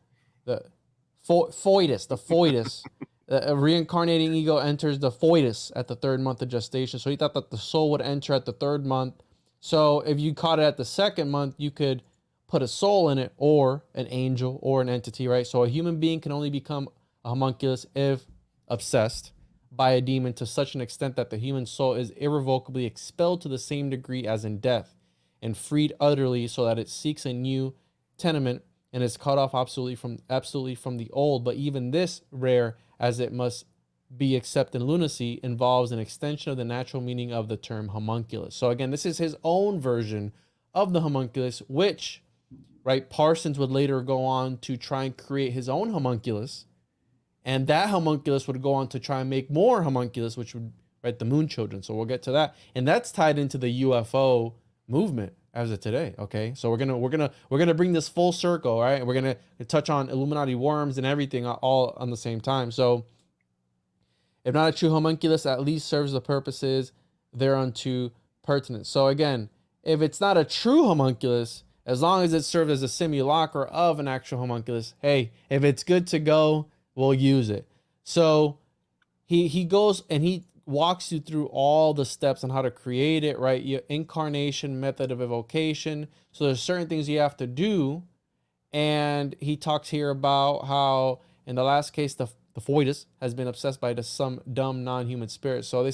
Speaker 4: the foetus, a reincarnating ego enters the foetus at the 3rd month of gestation. So he thought that the soul would enter at the 3rd month. So if you caught it at the 2nd month, you could put a soul in it, or an angel, or an entity, right? So a human being can only become a homunculus if obsessed by a demon to such an extent that the human soul is irrevocably expelled to the same degree as in death, and freed utterly so that it seeks a new tenement and is cut off absolutely from the old. But even this, rare as it must be except in lunacy, involves an extension of the natural meaning of the term homunculus. So again, this is his own version of the homunculus, which, right, Parsons would later go on to try and create his own homunculus, and that homunculus would go on to try and make more homunculus, which would, right, the Moonchildren. So we'll get to that, and that's tied into the UFO movement as of today. Okay, so we're gonna bring this full circle, right? We're gonna touch on Illuminati worms and everything all on the same time. So if not a true homunculus, at least serves the purposes thereunto pertinent. So again, if it's not a true homunculus, as long as it serves as a simulacra of an actual homunculus, hey, if it's good to go, we'll use it. So he goes and he walks you through all the steps on how to create it, right? Your incarnation, method of evocation. So there's certain things you have to do. And he talks here about how in the last case, the foetus has been obsessed by some dumb non-human spirit. So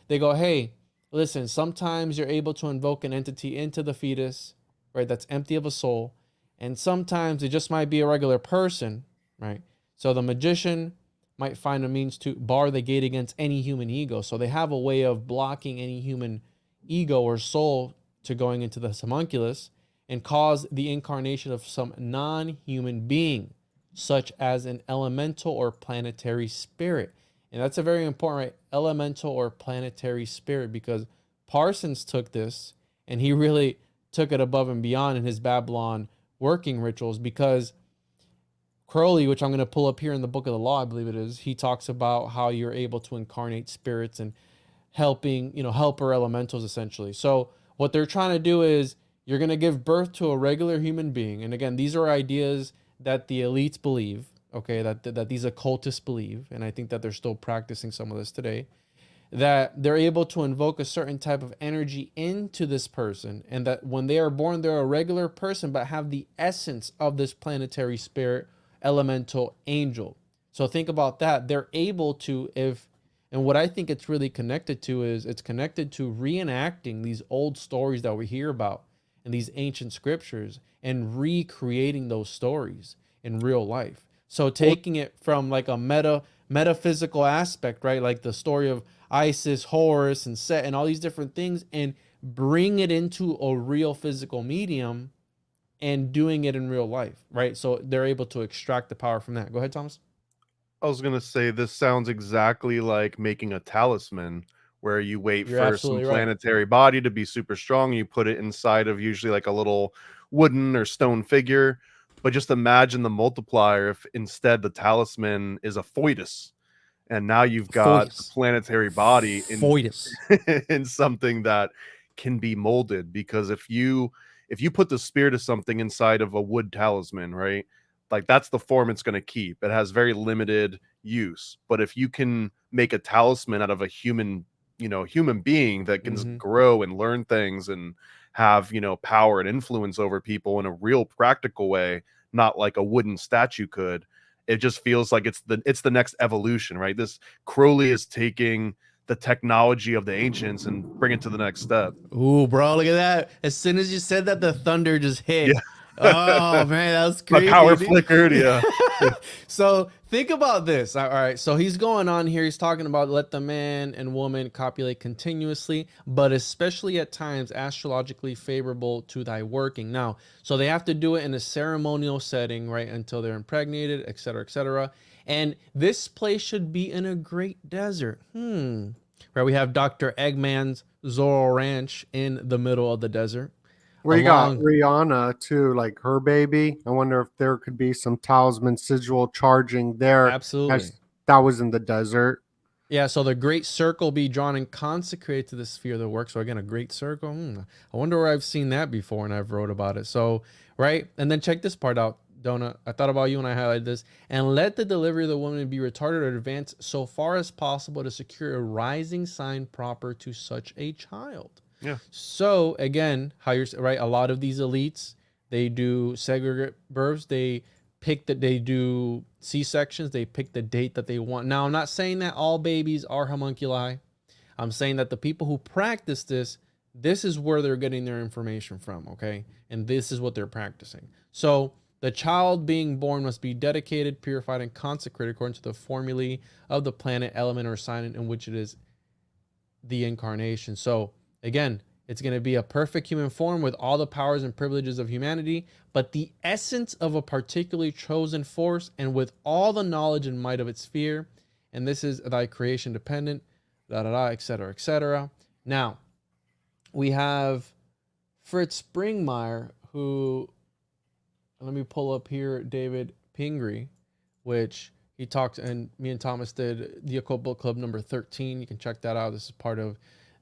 Speaker 4: they go, hey, listen, sometimes you're able to invoke an entity into the fetus, right? That's empty of a soul. And sometimes it just might be a regular person, right? So the magician might find a means to bar the gate against any human ego. So they have a way of blocking any human ego or soul to going into the homunculus and cause the incarnation of some non-human being, such as an elemental or planetary spirit. And that's a very important, right? Elemental or planetary spirit, because Parsons took this and he really took it above and beyond in his Babylon working rituals, because Crowley, which I'm going to pull up here in the Book of the Law, I believe it is, he talks about how you're able to incarnate spirits and helping, helper elementals essentially. So what they're trying to do is you're going to give birth to a regular human being. And again, these are ideas that the elites believe, okay, that these occultists believe, and I think that they're still practicing some of this today, that they're able to invoke a certain type of energy into this person, and that when they are born, they're a regular person, but have the essence of this planetary spirit, elemental, angel. So think about that. They're able to, and what I think it's really connected to is it's connected to reenacting these old stories that we hear about in these ancient scriptures and recreating those stories in real life. So taking it from like a metaphysical aspect, right? Like the story of Isis, Horus, and Set, and all these different things, and bring it into a real physical medium and doing it in real life, right? So they're able to extract the power from that. Go ahead, Thomas.
Speaker 2: I was gonna say this sounds exactly like making a talisman, where you wait
Speaker 4: You're
Speaker 2: for some
Speaker 4: absolutely right.
Speaker 2: planetary body to be super strong. You put it inside of usually like a little wooden or stone figure. But just imagine the multiplier if instead the talisman is a foetus, and now you've got the
Speaker 4: Foetus.
Speaker 2: planetary body in
Speaker 4: Foetus.
Speaker 2: in something that can be molded. Because if you put the spirit of something inside of a wood talisman, right? Like that's the form it's going to keep. It has very limited use. But if you can make a talisman out of a human being that can grow and learn things and have, power and influence over people in a real practical way, not like a wooden statue could, it just feels like it's the next evolution, right? This Crowley is taking the technology of the ancients and bring it to the next step.
Speaker 4: Ooh, bro, look at that. As soon as you said that, the thunder just hit.
Speaker 2: Yeah.
Speaker 4: Oh man, that was
Speaker 2: My
Speaker 4: crazy.
Speaker 2: power
Speaker 4: dude.
Speaker 2: flickered. Yeah.
Speaker 4: So think about this. All right. So he's going on here. He's talking about let the man and woman copulate continuously, but especially at times astrologically favorable to thy working. Now, so they have to do it in a ceremonial setting, right? Until they're impregnated, et cetera, et cetera. And this place should be in a great desert. Right. We have Dr. Eggman's Zorro Ranch in the middle of the desert.
Speaker 3: Where you got
Speaker 4: Along-
Speaker 3: Rihanna too, like her baby. I wonder if there could be some talisman sigil charging there.
Speaker 4: Absolutely.
Speaker 3: As that was in the desert.
Speaker 4: Yeah, so the great circle be drawn and consecrated to the sphere of the work. So again, a great circle. I wonder where I've seen that before and I've wrote about it. So, right. And then check this part out, Donut. I thought about you when I highlighted this. And let the delivery of the woman be retarded or advanced so far as possible to secure a rising sign proper to such a child.
Speaker 2: Yeah.
Speaker 4: So again, how you're right. A lot of these elites, they do segregate births. They pick that they do C-sections. They pick the date that they want. Now, I'm not saying that all babies are homunculi. I'm saying that the people who practice this is where they're getting their information from. Okay. And this is what they're practicing. So the child being born must be dedicated, purified, and consecrated according to the formulae of the planet, element, or sign in which it is the incarnation. So again, it's going to be a perfect human form with all the powers and privileges of humanity, but the essence of a particularly chosen force and with all the knowledge and might of its sphere. And this is thy creation dependent, et cetera, et cetera. Now, we have Fritz Springmeier, who, let me pull up here, David Pingree, which he talked, and me and Thomas did the Occult Book Club number 13. You can check that out. This is part of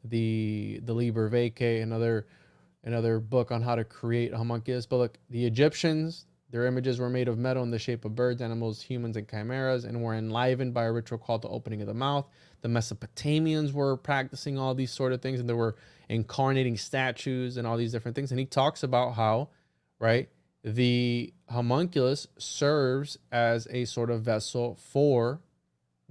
Speaker 4: the Liber Vacay, another book on how to create a homunculus. But look, the Egyptians, their images were made of metal in the shape of birds, animals, humans, and chimeras, and were enlivened by a ritual called the opening of the mouth. The Mesopotamians were practicing all these sort of things, and they were incarnating statues and all these different things. And he talks about how, right, the homunculus serves as a sort of vessel for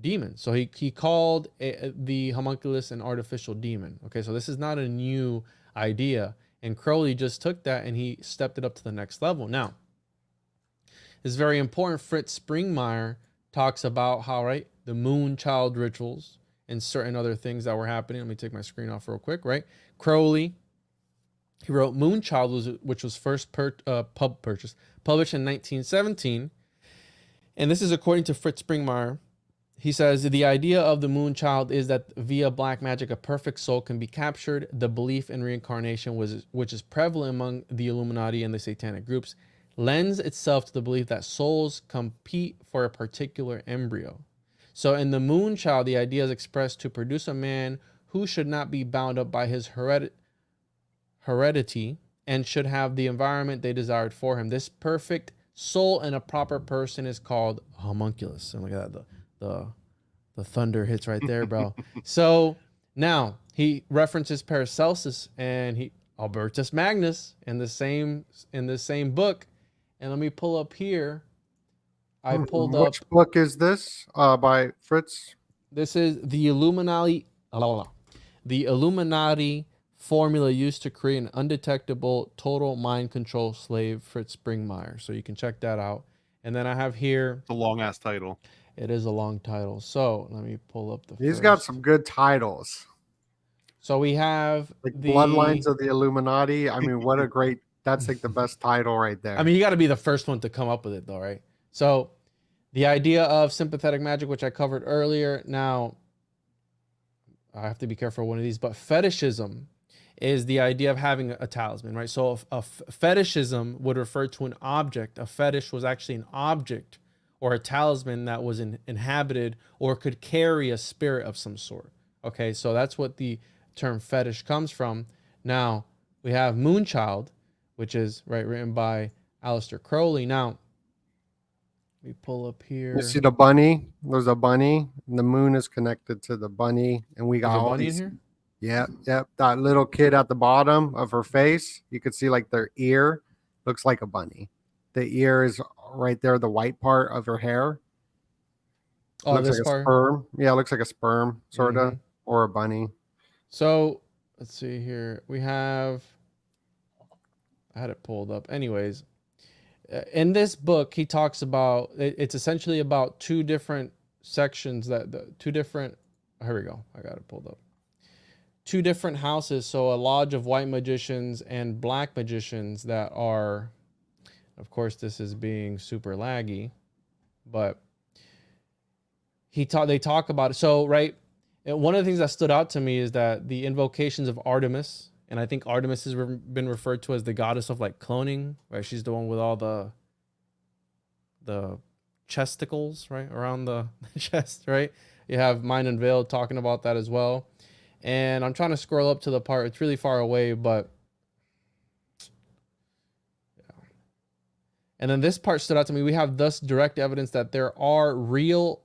Speaker 4: demons. So he called the homunculus an artificial demon. Okay, so this is not a new idea. And Crowley just took that and he stepped it up to the next level. Now, it's very important. Fritz Springmeier talks about how, right, the Moonchild rituals and certain other things that were happening. Let me take my screen off real quick, right? Crowley, he wrote Moonchild, which was first published in 1917. And this is according to Fritz Springmeier. He says, the idea of the Moonchild is that via black magic, a perfect soul can be captured. The belief in reincarnation, which is prevalent among the Illuminati and the satanic groups, lends itself to the belief that souls compete for a particular embryo. So in the Moonchild, the idea is expressed to produce a man who should not be bound up by his heredity and should have the environment they desired for him. This perfect soul in a proper person is called homunculus. And look at that, the thunder hits right there, bro. So now he references Paracelsus and Albertus Magnus in the same book. And let me pull up here. I pulled up.
Speaker 3: Which book is this? By Fritz?
Speaker 4: This is the Illuminati. The Illuminati formula used to create an undetectable total mind control slave, Fritz Springmeier. So you can check that out. And then I have here.
Speaker 2: The long ass title.
Speaker 4: It is a long title. So let me pull up the.
Speaker 3: He's got some good titles.
Speaker 4: So we have
Speaker 3: like Bloodlines of the Illuminati. I mean, what a great. That's like the best title right there.
Speaker 4: I mean, you got to be the first one to come up with it, though, right? So the idea of sympathetic magic, which I covered earlier. Now, I have to be careful with one of these, but fetishism is the idea of having a talisman, right? So fetishism would refer to an object. A fetish was actually an object or a talisman that was inhabited or could carry a spirit of some sort. Okay, so that's what the term fetish comes from. Now, we have Moonchild, which is written by Aleister Crowley. Now, we pull up here.
Speaker 3: You see the bunny? There's a bunny. And the moon is connected to the bunny, and we got
Speaker 4: There's a
Speaker 3: all
Speaker 4: bunny
Speaker 3: these.
Speaker 4: in here?
Speaker 3: Yep. That little kid at the bottom of her face, you could see like their ear looks like a bunny. The ear is right there, the white part of her hair.
Speaker 4: Oh,
Speaker 3: looks
Speaker 4: this
Speaker 3: like
Speaker 4: part?
Speaker 3: a sperm. Yeah, it looks like a sperm, sort of, or a bunny.
Speaker 4: So let's see here. We have, I had it pulled up. Anyways, In this book, he talks about it's essentially about two different sections that the two different. Here we go. I got it pulled up. Two different houses. So a lodge of white magicians and black magicians that are, of course, this is being super laggy, but they talk about it. So, right. And one of the things that stood out to me is that the invocations of Artemis, and I think Artemis has been referred to as the goddess of like cloning, right? She's the one with all the chesticles, right, around the chest, right? You have Mind Unveiled talking about that as well. And I'm trying to scroll up to the part, it's really far away, but yeah. And then this part stood out to me. We have thus direct evidence that there are real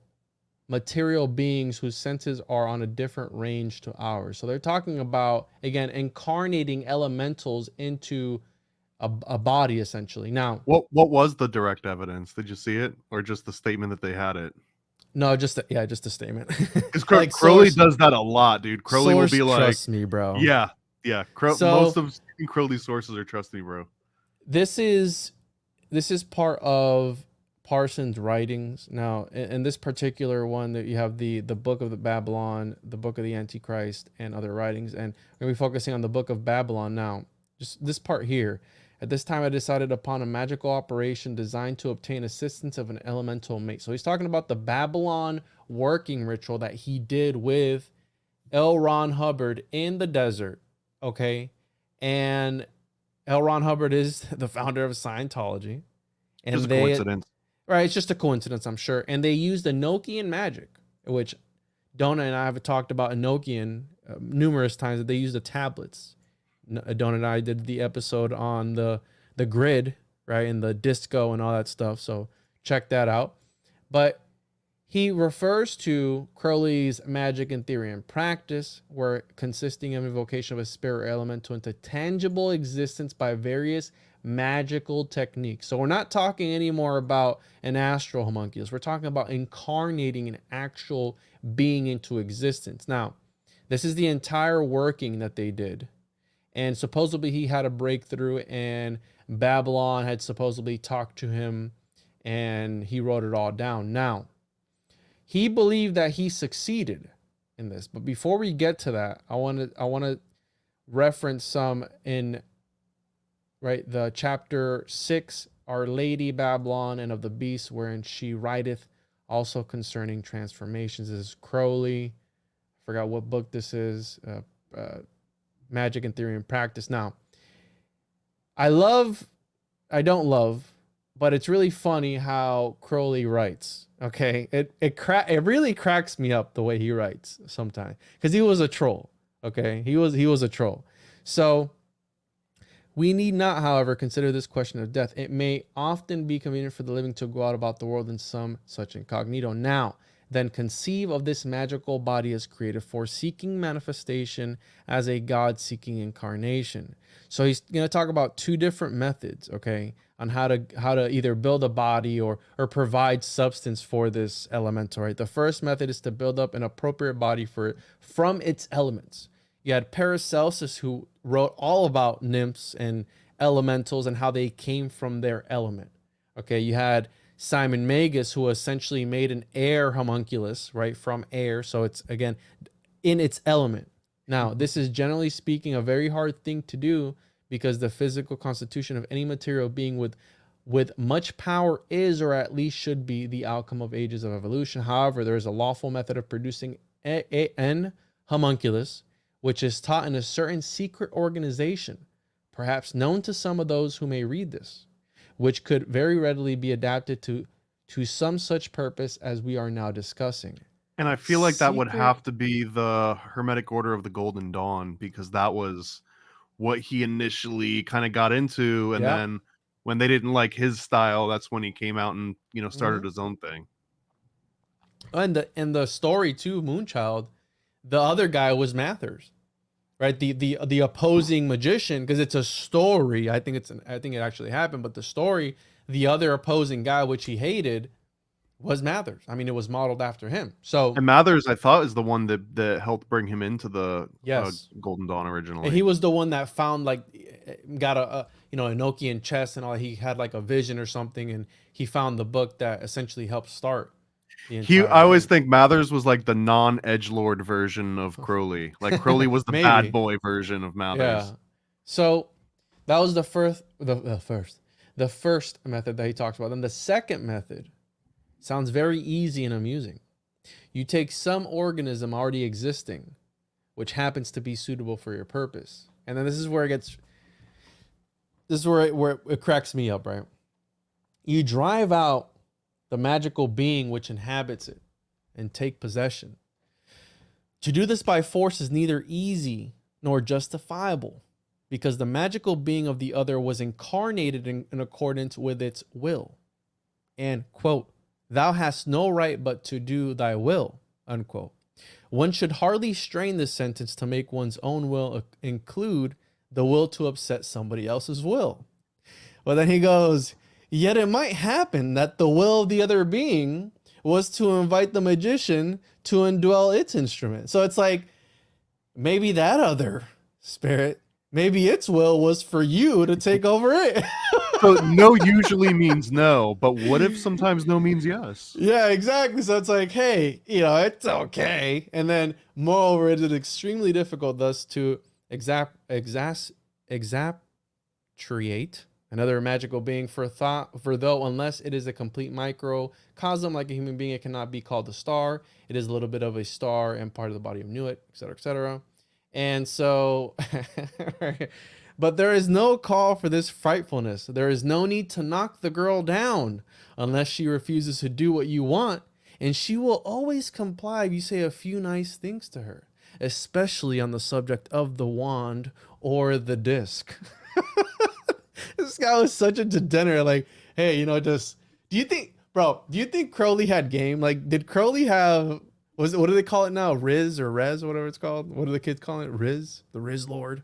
Speaker 4: material beings whose senses are on a different range to ours. So they're talking about, again, incarnating elementals into a body, essentially. Now,
Speaker 2: what was the direct evidence? Did you see it, or just the statement that they had it?
Speaker 4: no, just a statement.
Speaker 2: Because
Speaker 4: Like,
Speaker 2: Crowley does that a lot, dude. Crowley will be like,
Speaker 4: trust me, bro.
Speaker 2: yeah.
Speaker 4: So-
Speaker 2: most of Crowley's sources are trust me, bro.
Speaker 4: This is part of Parsons' writings. Now, in this particular one, that you have the Book of the Babylon, the Book of the Antichrist, and other writings, and we're gonna be focusing on the Book of Babylon now. Just this part here. At this time, I decided upon a magical operation designed to obtain assistance of an elemental mate. So he's talking about the Babylon working ritual that he did with L. Ron Hubbard in the desert. Okay, and L. Ron Hubbard is the founder of Scientology, and
Speaker 2: Just a coincidence.
Speaker 4: Right, it's just a coincidence, I'm sure. And they used Enochian magic, which Donna and I have talked about Enochian numerous times. That they used the tablets. Donna and I did the episode on the grid, right, and the disco and all that stuff. So check that out. But he refers to Crowley's magic and theory and practice, where consisting of invocation of a spirit or elemental into tangible existence by various magical techniques. So we're not talking anymore about an astral homunculus. We're talking about incarnating an actual being into existence. Now, this is the entire working that they did. And supposedly he had a breakthrough, and Babylon had supposedly talked to him, and he wrote it all down. Now, he believed that he succeeded in this. But before we get to that, I want to reference some in, right, the chapter 6, Our Lady Babylon and of the Beast, wherein she writeth also concerning transformations. This is Crowley. I forgot what book this is. Magic and Theory and Practice. Now, I don't love, but it's really funny how Crowley writes. Okay, it really cracks me up the way he writes sometimes, because he was a troll. Okay, he was a troll. So we need not, however, consider this question of death. It may often be convenient for the living to go out about the world in some such incognito. Now, then conceive of this magical body as created for seeking manifestation as a God-seeking incarnation. So he's going to talk about two different methods, okay, on how to either build a body or provide substance for this elemental, right? The first method is to build up an appropriate body from its elements. You had Paracelsus, who wrote all about nymphs and elementals and how they came from their element. Okay, you had Simon Magus, who essentially made an air homunculus, right, from air. So it's, again, in its element. Now, this is generally speaking a very hard thing to do, because the physical constitution of any material being with much power is, or at least should be, the outcome of ages of evolution. However, there is a lawful method of producing an homunculus, which is taught in a certain secret organization, perhaps known to some of those who may read this, which could very readily be adapted to some such purpose as we are now discussing.
Speaker 2: And I feel like that would
Speaker 4: Secret-
Speaker 2: have to be the Hermetic Order of the Golden Dawn, because that was what he initially kind of got into, and
Speaker 4: Yeah.
Speaker 2: then when they didn't like his style, that's when he came out and started his own thing.
Speaker 4: And the story too, Moonchild, the other guy was Mathers, right? The opposing magician, because it's a story. I think it actually happened, but the story, the other opposing guy, which he hated, was Mathers. I mean, it was modeled after him. So
Speaker 2: And Mathers, I thought, is the one that helped bring him into the
Speaker 4: yes,
Speaker 2: Golden Dawn originally.
Speaker 4: and he was the one that found like got a Enochian chest and all. He had like a vision or something, and he found the book that essentially helped start the entire
Speaker 2: I always
Speaker 4: thing.
Speaker 2: think Mathers was like the non-edgelord version of Crowley. Like Crowley was the bad
Speaker 4: Maybe.
Speaker 2: boy version of Mathers.
Speaker 4: Yeah. So that was the first method that he talks about. Then the second method sounds very easy and amusing. You take some organism already existing, which happens to be suitable for your purpose. And then this is where it cracks me up, right? You drive out the magical being which inhabits it and take possession. To do this by force is neither easy nor justifiable, because the magical being of the other was incarnated in accordance with its will. And, quote, thou hast no right but to do thy will, unquote. One should hardly strain this sentence to make one's own will include the will to upset somebody else's will. But then he goes, yet it might happen that the will of the other being was to invite the magician to indwell its instrument. So it's like, maybe that other spirit, maybe its will was for you to take over it.
Speaker 2: So no usually means no, but what if sometimes no means yes?
Speaker 4: Yeah, exactly. So it's like, hey, it's okay. And then moreover, it is extremely difficult thus to exatriate another magical being for though unless it is a complete microcosm like a human being, it cannot be called a star. It is a little bit of a star and part of the body of Nuit, etc., etc. And so but there is no call for this frightfulness. There is no need to knock the girl down unless she refuses to do what you want, and she will always comply if you say a few nice things to her, especially on the subject of the wand or the disc. This guy was such a degenerate. Like, hey, do you think Crowley had game? Like, did Crowley have, what do they call it now? Riz or Rez, or whatever it's called. What do the kids call it? Riz, the Riz Lord.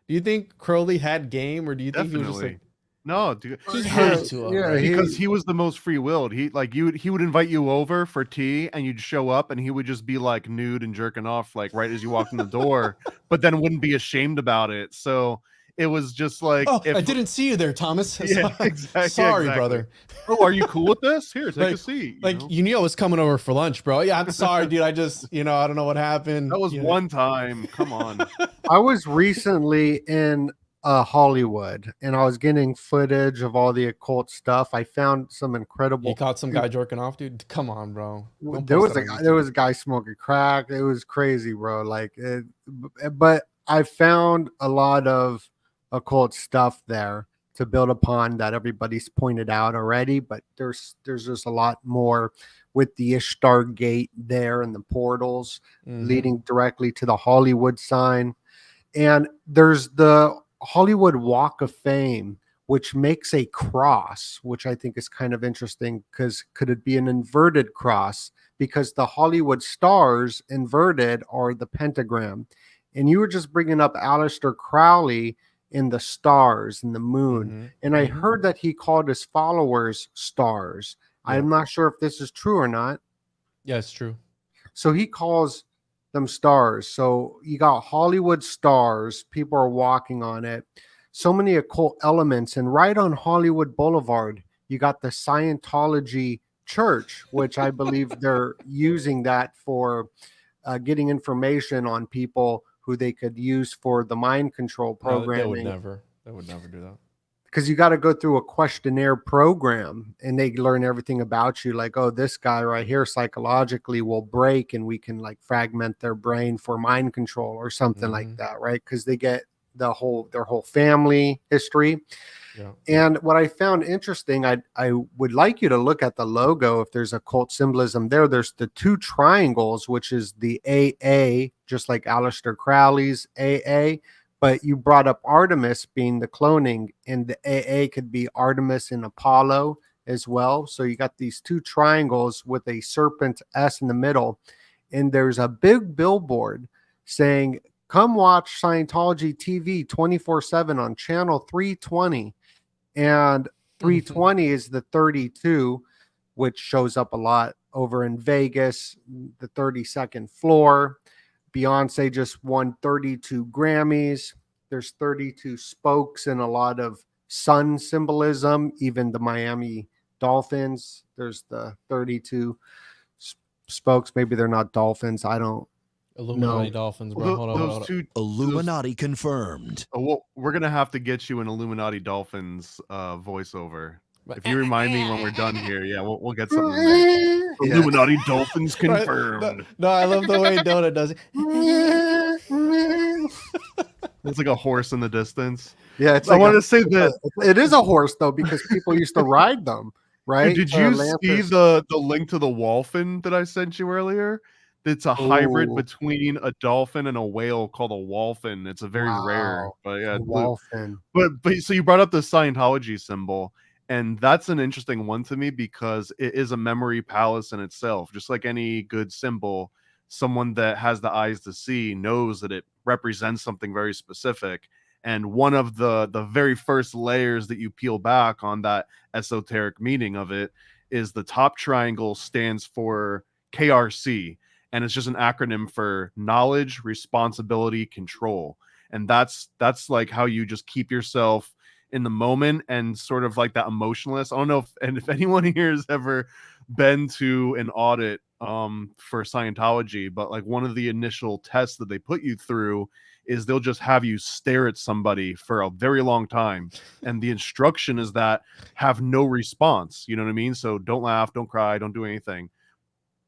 Speaker 4: Do you think Crowley had game, or do you think he was just like,
Speaker 2: no, dude?
Speaker 4: he had to have, right?
Speaker 2: Because he was the most free-willed. He would invite you over for tea, and you'd show up, and he would just be like nude and jerking off like right as you walked in the door, but then wouldn't be ashamed about it. So it was just like,
Speaker 4: oh, I didn't see you there, Thomas.
Speaker 2: Yeah, exactly.
Speaker 4: Sorry, brother.
Speaker 2: Oh, are you cool with this? Here, take a seat.
Speaker 4: You knew I was coming over for lunch, bro. Yeah, I'm sorry, dude. I just, I don't know what happened.
Speaker 2: That was one time. Come on.
Speaker 3: I was recently in Hollywood, and I was getting footage of all the occult stuff. I found some incredible.
Speaker 4: You caught some guy jerking off, dude. Come on, bro.
Speaker 3: There was a guy smoking crack. It was crazy, bro. But I found a lot of occult stuff there to build upon that everybody's pointed out already. But there's just a lot more with the Ishtar Gate there and the portals leading directly to the Hollywood sign. And there's the Hollywood Walk of Fame, which makes a cross, which I think is kind of interesting, because could it be an inverted cross? Because the Hollywood stars inverted are the pentagram. And you were just bringing up Aleister Crowley in the stars and the moon. And I heard that he called his followers stars. Yeah. I'm not sure if this is true or not.
Speaker 4: Yeah, it's true.
Speaker 3: So he calls them stars. So you got Hollywood stars. People are walking on it. So many occult elements. And right on Hollywood Boulevard, you got the Scientology Church, which I believe they're using that for getting information on people who they could use for the mind control programming.
Speaker 4: They would never do that.
Speaker 3: Because you got to go through a questionnaire program, and they learn everything about you. Like, oh, this guy right here psychologically will break, and we can like fragment their brain for mind control or something like that, right? Because they get their whole family history. Yeah. And what I found interesting, I would like you to look at the logo. If there's occult symbolism there, there's the two triangles, which is the AA, just like Aleister Crowley's AA. But you brought up Artemis being the cloning, and the AA could be Artemis and Apollo as well. So you got these two triangles with a serpent S in the middle. And there's a big billboard saying, come watch Scientology TV 24/7 on channel 320. And 320 is the 32, which shows up a lot over in Vegas, the 32nd floor. Beyonce just won 32 Grammys. There's 32 spokes and a lot of sun symbolism. Even the Miami Dolphins, there's the 32 spokes. Maybe they're not dolphins. I don't
Speaker 4: Illuminati Dolphins, bro.
Speaker 2: Well,
Speaker 4: Hold on,
Speaker 2: those
Speaker 4: hold on.
Speaker 2: two
Speaker 5: Illuminati confirmed.
Speaker 2: Oh, well, we're gonna have to get you an Illuminati Dolphins voiceover. If you remind me when we're done here, yeah, we'll get something in there.
Speaker 3: Yeah.
Speaker 2: Illuminati Dolphins confirmed.
Speaker 4: No, I love the way Donut does it.
Speaker 2: It's like a horse in the distance.
Speaker 3: Yeah, it's
Speaker 2: I
Speaker 3: like
Speaker 2: want to say that.
Speaker 3: it is a horse though, because people used to ride them, right?
Speaker 2: Did you see
Speaker 3: Lancers.
Speaker 2: the link to the Wolfen that I sent you earlier? It's a hybrid
Speaker 3: Ooh.
Speaker 2: between a dolphin and a whale called a Wolfen. It's a very rare,
Speaker 3: Wow.
Speaker 2: but yeah.
Speaker 3: Dolphin.
Speaker 2: But so you brought up the Scientology symbol, and that's an interesting one to me because it is a memory palace in itself. Just like any good symbol, someone that has the eyes to see knows that it represents something very specific. And one of the very first layers that you peel back on that esoteric meaning of it is the top triangle stands for KRC, and it's just an acronym for knowledge, responsibility, control. And that's like how you just keep yourself in the moment and sort of like that emotionless. I don't know if anyone here has ever been to an audit for Scientology, but like one of the initial tests that they put you through is they'll just have you stare at somebody for a very long time, and the instruction is that have no response. You know what I mean? So don't laugh, don't cry, don't do anything,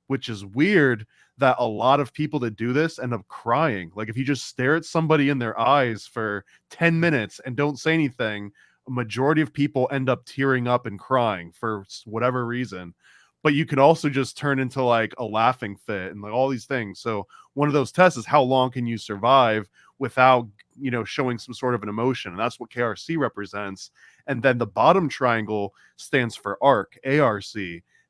Speaker 2: which is weird that a lot of people that do this end up crying. Like if you just stare at somebody in their eyes for 10 minutes and don't say anything, a majority of people end up tearing up and crying for whatever reason. But you could also just turn into like a laughing fit and like all these things. So one of those tests is how long can you survive without, showing some sort of an emotion. And that's what KRC represents. And then the bottom triangle stands for ARC, ARC.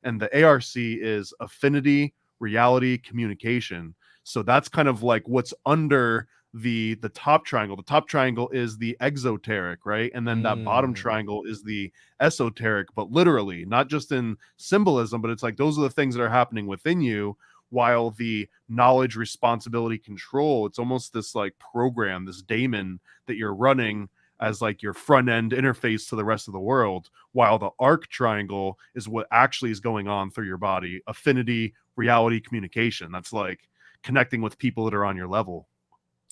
Speaker 2: And the ARC is affinity, reality, communication. So that's kind of like what's under the top triangle. The top triangle is the exoteric, right? And then that bottom triangle is the esoteric, but literally, not just in symbolism, but it's like those are the things that are happening within you, while the knowledge, responsibility, control, it's almost this like program, this daemon that you're running as like your front end interface to the rest of the world, while the arc triangle is what actually is going on through your body. Affinity, reality, communication. That's like connecting with people that are on your level.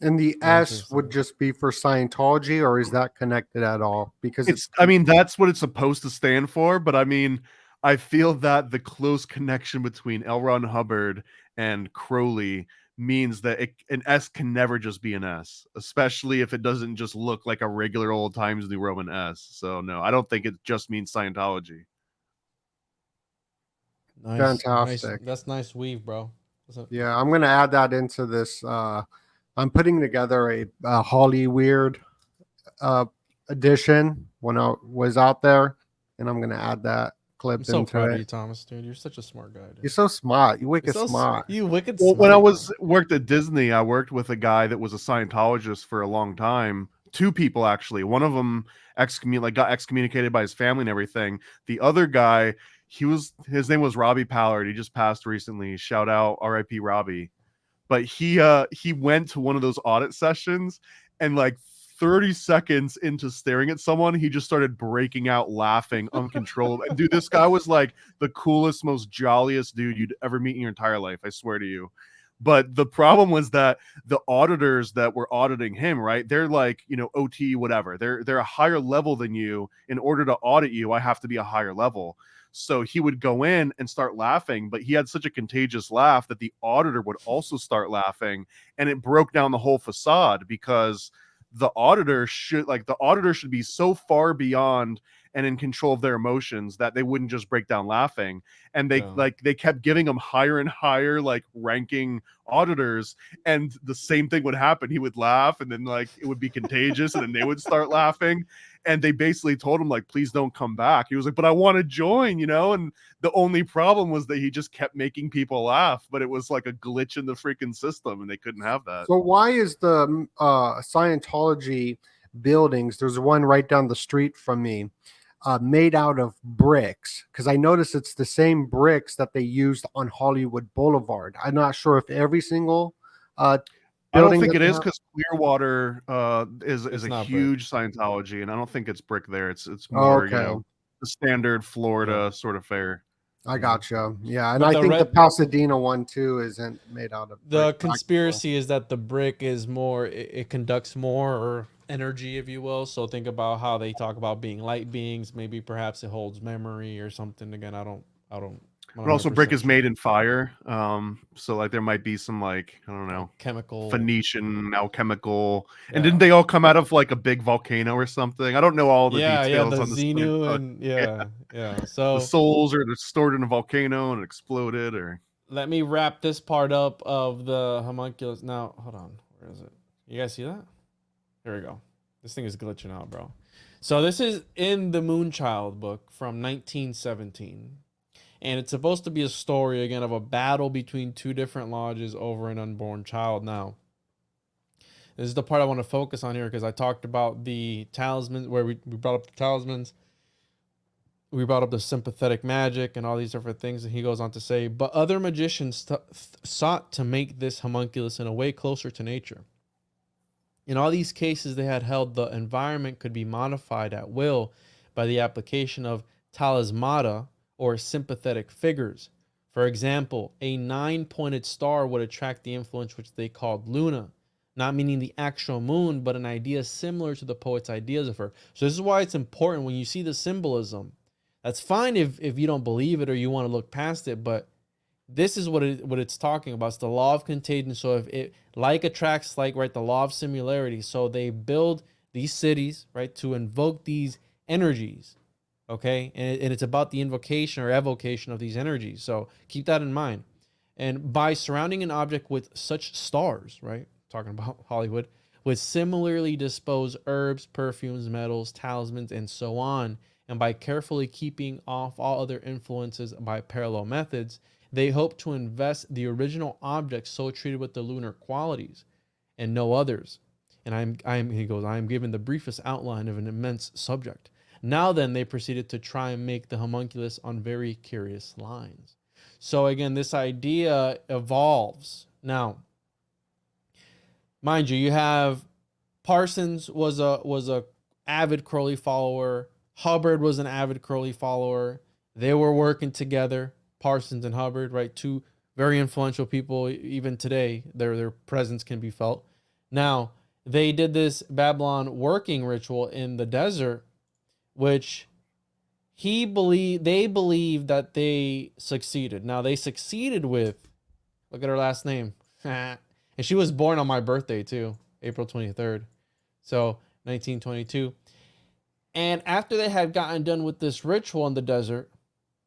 Speaker 3: And the S would just be for Scientology, or is that connected at all? Because
Speaker 2: that's what it's supposed to stand for. But I mean, I feel that the close connection between L. Ron Hubbard and Crowley means that an S can never just be an S, especially if it doesn't just look like a regular old Times New Roman S. So no, I don't think it just means Scientology.
Speaker 4: Nice,
Speaker 3: fantastic.
Speaker 4: Nice. That's nice weave, bro.
Speaker 3: Yeah, I'm gonna add that into this. I'm putting together a Holly Weird edition when I was out there, and I'm gonna add that clip
Speaker 4: I'm so
Speaker 3: into
Speaker 4: proud
Speaker 3: it.
Speaker 4: of you, Thomas, dude. You're such a smart guy, dude.
Speaker 3: You're so smart. You wicked
Speaker 4: You're so
Speaker 3: smart.
Speaker 4: You wicked
Speaker 2: Well,
Speaker 4: smart.
Speaker 2: when I worked at Disney, I worked with a guy that was a Scientologist for a long time. Two people actually. One of them got excommunicated by his family and everything. The other guy, his name was Robbie Pallard. He just passed recently. Shout out, R.I.P. Robbie. But he went to one of those audit sessions, and like 30 seconds into staring at someone, he just started breaking out laughing uncontrollably. And dude, this guy was like the coolest, most jolliest dude you'd ever meet in your entire life. I swear to you. But the problem was that the auditors that were auditing him, right? They're like, OT, whatever. They're a higher level than you. In order to audit you, I have to be a higher level. So he would go in and start laughing, but he had such a contagious laugh that the auditor would also start laughing, and it broke down the whole facade, because the auditor should be so far beyond and in control of their emotions that they wouldn't just break down laughing. And they kept giving them higher and higher like ranking auditors, and the same thing would happen. He would laugh, and then like it would be contagious, and then they would start laughing. And they basically told him like, please don't come back. He was like, but I want to join, and the only problem was that he just kept making people laugh, but it was like a glitch in the freaking system, and they couldn't have that.
Speaker 3: So why is the Scientology buildings, there's one right down the street from me, made out of bricks, because I noticed it's the same bricks that they used on Hollywood Boulevard. I'm not sure if every single
Speaker 2: I
Speaker 3: building
Speaker 2: don't think
Speaker 3: that
Speaker 2: it
Speaker 3: they
Speaker 2: is
Speaker 3: have-
Speaker 2: because Clearwater is
Speaker 4: It's
Speaker 2: a
Speaker 4: not brick.
Speaker 2: huge Scientology, and I don't think it's brick there. It's
Speaker 3: Oh,
Speaker 2: more,
Speaker 3: okay.
Speaker 2: the standard Florida sort of fare.
Speaker 3: I gotcha. Yeah, and
Speaker 4: But
Speaker 3: I
Speaker 4: the
Speaker 3: think the
Speaker 4: red-
Speaker 3: Pasadena one too isn't made out of
Speaker 4: The
Speaker 3: brick.
Speaker 4: conspiracy is that the brick is more, it conducts more energy, if you will. So think about how they talk about being light beings. Maybe perhaps it holds memory or something. Again, I'm
Speaker 2: But also, brick
Speaker 4: 100%
Speaker 2: is made in fire. So like there might be some I don't know,
Speaker 4: chemical.
Speaker 2: Phoenician alchemical. And
Speaker 4: Yeah.
Speaker 2: didn't they all come out of like a big volcano or something? I don't know all the
Speaker 4: Yeah,
Speaker 2: details
Speaker 4: the
Speaker 2: on this.
Speaker 4: Xenu and yeah.
Speaker 2: The
Speaker 4: So
Speaker 2: souls are stored in a volcano and exploded, or
Speaker 4: let me wrap this part up of the homunculus. Now, hold on. Where is it? You guys see that? There we go. This thing is glitching out, bro. So this is in the Moonchild book from 1917. And it's supposed to be a story, again, of a battle between two different lodges over an unborn child. Now, this is the part I want to focus on here because I talked about the talismans, where we brought up the talismans. We brought up the sympathetic magic and all these different things. And he goes on to say, but other magicians sought to make this homunculus in a way closer to nature. In all these cases, they had held the environment could be modified at will by the application of talismata or sympathetic figures. For example, a 9-pointed star would attract the influence which they called Luna, not meaning the actual moon, but an idea similar to the poet's ideas of her. So this is why it's important when you see the symbolism. That's fine if you don't believe it or you want to look past it, but this is what it's talking about. It's the law of contagion. So if it like attracts like, right, the law of similarity. So they build these cities, right, to invoke these energies, okay? And it's about the invocation or evocation of these energies. So keep that in mind. And by surrounding an object with such stars, right, talking about Hollywood, with similarly disposed herbs, perfumes, metals, talismans, and so on, and by carefully keeping off all other influences by parallel methods, they hope to invest the original object so treated with the lunar qualities and no others. And he goes, I am given the briefest outline of an immense subject. Now then, they proceeded to try and make the homunculus on very curious lines. So again, this idea evolves. Now, mind you, you have Parsons was a avid Crowley follower. Hubbard was an avid Crowley follower. They were working together, Parsons and Hubbard, right? Two very influential people. Even today, their presence can be felt. Now, they did this Babylon working ritual in the desert, which they believed that they succeeded. Now, they succeeded with, look at her last name. And she was born on my birthday too, April 23rd. So 1922. And after they had gotten done with this ritual in the desert,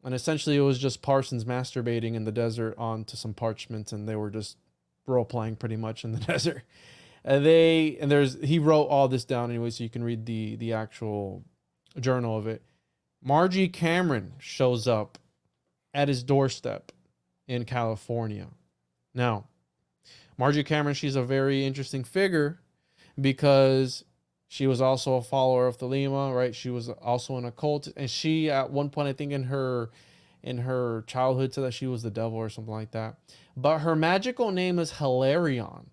Speaker 4: and essentially it was just Parsons masturbating in the desert onto some parchments, and they were just role playing pretty much in the desert. He wrote all this down anyway, so you can read the actual journal of it. Margie Cameron shows up at his doorstep in California. Now, Margie Cameron, she's a very interesting figure because she was also a follower of Thelema, right? She was also an occult, and she at one point, I think in her childhood, said that she was the devil or something like that. But her magical name is Hilarion.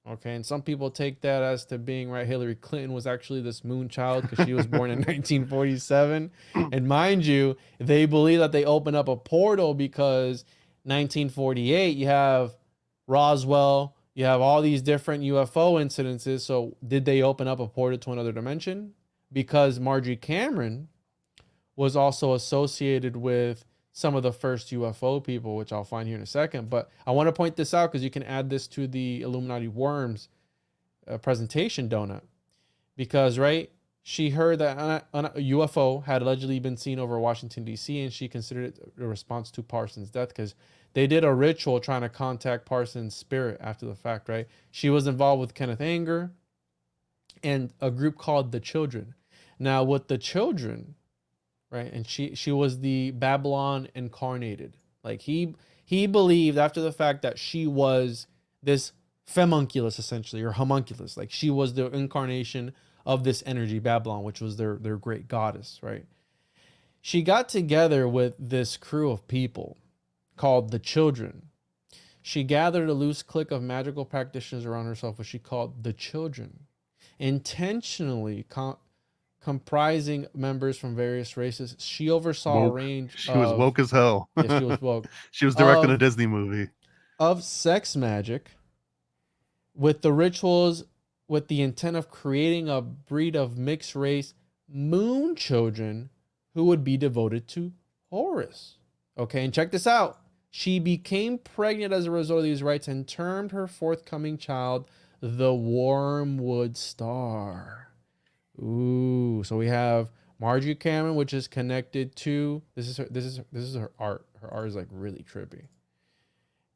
Speaker 4: Okay, and some people take that as to being, right, Hillary Clinton was actually this moon child because she was born in 1947. And mind you, they believe that they opened up a portal because 1948, you have Roswell, you have all these different UFO incidences. So did they open up a portal to another dimension? Because Margie Cameron was also associated with some of the first UFO people, which I'll find here in a second. But I want to point this out because you can add this to the Illuminati Worms presentation donut. Because, right, she heard that a UFO had allegedly been seen over Washington, D.C., and she considered it a response to Parsons' death because they did a ritual trying to contact Parsons' spirit after the fact, right? She was involved with Kenneth Anger and a group called The Children. Now, with The Children, right, and she was the Babylon incarnated. Like he believed after the fact that she was this femunculus essentially, or homunculus. Like she was the incarnation of this energy Babylon, which was their great goddess, right? She got together with this crew of people called the Children. She gathered a loose clique of magical practitioners around herself, which she called the Children, intentionally comprising members from various races. She oversaw a
Speaker 2: Woke.
Speaker 4: range
Speaker 2: She was
Speaker 4: of,
Speaker 2: woke as hell.
Speaker 4: yeah, she was woke,
Speaker 2: She was directing a
Speaker 4: of,
Speaker 2: Disney movie.
Speaker 4: of sex magic with the rituals with the intent of creating a breed of mixed race Moonchildren who would be devoted to Horus. Okay, and check this out. She became pregnant as a result of these rites and termed her forthcoming child the Wormwood Star. Ooh, so we have Margie Cameron, which is connected to this is her art. Her art is like really trippy.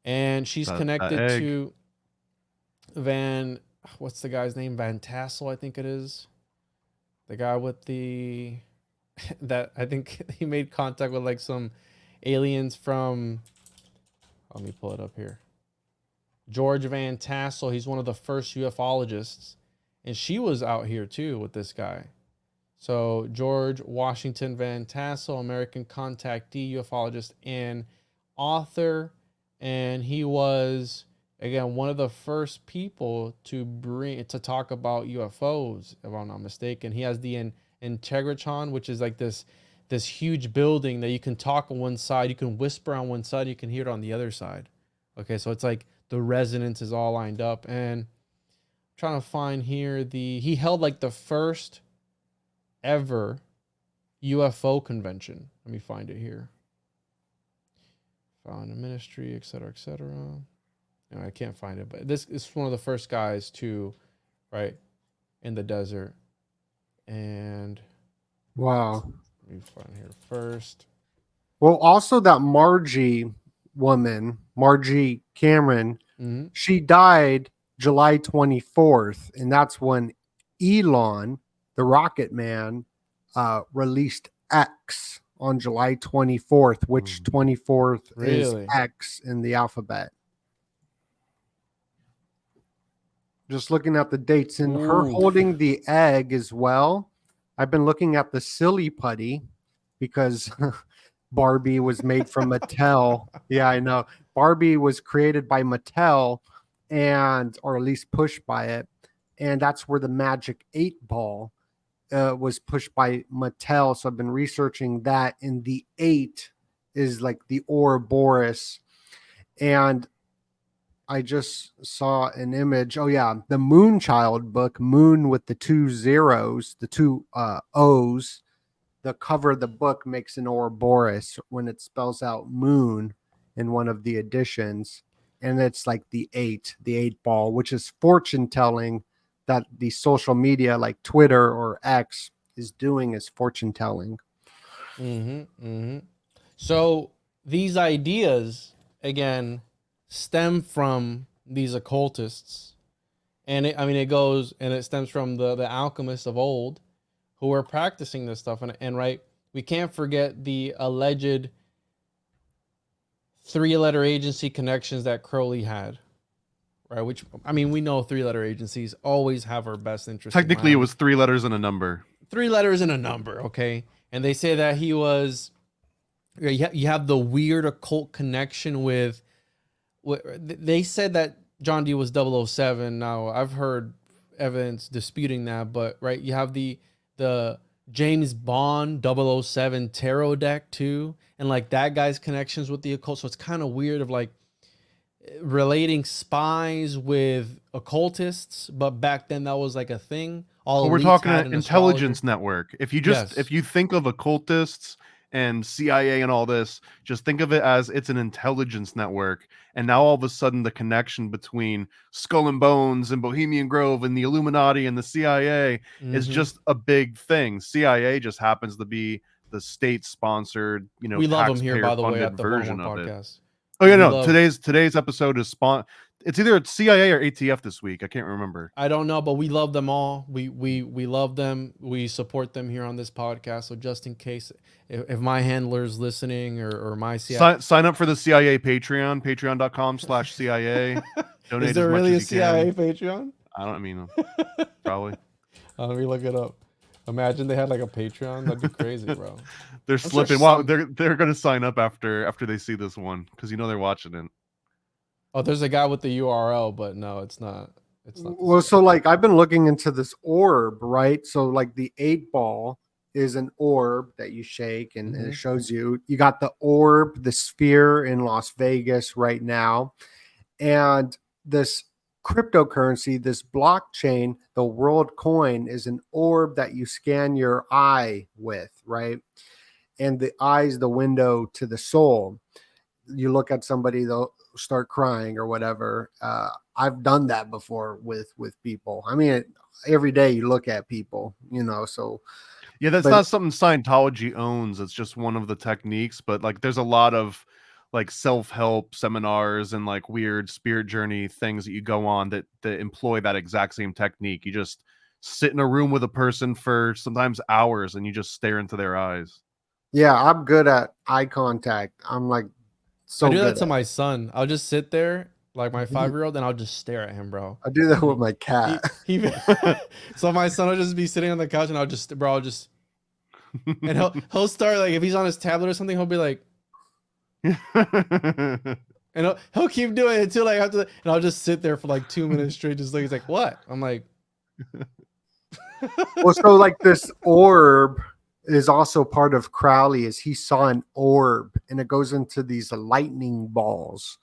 Speaker 4: And she's connected to what's the guy's name? Van Tassel, I think it is. The guy with the that I think he made contact with like some aliens from, let me pull it up here. George Van Tassel, he's one of the first ufologists, and she was out here too with this guy. So George Washington Van Tassel, American contactee, ufologist, and author, and he was again one of the first people to talk about UFOs, if I'm not mistaken. He has the Integratron, which is like this huge building that you can talk on one side, you can whisper on one side, you can hear it on the other side. Okay, so it's like the resonance is all lined up. And I'm trying to find here he held like the first ever UFO convention. Let me find it here. Found a ministry, etc., etc. No, I can't find it, but this is one of the first guys to, right, in the desert. And
Speaker 3: Wow.
Speaker 4: let me find here first.
Speaker 3: Well, also that Margie Cameron,
Speaker 4: Mm-hmm.
Speaker 3: she died July 24th, and that's when Elon, the Rocket Man, released X on July 24th, which 24th is
Speaker 4: Really?
Speaker 3: X in the alphabet. Just looking at the dates, and her
Speaker 4: Ooh.
Speaker 3: holding the egg as well. I've been looking at the silly putty because Barbie was made from Mattel. Yeah, I know. Barbie was created by Mattel, or at least pushed by it. And that's where the Magic 8 Ball was pushed by Mattel. So I've been researching that. And the 8 is like the Ouroboros. And I just saw an image. Oh, yeah. The Moonchild book, Moon with the 2 zeros, the 2 O's. The cover of the book makes an Ouroboros when it spells out moon in one of the editions. And it's like the 8 ball, which is fortune telling that the social media like Twitter or X is doing is fortune telling.
Speaker 4: Mm-hmm. Mm-hmm. So these ideas, again, stem from these occultists. And it stems from the alchemists of old who were practicing this stuff. And right, we can't forget the alleged 3-letter agency connections that Crowley had, right? Which, I mean, we know 3-letter agencies always have our best interest.
Speaker 2: Technically, it was 3 letters and a number.
Speaker 4: 3 letters and a number, okay? And they say that he was, you have the weird occult connection with they said that John Dee was 007. Now, I've heard evidence disputing that, but right, you have the James Bond 007 tarot deck too, and like that guy's connections with the occult. So it's kind of weird of like relating spies with occultists, but back then that was like a thing.
Speaker 2: Well, we're talking an intelligence network. If you think of occultists and CIA and all this, just think of it as it's an intelligence network. And now all of a sudden the connection between Skull and Bones and Bohemian Grove and the Illuminati and the CIA is just a big thing. CIA just happens to be the state-sponsored,
Speaker 4: we love them here, by the way, at the
Speaker 2: version
Speaker 4: of
Speaker 2: of
Speaker 4: podcast.
Speaker 2: it. Oh yeah, no. Today's episode is it's either CIA or ATF this week. I can't remember.
Speaker 4: I don't know, but we love them all. We love them. We support them here on this podcast. So just in case, if my handler's listening or my CIA,
Speaker 2: sign up for the CIA Patreon, patreon.com/CIA. Donate.
Speaker 4: Is there
Speaker 2: as much
Speaker 4: really
Speaker 2: as
Speaker 4: a CIA Patreon?
Speaker 2: I don't mean probably.
Speaker 4: Let me look it up. Imagine they had like a Patreon. That'd be crazy, bro.
Speaker 2: They're
Speaker 3: sure
Speaker 2: slipping. Wow,
Speaker 3: some-
Speaker 2: they're gonna sign up after they see this one because they're watching it.
Speaker 4: Oh, there's a guy with the URL, but no, it's not. It's not.
Speaker 3: Well, so like I've been looking into this orb, right? So like the 8-ball is an orb that you shake and it shows you. You got the orb, the sphere in Las Vegas right now, and this cryptocurrency, this blockchain, the world coin is an orb that you scan your eye with, right? And the eye is the window to the soul. You look at somebody, they'll start crying or whatever. I've done that before with people. I mean, every day you look at people, so
Speaker 2: Yeah, that's
Speaker 3: but-
Speaker 2: not something Scientology owns. It's just one of the techniques. But like, there's a lot of like self-help seminars and like weird spirit journey things that you go on that employ that exact same technique. You just sit in a room with a person for sometimes hours and you just stare into their eyes.
Speaker 3: yeah, I'm good at eye contact. I'm like so
Speaker 4: I do that
Speaker 3: good
Speaker 4: to
Speaker 3: at-
Speaker 4: my son. I'll just sit there like my 5-year-old and I'll just stare at him, bro.
Speaker 3: I do that with my cat.
Speaker 4: He so my son will just be sitting on the couch and I'll just and he'll start like if he's on his tablet or something, he'll be like, and he'll keep doing it until like after, and I'll just sit there for like 2 minutes straight, just like he's like, what? I'm like,
Speaker 3: Well, so like this orb is also part of Crowley. Is he saw an orb and it goes into these lightning balls,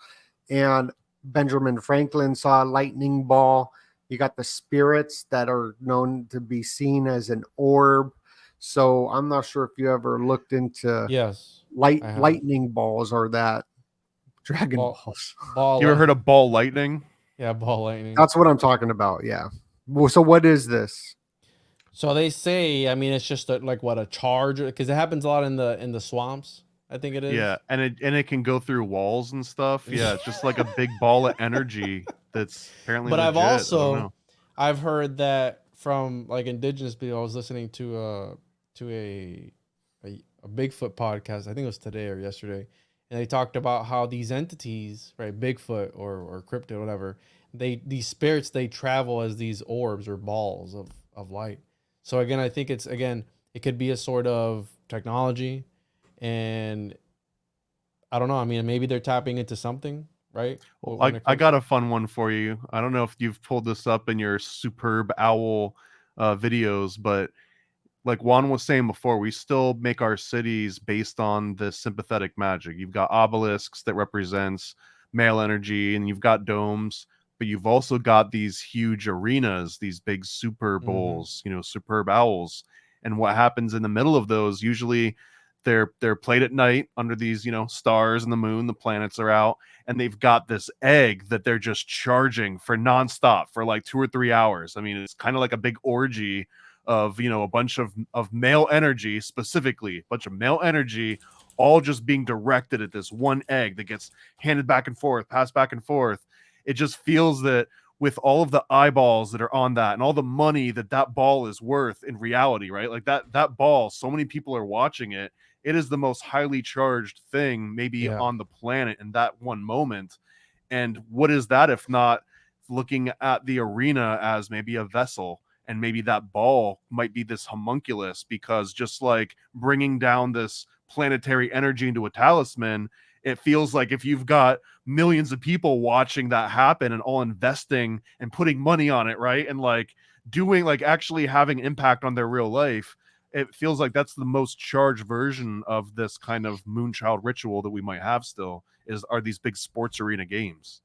Speaker 3: and Benjamin Franklin saw a lightning ball. You got the spirits that are known to be seen as an orb. So I'm not sure if you ever looked into
Speaker 4: yes, I have.
Speaker 3: lightning balls or that dragon balls.
Speaker 4: Ball.
Speaker 2: You ever heard of ball lightning?
Speaker 4: Yeah, ball lightning.
Speaker 3: That's what I'm talking about. Yeah. Well, so what is this?
Speaker 4: So they say, I mean, it's just like what a charge, because it happens a lot in the swamps. I think it is.
Speaker 2: Yeah, and it can go through walls and stuff. Yeah, it's just like a big ball of energy that's apparently.
Speaker 4: But
Speaker 2: legit.
Speaker 4: I've heard that from like indigenous people. I was listening to a Bigfoot podcast. I think it was today or yesterday, and they talked about how these entities, right, Bigfoot or cryptid, whatever, these spirits, they travel as these orbs or balls of light. So again, I think it could be a sort of technology, and I don't know. I mean, maybe they're tapping into something, right?
Speaker 2: Well, I got a fun one for you. I don't know if you've pulled this up in your superb owl videos, but like Juan was saying before, we still make our cities based on the sympathetic magic. You've got obelisks that represents male energy, and you've got domes, but you've also got these huge arenas, these big super bowls, superb owls. And what happens in the middle of those, usually they're played at night under these, stars and the moon, the planets are out, and they've got this egg that they're just charging for nonstop for like 2 or 3 hours. I mean, it's kind of like a big orgy of, a bunch of male energy, specifically a bunch of male energy, all just being directed at this one egg that gets handed back and forth, passed back and forth. It just feels that with all of the eyeballs that are on that and all the money that ball is worth in reality, right? Like that ball, so many people are watching it. It is the most highly charged thing maybe on the planet in that one moment. And what is that if not looking at the arena as maybe a vessel? And maybe that ball might be this homunculus, because just like bringing down this planetary energy into a talisman, it feels like if you've got millions of people watching that happen and all investing and putting money on it, right? And like doing, like actually having impact on their real life, it feels like that's the most charged version of this kind of moonchild ritual that we might have still are these big sports arena games.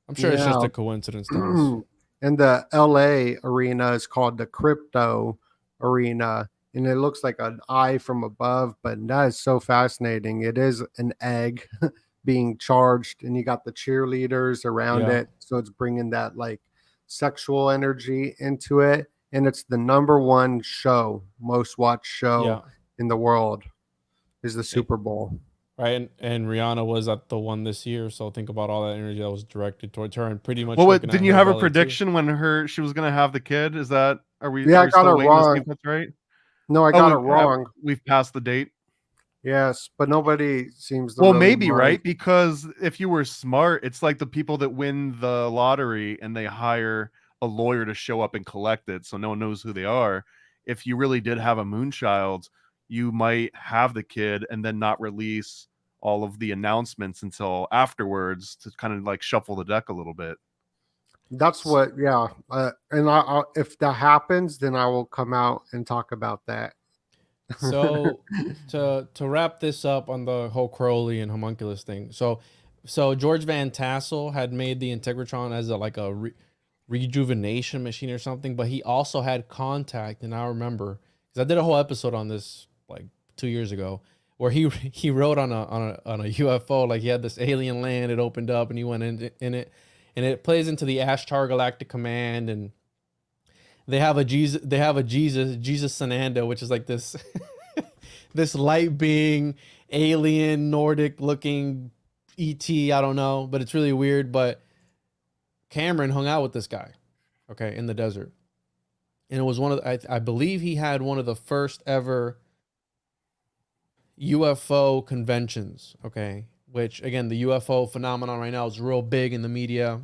Speaker 4: I'm sure it's just a coincidence, Thomas.
Speaker 3: And the LA arena is called the Crypto Arena, and it looks like an eye from above, but that is so fascinating. It is an egg being charged, and you got the cheerleaders around it, so it's bringing that like sexual energy into it, and it's the #1 show, most watched show in the world is the Super Bowl.
Speaker 4: Right, and Rihanna was at the one this year, so think about all that energy that was directed towards her, and pretty much.
Speaker 2: Well, didn't you have a prediction when she was going to have the kid? Is that
Speaker 3: Yeah, I got it wrong.
Speaker 2: That's right.
Speaker 3: No, I got it wrong.
Speaker 2: We've passed the date.
Speaker 3: Yes, but nobody seems to.
Speaker 2: Well,
Speaker 3: really
Speaker 2: maybe
Speaker 3: mind.
Speaker 2: right, because if you were smart, it's like the people that win the lottery and they hire a lawyer to show up and collect it, so no one knows who they are. if you really did have a Moonchild, you might have the kid and then not release all of the announcements until afterwards to kind of like shuffle the deck a little bit.
Speaker 3: That's what, yeah. And if that happens, then I will come out and talk about that.
Speaker 4: So to wrap this up on the whole Crowleyian Homunculus thing. So George Van Tassel had made the Integratron as a rejuvenation machine or something, but he also had contact, and I remember because I did a whole episode on this like 2 years ago, where he wrote on a UFO, like he had this alien land, it opened up and he went in it, and it plays into the Ashtar Galactic Command, and they have a Jesus Sananda, which is like this this light being, alien, Nordic looking ET, I don't know, but it's really weird. But Cameron hung out with this guy, okay, in the desert. And it was one of the, I believe he had one of the first ever UFO conventions, okay, which again, the UFO phenomenon right now is real big in the media.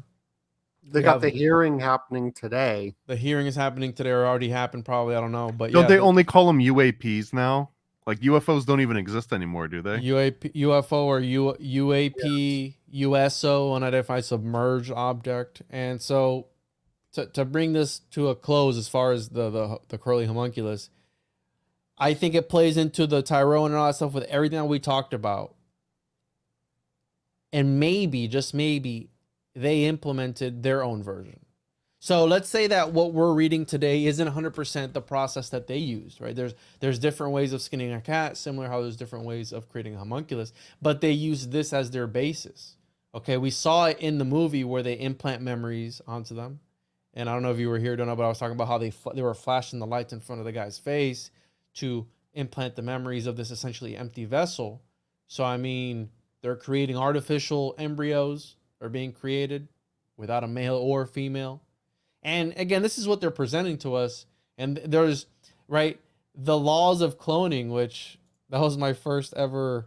Speaker 3: They got the hearing happening today.
Speaker 4: The hearing is happening today, or already happened probably, I don't know. But
Speaker 2: Don't
Speaker 4: yeah,
Speaker 2: they only call them UAPs now? Like UFOs don't even exist anymore, do they?
Speaker 4: UFO or UAP, USO, unidentified submerged object. And so to bring this to a close as far as the Crowleyian Homunculus, I think it plays into the Tyrone and all that stuff with everything that we talked about. And maybe, just maybe, they implemented their own version. So let's say that what we're reading today isn't 100% the process that they used, right? There's different ways of skinning a cat, similar how there's different ways of creating a homunculus, but they use this as their basis. Okay, we saw it in the movie where they implant memories onto them. And I don't know if you were here, don't know, but I was talking about how they were flashing the lights in front of the guy's face to implant the memories of this essentially empty vessel. So, I mean, they're creating artificial embryos are being created without a male or female. And again, this is what they're presenting to us. And there's, right, the laws of cloning, which that was my first ever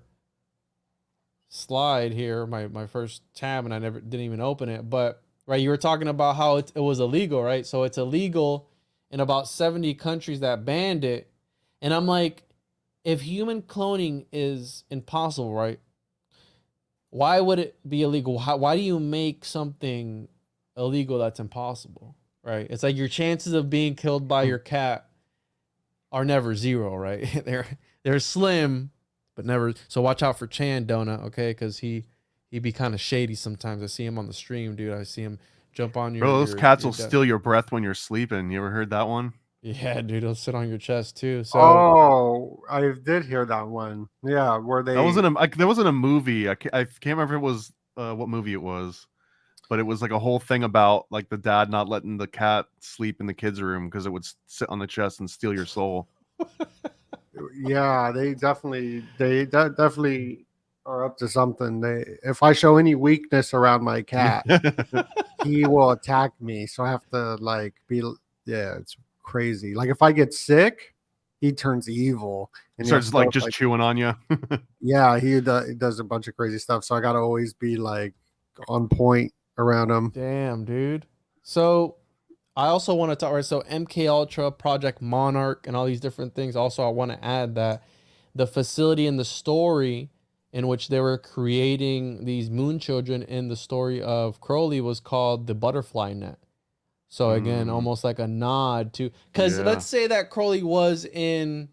Speaker 4: slide here, my first tab, and I didn't even open it. But, right, you were talking about how it was illegal, right? So it's illegal in about 70 countries that banned it. And I'm like, if human cloning is impossible, right? Why would it be illegal? Why do you make something illegal that's impossible, right? It's like your chances of being killed by your cat are never zero, right? they're slim, but never. So watch out for Chan Donut, okay? Because he be kind of shady sometimes. I see him on the stream, dude. I see him jump on your.
Speaker 2: Bro, those cats will steal your breath when you're sleeping. You ever heard that one?
Speaker 4: Yeah, dude, he'll sit on your chest too. So,
Speaker 3: oh, I did hear that one. Yeah, where they
Speaker 2: that wasn't a movie. I can't remember if it was what movie it was, but it was like a whole thing about like the dad not letting the cat sleep in the kids' room because it would sit on the chest and steal your soul.
Speaker 3: Yeah, they definitely are up to something. If I show any weakness around my cat, he will attack me. So I have to it's crazy. Like if I get sick, he turns evil and
Speaker 2: starts like just chewing on you.
Speaker 3: Yeah, he does a bunch of crazy stuff. So I gotta always be like on point around him.
Speaker 4: Damn, dude. So I also want to talk, right? So MK Ultra, Project Monarch, and all these different things. Also, I want to add that the facility in the story in which they were creating these Moonchildren in the story of Crowley was called the Butterfly Net. So again, almost like a nod to, because let's say that Crowley was in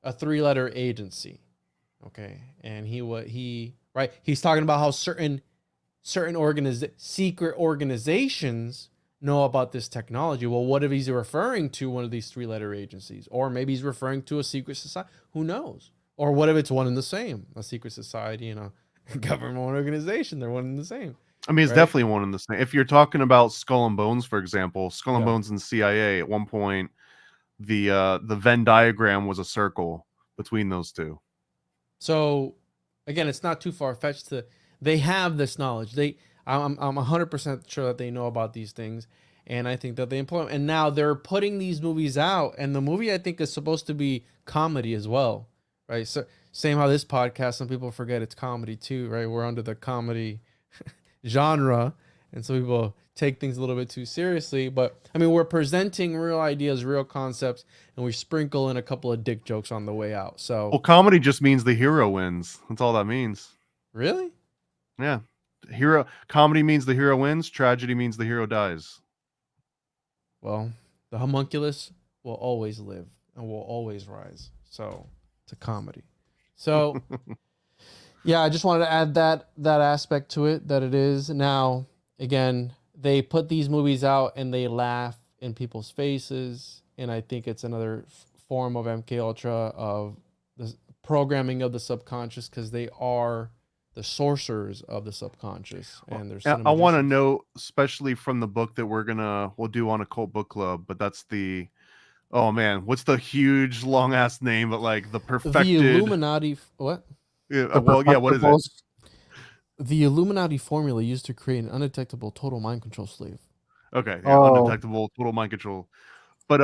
Speaker 4: a 3-letter agency, okay, and he's talking about how certain secret organizations know about this technology. Well, what if he's referring to one of these 3-letter agencies, or maybe he's referring to a secret society? Who knows? Or what if it's one and the same, a secret society and a government organization? They're one and the same.
Speaker 2: I mean, it's definitely one and the same. If you're talking about Skull and Bones, for example, Skull and Bones and CIA, at one point, the Venn diagram was a circle between those two.
Speaker 4: So, again, it's not too far-fetched they have this knowledge. I'm 100% sure that they know about these things, and I think that they employ them. And now they're putting these movies out, and the movie, I think, is supposed to be comedy as well, right? So, same how this podcast, some people forget it's comedy too, right? We're under the comedy genre, And so people take things a little bit too seriously. But I mean, we're presenting real ideas, real concepts, and we sprinkle in a couple of dick jokes on the way out. So
Speaker 2: Well, comedy just means the hero wins. That's all that means.
Speaker 4: really?
Speaker 2: Yeah. Hero comedy means the hero wins, tragedy means the hero dies.
Speaker 4: Well, the homunculus will always live and will always rise. So it's a comedy. So yeah, I just wanted to add that aspect to it, that it is. Now, again, they put these movies out and they laugh in people's faces, and I think it's another form of MK Ultra, of the programming of the subconscious, because they are the sorcerers of the subconscious, and there's
Speaker 2: I want to know, especially from the book that we'll do on Occult Book Club, but that's the, oh man, what's the huge long ass name? But like the perfected
Speaker 4: the Illuminati. What?
Speaker 2: Yeah, well, yeah, what is it?
Speaker 4: The Illuminati formula used to create an undetectable total mind control slave.
Speaker 2: Okay, yeah, undetectable total mind control. But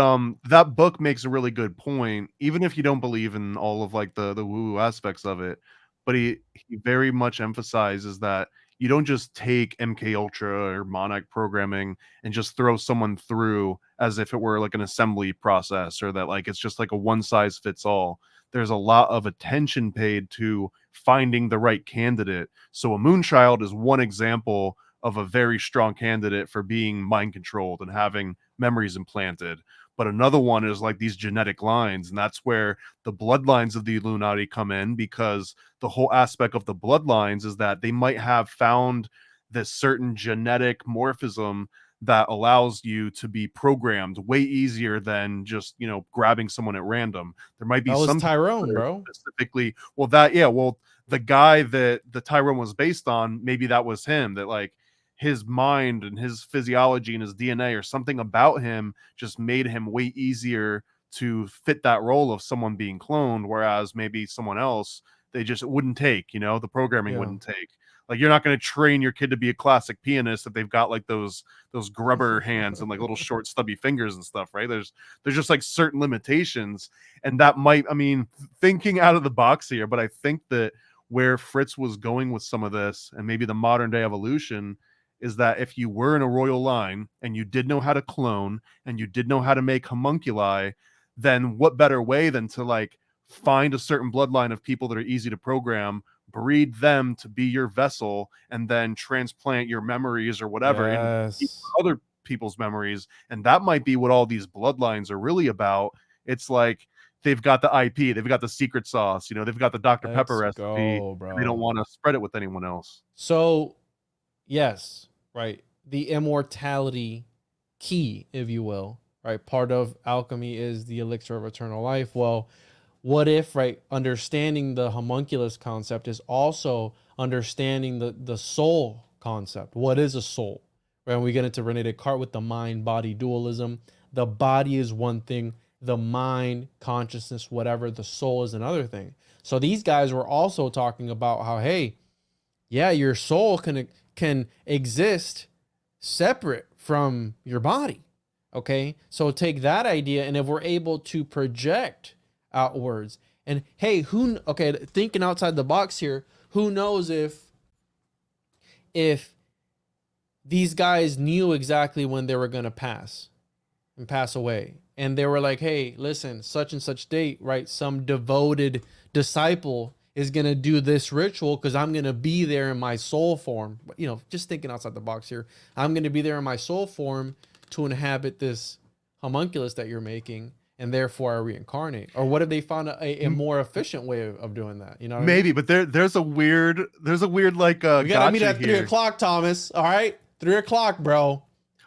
Speaker 2: that book makes a really good point, even if you don't believe in all of like the woo aspects of it. But he very much emphasizes that you don't just take MK Ultra or Monarch programming and just throw someone through as if it were like an assembly process, or that like it's just like a one size fits all. There's a lot of attention paid to finding the right candidate. So a Moonchild is one example of a very strong candidate for being mind controlled and having memories implanted. But another one is like these genetic lines, and that's where the bloodlines of the Illuminati come in, because the whole aspect of the bloodlines is that they might have found this certain genetic morphism that allows you to be programmed way easier than just, you know, grabbing someone at random. There might be some
Speaker 4: Tyrone, bro.
Speaker 2: Specifically, well, that, yeah, well, the guy that the Tyrone was based on, maybe that was him, that like his mind and his physiology and his DNA or something about him just made him way easier to fit that role of someone being cloned, whereas maybe someone else, they just wouldn't take, you know, the programming wouldn't take. Like, you're not going to train your kid to be a classic pianist if they've got like those grubber hands and like little short stubby fingers and stuff, right? There's just like certain limitations, and that might, I mean, thinking out of the box here, but I think that where Fritz was going with some of this, and maybe the modern day evolution, is that if you were in a royal line and you did know how to clone and you did know how to make homunculi, then what better way than to like find a certain bloodline of people that are easy to program, breed them to be your vessel, and then transplant your memories or whatever into other people's memories. And that might be what all these bloodlines are really about. It's like they've got the IP, they've got the secret sauce, you know, they've got the Dr. Pepper recipe. They don't want to spread it with anyone else.
Speaker 4: So, yes, right. The immortality key, if you will, right? Part of alchemy is the elixir of eternal life. Well, what if, right, understanding the homunculus concept is also understanding the soul concept? What is a soul? Right? When we get into Rene Descartes with the mind-body dualism, the body is one thing, the mind, consciousness, whatever, the soul is another thing. So these guys were also talking about how, hey, yeah, your soul can exist separate from your body. Okay, so take that idea, and if we're able to project outwards, and hey, thinking outside the box here, who knows if these guys knew exactly when they were going to pass away, and they were like, hey, listen, such and such date, right, some devoted disciple is going to do this ritual because I'm going to be there in my soul form. You know, just thinking outside the box here, I'm going to be there in my soul form to inhabit this homunculus that you're making, and therefore I reincarnate. Or what if they found a more efficient way of doing that? You know what
Speaker 2: maybe
Speaker 4: I mean?
Speaker 2: But there's a weird like
Speaker 4: we gotta meet at 3 o'clock, Thomas. All right, 3 o'clock, bro.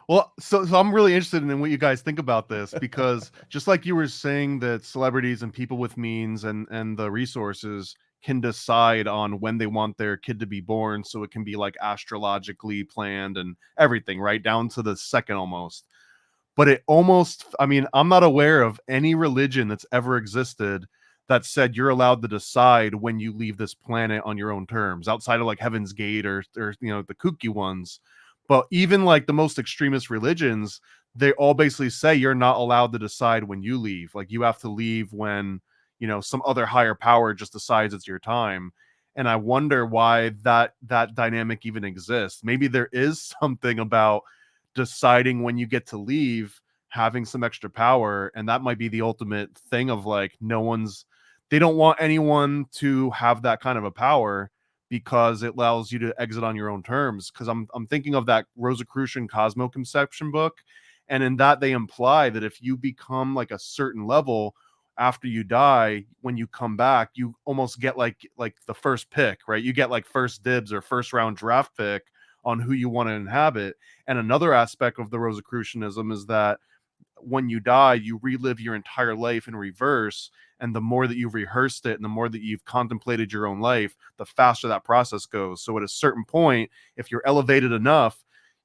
Speaker 2: Well, so I'm really interested in what you guys think about this, because just like you were saying that celebrities and people with means and the resources can decide on when they want their kid to be born, so it can be like astrologically planned and everything, right down to the second almost. But it almost, I mean, I'm not aware of any religion that's ever existed that said you're allowed to decide when you leave this planet on your own terms, outside of like Heaven's Gate or you know, the kooky ones. But even like the most extremist religions, they all basically say you're not allowed to decide when you leave. Like, you have to leave when, you know, some other higher power just decides it's your time. And I wonder why that dynamic even exists. Maybe there is something about deciding when you get to leave, having some extra power, and that might be the ultimate thing of like they don't want anyone to have that kind of a power because it allows you to exit on your own terms. Because I'm thinking of that Rosicrucian Cosmo Conception book, and in that they imply that if you become like a certain level after you die, when you come back, you almost get like the first pick, right? You get like first dibs or first round draft pick on who you want to inhabit. And another aspect of the Rosicrucianism is that when you die, you relive your entire life in reverse. And the more that you've rehearsed it and the more that you've contemplated your own life, the faster that process goes. So at a certain point, if you're elevated enough,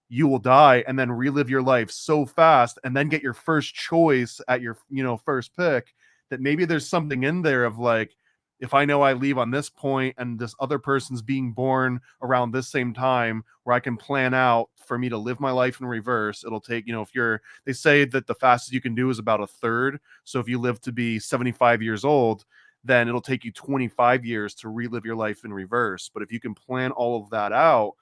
Speaker 2: you will die and then relive your life so fast and then get your first choice at your, first pick, that maybe there's something in there of like, if I know I leave on this point and this other person's being born around this same time, where I can plan out for me to live my life in reverse. It'll take, they say that the fastest you can do is about a third. So if you live to be 75 years old, then it'll take you 25 years to relive your life in reverse. But if you can plan all of that out,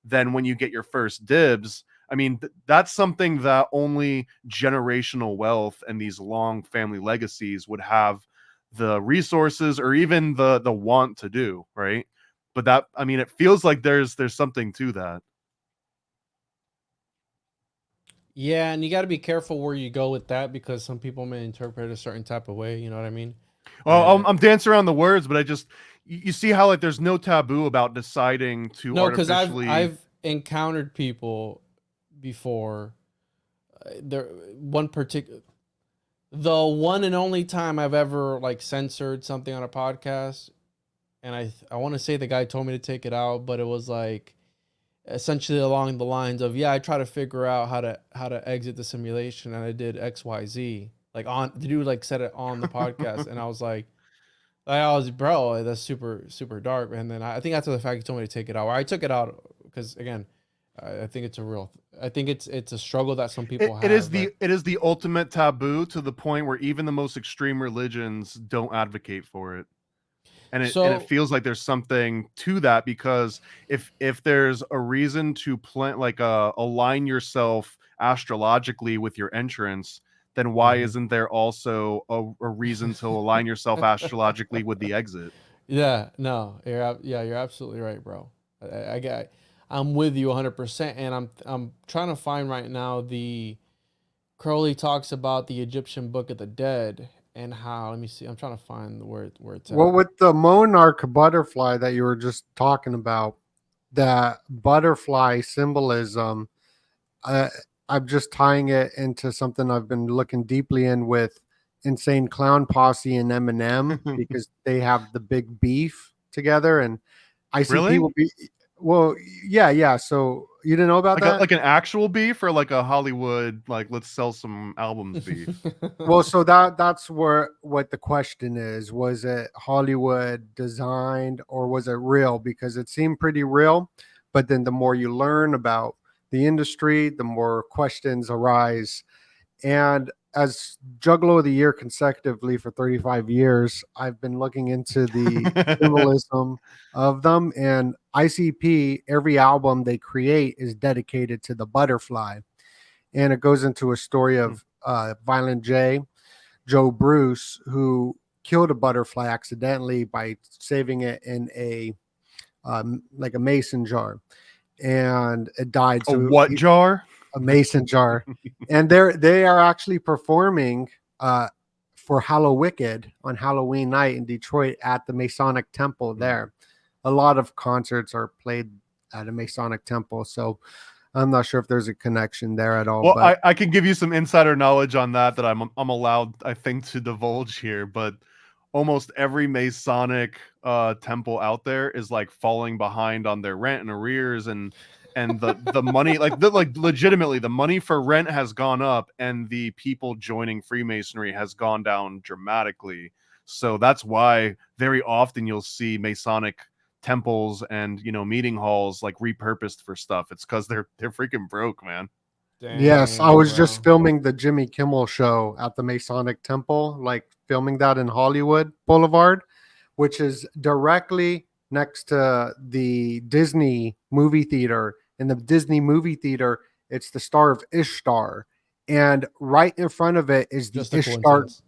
Speaker 2: then when you get your first dibs, I mean, that's something that only generational wealth and these long family legacies would have the resources or even the want to do, right? But that, I mean, it feels like there's something to that.
Speaker 4: Yeah, and you got to be careful where you go with that, because some people may interpret it a certain type of way. You know what I mean?
Speaker 2: Well, I'm dancing around the words, but you see how like there's no taboo about deciding to
Speaker 4: because
Speaker 2: artificially.
Speaker 4: I've encountered people before. The one and only time I've ever like censored something on a podcast, and I want to say the guy told me to take it out, but it was like essentially along the lines of, I try to figure out how to exit the simulation, and I did XYZ. Like the dude like said it on the podcast, and I was like, bro, that's super super dark. And then I think after the fact he told me to take it out, or I took it out because again, I think it's I think it's a struggle that some people have.
Speaker 2: It is the ultimate taboo, to the point where even the most extreme religions don't advocate for it. And it feels like there's something to that, because if there's a reason to align yourself astrologically with your entrance, then why isn't there also a reason to align yourself astrologically with the exit?
Speaker 4: Yeah, no, you're absolutely right, bro. I'm with you 100%, and I'm trying to find right now the Crowley talks about the Egyptian Book of the Dead and how, let me see, I'm trying to find where it's at.
Speaker 3: Well, with the monarch butterfly that you were just talking about, that butterfly symbolism, I'm just tying it into something I've been looking deeply in with Insane Clown Posse and Eminem, because they have the big beef together, and I see people be. Well, yeah. So you didn't know about that?
Speaker 2: Like an actual beef, or like a Hollywood, like let's sell some albums beef?
Speaker 3: Well, so that's what the question is. Was it Hollywood designed, or was it real? Because it seemed pretty real, but then the more you learn about the industry, the more questions arise. And as Juggalo of the Year consecutively for 35 years, I've been looking into the symbolism of them. And ICP, every album they create is dedicated to the butterfly. And it goes into a story of Violent J, Joe Bruce, who killed a butterfly accidentally by saving it in a like a mason jar. And it died. So
Speaker 2: jar?
Speaker 3: A mason jar. And they are actually performing for Hallowicked on Halloween night in Detroit at the Masonic Temple there. A lot of concerts are played at a Masonic Temple, so I'm not sure if there's a connection there at all.
Speaker 2: Well,
Speaker 3: but
Speaker 2: I can give you some insider knowledge on that I'm allowed, I think, to divulge here, but almost every Masonic temple out there is like falling behind on their rent and arrears, and the money, like legitimately the money for rent has gone up, and the people joining Freemasonry has gone down dramatically. So that's why very often you'll see Masonic temples and meeting halls like repurposed for stuff. It's because they're freaking broke, man.
Speaker 3: Dang, yes, I was just filming the Jimmy Kimmel show at the Masonic Temple, like filming that in Hollywood Boulevard, which is directly next to the Disney movie theater. In the Disney movie theater, it's the Star of Ishtar. And right in front of it is the
Speaker 4: Just a
Speaker 3: Ishtar.
Speaker 4: coincidence.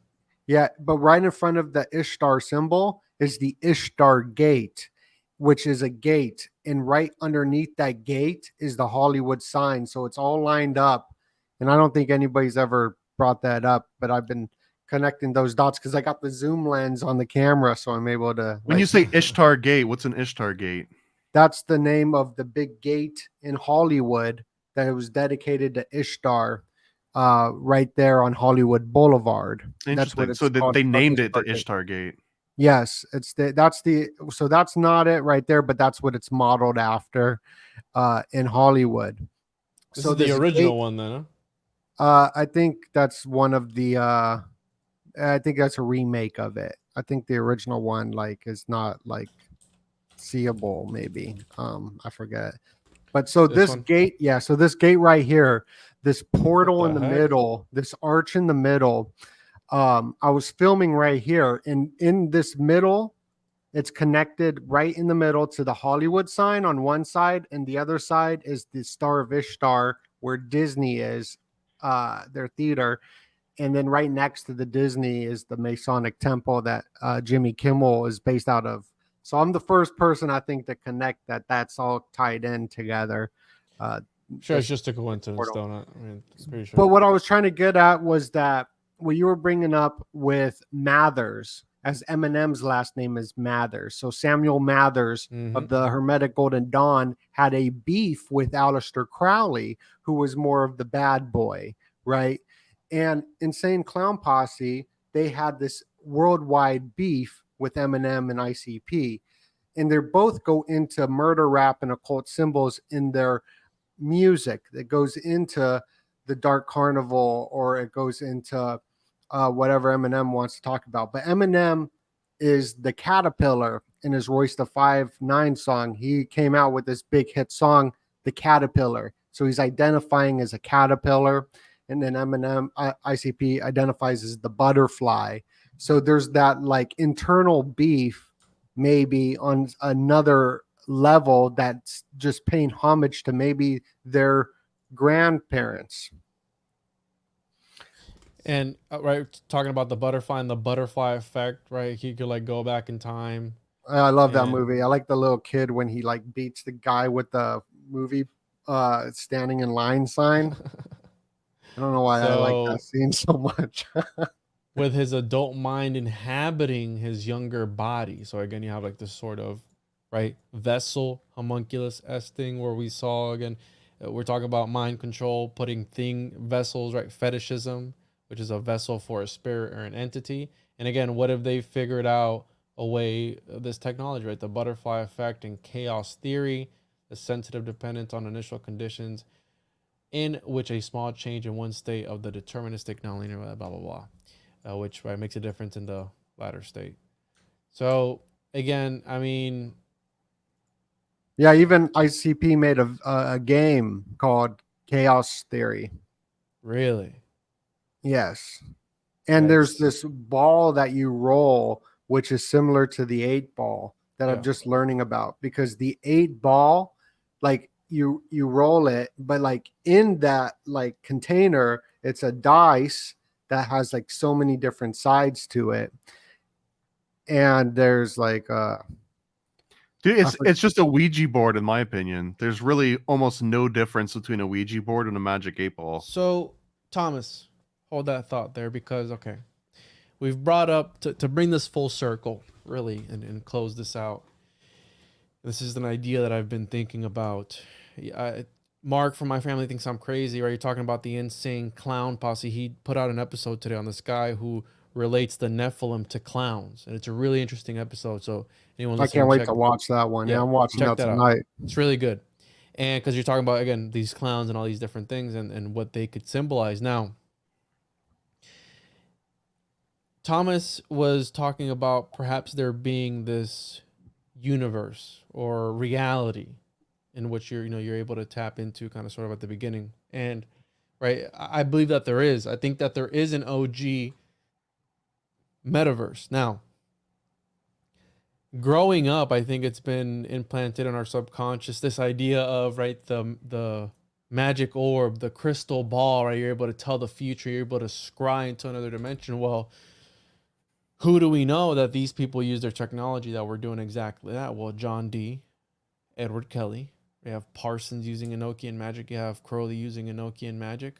Speaker 3: Yeah, but right in front of the Ishtar symbol is the Ishtar gate, which is a gate. And right underneath that gate is the Hollywood sign. So it's all lined up. And I don't think anybody's ever brought that up, but I've been connecting those dots because I got the zoom lens on the camera. So I'm able to.
Speaker 2: When you say Ishtar Gate, what's an Ishtar Gate?
Speaker 3: That's the name of the big gate in Hollywood that was dedicated to Ishtar, right there on Hollywood Boulevard. That's what
Speaker 2: Interesting.
Speaker 3: it's
Speaker 2: So
Speaker 3: called.
Speaker 2: they named it the
Speaker 3: Gate.
Speaker 2: Ishtar Gate.
Speaker 3: Yes, so that's not it right there, but that's what it's modeled after in Hollywood.
Speaker 4: This
Speaker 3: So
Speaker 4: is the
Speaker 3: this
Speaker 4: original
Speaker 3: gate,
Speaker 4: one, then.
Speaker 3: I think that's one of the. I think that's a remake of it. I think the original one like is not like seeable. Maybe I forget. But so
Speaker 4: This
Speaker 3: this
Speaker 4: one?
Speaker 3: gate, yeah. So this gate right here, this portal in the
Speaker 4: heck?
Speaker 3: middle, this arch in the middle. I was filming right here, and in this middle, it's connected right in the middle to the Hollywood sign on one side, and the other side is the Star of Ishtar, where Disney is, their theater. And then right next to the Disney is the Masonic Temple that Jimmy Kimmel is based out of. So I'm the first person I think to connect that. That's all tied in together.
Speaker 4: Sure, it's
Speaker 3: this
Speaker 4: just a coincidence,
Speaker 3: portal.
Speaker 4: though. I mean, I'm pretty sure.
Speaker 3: But what I was trying to get at was that what you were bringing up with Mathers, as Eminem's last name is Mathers. So Samuel Mathers of the Hermetic Golden Dawn had a beef with Aleister Crowley, who was more of the bad boy, right? And Insane Clown Posse, they had this worldwide beef with Eminem and ICP. And they both go into murder rap and occult symbols in their music that goes into the Dark Carnival, or it goes into whatever Eminem wants to talk about. But Eminem is the caterpillar in his Royce the 5'9" song. He came out with this big hit song, The Caterpillar. So he's identifying as a caterpillar. And then Eminem, ICP identifies as the butterfly. So there's that like internal beef, maybe on another level, that's just paying homage to maybe their grandparents.
Speaker 4: And right, talking about the butterfly and the butterfly effect, right? He could like go back in time.
Speaker 3: I love that
Speaker 4: And-
Speaker 3: movie. I like the little kid when he like beats the guy with the movie standing in line sign. I don't know why I like
Speaker 4: So-
Speaker 3: that scene so much.
Speaker 4: with his adult mind inhabiting his younger body. So again, you have like this sort of right vessel homunculus-esque thing where we saw again, we're talking about mind control, putting vessels, right? Fetishism, which is a vessel for a spirit or an entity. And again, what if they figured out a way, this technology, right? The butterfly effect and chaos theory, the sensitive dependence on initial conditions, in which a small change in one state of the deterministic nonlinear blah blah blah, which right makes a difference in the latter state. So again, I mean,
Speaker 3: Yeah, even ICP made a game called Chaos Theory.
Speaker 4: really,
Speaker 3: Yes. And there's
Speaker 4: That's-
Speaker 3: this ball that you roll, which is similar to the 8-ball that
Speaker 4: Yeah.
Speaker 3: I'm just learning about, because the 8-ball, like you roll it, but like in that like container, it's a dice that has like so many different sides to it. And there's like
Speaker 2: Dude, it's just a Ouija board, in my opinion. There's really almost no difference between a Ouija board and a magic 8-ball.
Speaker 4: So Thomas, hold that thought there, because okay, we've brought up to bring this full circle really and close this out. This is an idea that I've been thinking about. Mark from my family thinks I'm crazy, right? You're talking about the Insane Clown Posse. He put out an episode today on this guy who relates the Nephilim to clowns, and it's a really interesting episode. So anyone
Speaker 3: I
Speaker 4: listening,
Speaker 3: can't wait
Speaker 4: check-
Speaker 3: to watch that one. Yeah,
Speaker 4: Yeah,
Speaker 3: I'm watching
Speaker 4: check
Speaker 3: that
Speaker 4: that out.
Speaker 3: tonight.
Speaker 4: It's really good. And because you're talking about, again, these clowns and all these different things and what they could symbolize. Now, Thomas was talking about perhaps there being this universe or reality in which you're able to tap into kind of sort of at the beginning. And right, I believe that there is. I think that there is an OG metaverse. Now, growing up, I think it's been implanted in our subconscious, this idea of, right, the magic orb, the crystal ball, right? You're able to tell the future, you're able to scry into another dimension. Well, who do we know that these people use their technology that we're doing exactly that? Well, John Dee, Edward Kelly. We have Parsons using Enochian magic. You have Crowley using Enochian magic.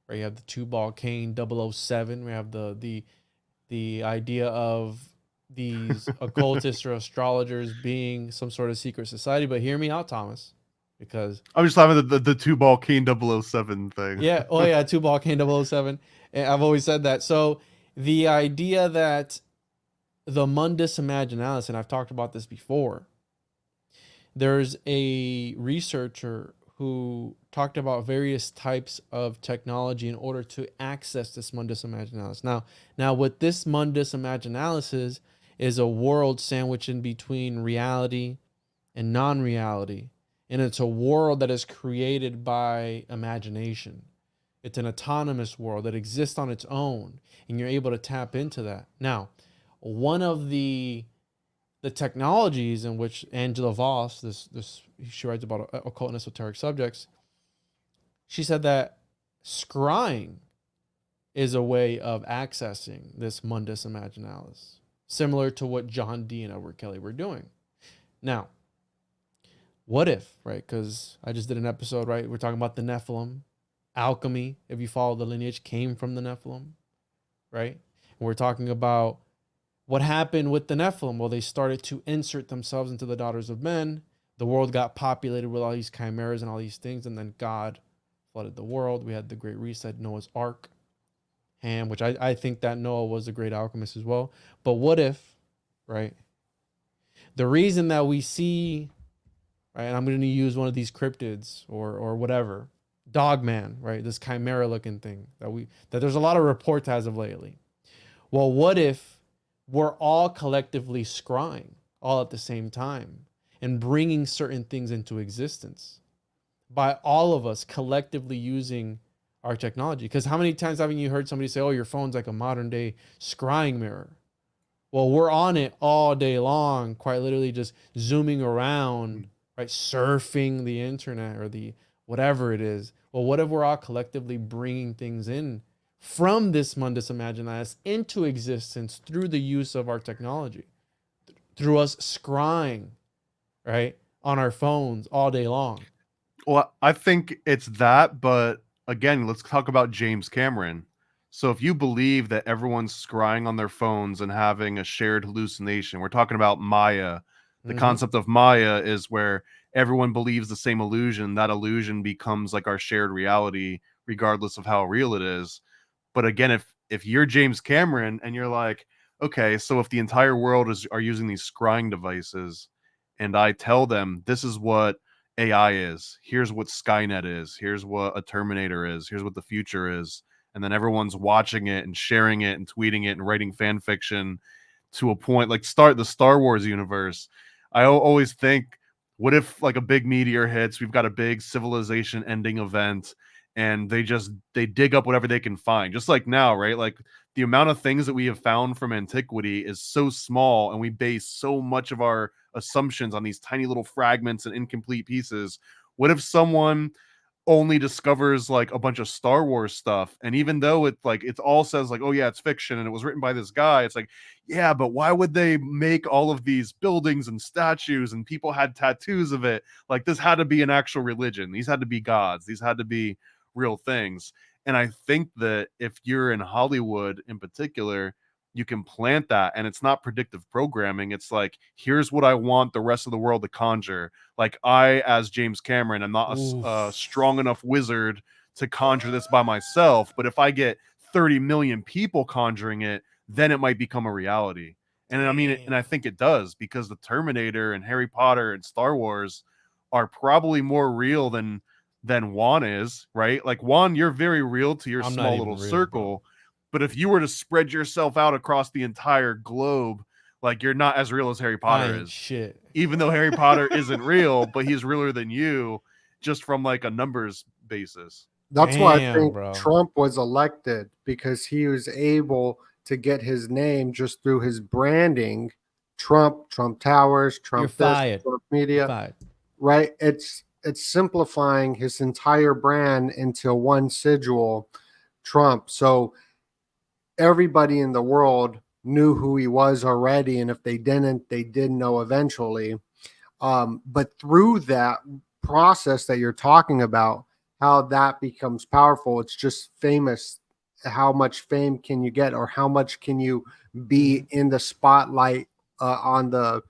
Speaker 4: Right? You have the two-ball cane 007. We have the idea of these occultists or astrologers being some sort of secret society. But hear me out, Thomas, because
Speaker 2: I'm just having the two ball Kane 007 thing.
Speaker 4: yeah, oh yeah, two-ball cane 007. And I've always said that. So the idea that the Mundus Imaginalis, and I've talked about this before, there's a researcher who talked about various types of technology in order to access this Mundus Imaginalis. Now what this Mundus Imaginalis is a world sandwiched in between reality and non-reality. And it's a world that is created by imagination. It's an autonomous world that exists on its own, and you're able to tap into that. Now, one of the technologies in which Angela Voss, she writes about occult and esoteric subjects, she said that scrying is a way of accessing this Mundus Imaginalis, similar to what John Dee and Edward Kelly were doing. Now, what if, right? Because I just did an episode, right? We're talking about the Nephilim. Alchemy, if you follow the lineage, came from the Nephilim, right? And we're talking about what happened with the Nephilim. Well, they started to insert themselves into the daughters of men. The world got populated with all these chimeras and all these things, and then God flooded the world. We had the Great Reset, Noah's Ark, Ham, which I think that Noah was a great alchemist as well. But what if, right? The reason that we see, right, and I'm going to use one of these cryptids or whatever, Dogman, right? This chimera looking thing that there's a lot of reports as of lately. Well, what if we're all collectively scrying all at the same time and bringing certain things into existence by all of us collectively using our technology? Because how many times haven't you heard somebody say, oh, your phone's like a modern day scrying mirror? Well, we're on it all day long, quite literally just zooming around, right? Surfing the internet or the whatever it is. Well, what if we're all collectively bringing things in from this Mundus Imaginalis into existence through the use of our technology, through us scrying, right, on our phones all day long?
Speaker 2: Well, I think it's that, but again, let's talk about James Cameron. So if you believe that everyone's scrying on their phones and having a shared hallucination, we're talking about Maya. The concept of Maya is where everyone believes the same illusion. That illusion becomes like our shared reality, regardless of how real it is. But again, if you're James Cameron and you're like, okay, so if the entire world are using these scrying devices, and I tell them this is what AI is, here's what Skynet is, here's what a Terminator is, here's what the future is, and then everyone's watching it and sharing it and tweeting it and writing fan fiction to a point, like start the Star Wars universe. I always think, what if like a big meteor hits, we've got a big civilization ending event, and they dig up whatever they can find, just like now, right? Like the amount of things that we have found from antiquity is so small, and we base so much of our assumptions on these tiny little fragments and incomplete pieces. What if someone only discovers like a bunch of Star Wars stuff, and even though it all says like, oh yeah, it's fiction and it was written by this guy, it's like, yeah, but why would they make all of these buildings and statues and people had tattoos of it? Like, this had to be an actual religion, these had to be gods, these had to be real things. And I think that if you're in Hollywood in particular, you can plant that, and it's not predictive programming. It's like, here's what I want the rest of the world to conjure. Like, I, as James Cameron, I'm not a strong enough wizard to conjure this by myself, but if I get 30 million people conjuring it, then it might become a reality. And I mean, and I think it does, because the Terminator and Harry Potter and Star Wars are probably more real than Juan is, right? Like, Juan, you're very real to your small little circle, but if you were to spread yourself out across the entire globe, like, you're not as real as Harry Potter is.
Speaker 4: Shit.
Speaker 2: Even though Harry Potter isn't real, but he's realer than you, just from like a numbers basis.
Speaker 3: That's why I think
Speaker 4: bro.
Speaker 3: Trump was elected, because he was able to get his name just through his branding Trump Towers,
Speaker 4: You're
Speaker 3: Trump this,
Speaker 4: fired.
Speaker 3: Trump
Speaker 4: You're
Speaker 3: media,
Speaker 4: fired.
Speaker 3: right? It's simplifying his entire brand into one sigil, Trump. So everybody in the world knew who he was already, and if they didn't, they did know eventually. But through that process that you're talking about, how that becomes powerful, it's just famous. How much fame can you get, or how much can you be in the spotlight on the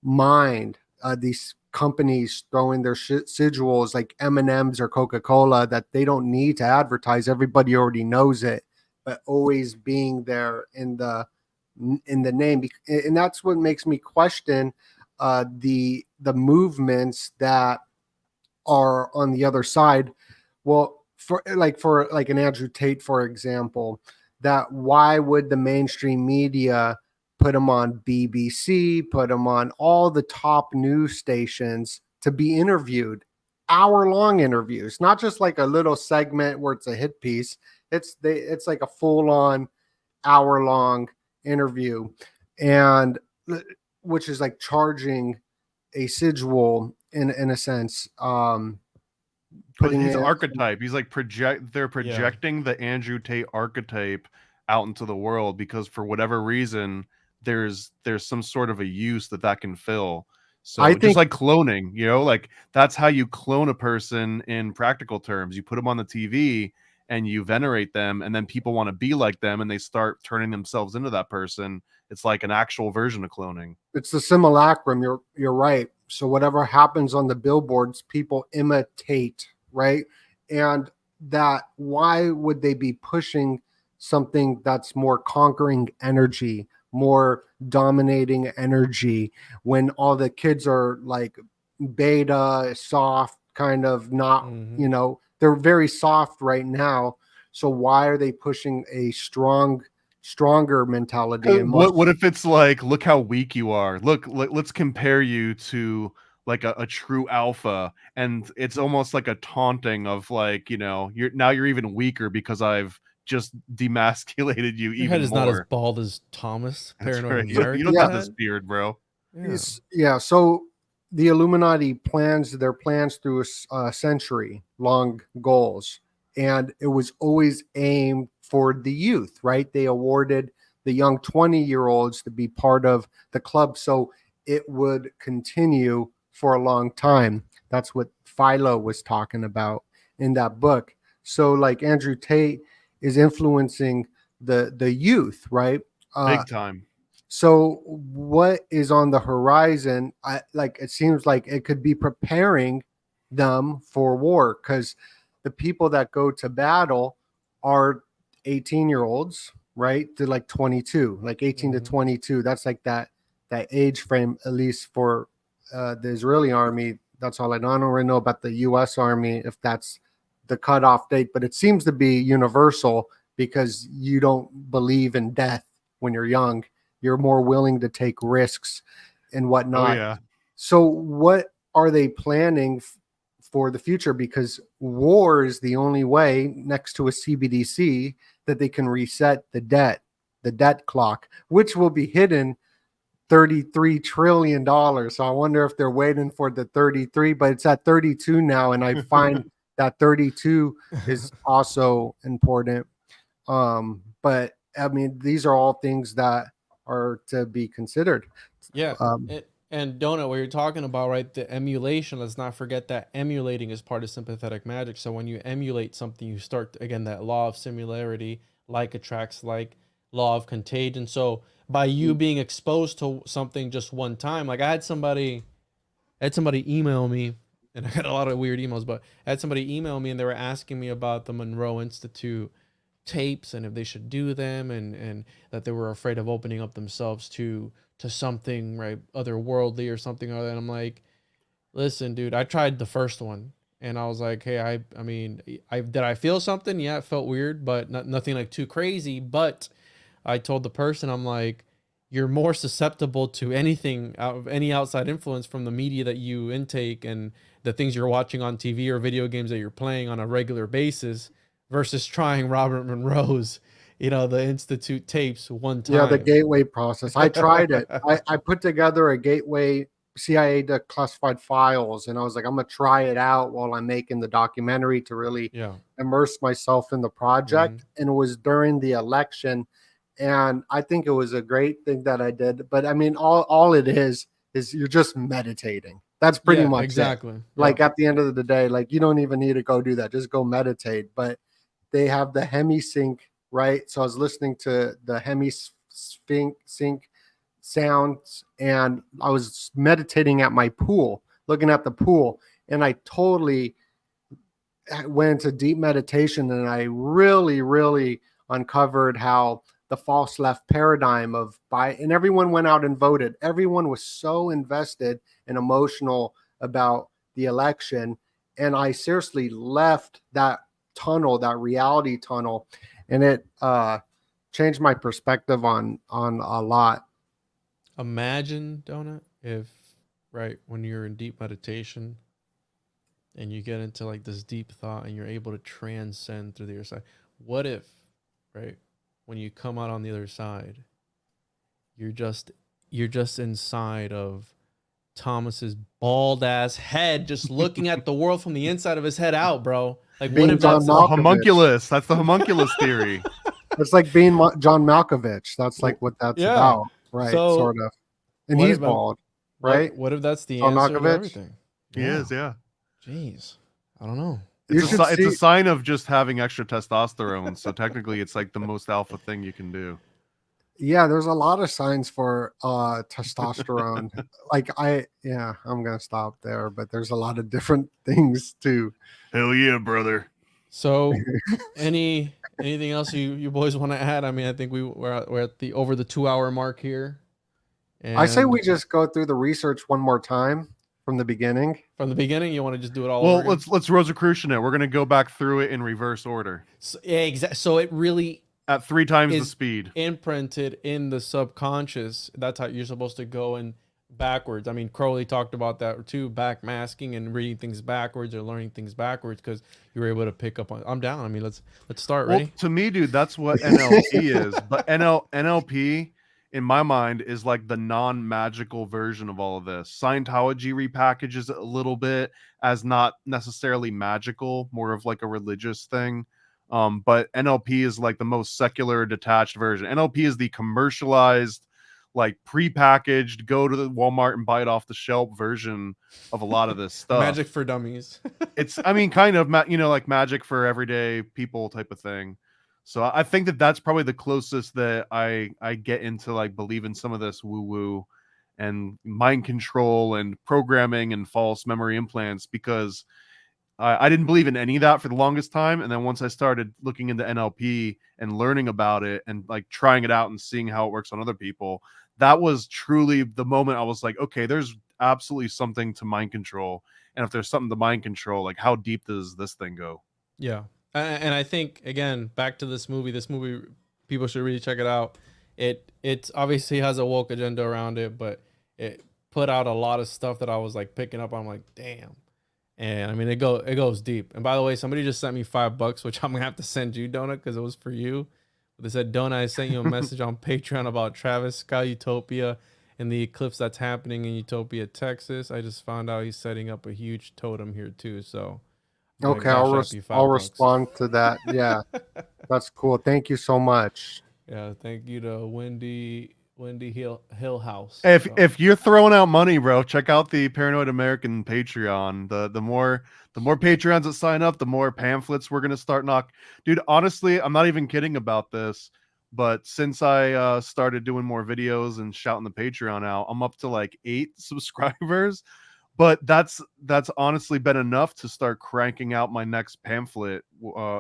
Speaker 3: mind? These companies throwing their sigils like M&Ms or Coca-Cola that they don't need to advertise. Everybody already knows it, but always being there in the name, and that's what makes me question the movements that are on the other side. Well, for an Andrew Tate, for example, that why would the mainstream media put him on BBC, put him on all the top news stations to be interviewed, hour-long interviews, not just like a little segment where it's a hit piece. It's like a full-on hour-long interview, and which is like charging a sigil in a sense. Putting
Speaker 2: his
Speaker 3: it,
Speaker 2: archetype. He's like they're projecting the Andrew Tate archetype out into the world because for whatever reason there's some sort of a use that can fill. So
Speaker 3: I
Speaker 2: just
Speaker 3: think
Speaker 2: like cloning, like that's how you clone a person in practical terms. You put them on the TV and you venerate them, and then people want to be like them and they start turning themselves into that person. It's like an actual version of cloning.
Speaker 3: it's the simulacrum. You're right. So whatever happens on the billboards, people imitate, right? And that, why would they be pushing something that's more conquering energy, more dominating energy, when all the kids are like beta, soft, kind of not, they're very soft right now. So why are they pushing a stronger mentality? And
Speaker 2: What if it's like, look how weak you are. Let's compare you to like a true alpha, and it's almost like a taunting of like, you're even weaker because I've just demasculated you
Speaker 4: Your head
Speaker 2: even
Speaker 4: is
Speaker 2: more.
Speaker 4: not as bald as Thomas,
Speaker 2: That's
Speaker 4: Paranoid
Speaker 2: right.
Speaker 4: American.
Speaker 2: You don't have this beard, bro.
Speaker 3: Yeah. So the Illuminati plans their plans through a century long goals, and it was always aimed for the youth, right? They awarded the young 20-year-olds to be part of the club, so it would continue for a long time. That's what Philo was talking about in that book. So like Andrew Tate is influencing the youth, right?
Speaker 2: Big time.
Speaker 3: So what is on the horizon? It seems like it could be preparing them for war, because the people that go to battle are 18-year-olds, right? To like 22, like 18 to 22. That's like that age frame, at least for the Israeli army. That's all I know. I don't really know about the U.S. Army, if that's the cutoff date, but it seems to be universal because you don't believe in death when you're young. You're more willing to take risks and whatnot.
Speaker 2: Oh yeah.
Speaker 3: So what are they planning for the future? Because war is the only way, next to a CBDC, that they can reset the debt clock, which will be hidden $33 trillion. So I wonder if they're waiting for the 33, but it's at 32 now. And I find that 32 is also important. But I mean, these are all things that are to be considered.
Speaker 4: Yeah. And Donut, what you're talking about, right? The emulation, let's not forget that emulating is part of sympathetic magic. So when you emulate something, you start, again, that law of similarity, like attracts like, law of contagion. So by you being exposed to something just one time, like I had somebody email me, and I got a lot of weird emails, but I had somebody email me and they were asking me about the Monroe Institute tapes and if they should do them, and that they were afraid of opening up themselves to something, right, otherworldly or something other. And I'm like, listen, dude, I tried the first one and I was like, hey, I mean, did I feel something? Yeah, it felt weird, but nothing like too crazy. But I told the person, I'm like, you're more susceptible to anything out of any outside influence from the media that you intake and the things you're watching on TV or video games that you're playing on a regular basis versus trying Robert Monroe's, the Institute tapes one time.
Speaker 3: Yeah, the gateway process. I tried it. I put together a gateway CIA declassified files, and I was like, I'm gonna try it out while I'm making the documentary to really immerse myself in the project. And it was during the election, and I think it was a great thing that I did. But I mean, all it is you're just meditating. That's pretty much
Speaker 4: exactly.
Speaker 3: it. Like at the end of the day, like you don't even need to go do that. Just go meditate. But they have the hemisync, right? So I was listening to the hemisync sounds, and I was meditating at my pool, looking at the pool, and I totally went into deep meditation, and I really uncovered how the false left paradigm and everyone went out and voted. Everyone was so invested and emotional about the election, and I seriously left that tunnel, that reality tunnel, and it changed my perspective on a lot.
Speaker 4: Imagine, Donut, if when you're in deep meditation and you get into like this deep thought and you're able to transcend through the other side. What if, when you come out on the other side, you're just inside of Thomas's bald ass head, just looking at the world from the inside of his head out, bro. Like,
Speaker 3: Being
Speaker 4: what if
Speaker 3: John
Speaker 4: that's
Speaker 3: Malkovich.
Speaker 2: Homunculus? That's the homunculus theory.
Speaker 3: It's like being John Malkovich. That's like what that's about, right?
Speaker 4: So,
Speaker 3: sort of. And
Speaker 4: what
Speaker 3: he's
Speaker 4: if
Speaker 3: bald, right?
Speaker 4: What if that's the
Speaker 3: John
Speaker 4: answer to
Speaker 3: Malkovich?
Speaker 4: everything?
Speaker 2: He is, yeah.
Speaker 4: Jeez, I don't know.
Speaker 2: It's a sign of just having extra testosterone. So technically, it's like the most alpha thing you can do.
Speaker 3: Yeah, there's a lot of signs for testosterone. I'm gonna stop there, but there's a lot of different things too.
Speaker 2: Hell yeah, brother.
Speaker 4: So, anything else you boys want to add? I mean, I think we're at the over the 2-hour mark here. And
Speaker 3: I say we just go through the research one more time from the beginning.
Speaker 4: From the beginning, you want to just do it all?
Speaker 2: Well,
Speaker 4: over again?
Speaker 2: let's Rosicrucian it. We're gonna go back through it in reverse order.
Speaker 4: So, yeah, exactly. So it really
Speaker 2: at 3 times the speed,
Speaker 4: imprinted in the subconscious. That's how you're supposed to go in backwards. I mean, Crowley talked about that too, backmasking and reading things backwards or learning things backwards, because you were able to pick up on. I'm down. I mean, let's start. Ready?
Speaker 2: Well, to me, dude, that's what NLP is. But NLP, in my mind, is like the non-magical version of all of this. Scientology repackages it a little bit as not necessarily magical, more of like a religious thing. But NLP is like the most secular, detached version. NLP is the commercialized, like prepackaged, go to the Walmart and buy it off the shelf version of a lot of this stuff.
Speaker 4: Magic for dummies.
Speaker 2: It's, I mean, kind of, like magic for everyday people type of thing. So I think that that's probably the closest that I get into like believing some of this woo-woo and mind control and programming and false memory implants, because I didn't believe in any of that for the longest time. And then once I started looking into NLP and learning about it and like trying it out and seeing how it works on other people, that was truly the moment I was like, okay, there's absolutely something to mind control. And if there's something to mind control, like how deep does this thing go?
Speaker 4: Yeah. And I think, again, back to this movie, people should really check it out. It obviously has a woke agenda around it, but it put out a lot of stuff that I was like picking up on. I'm like, damn. And I mean, it goes deep. And by the way, somebody just sent me $5, which I'm gonna have to send you, Donut, because it was for you. But they said, Donut, I sent you a message on Patreon about Travis Scott Utopia and the eclipse that's happening in Utopia, Texas. I just found out he's setting up a huge totem here too. So
Speaker 3: okay, I'll respond to that. Yeah, that's cool. Thank you so much.
Speaker 4: Yeah, thank you to Wendy Hill House.
Speaker 2: If you're throwing out money, bro, check out the Paranoid American Patreon. The more Patreons that sign up, the more pamphlets we're gonna start Dude, honestly, I'm not even kidding about this, but since I started doing more videos and shouting the Patreon out, I'm up to like 8 subscribers. But that's honestly been enough to start cranking out my next pamphlet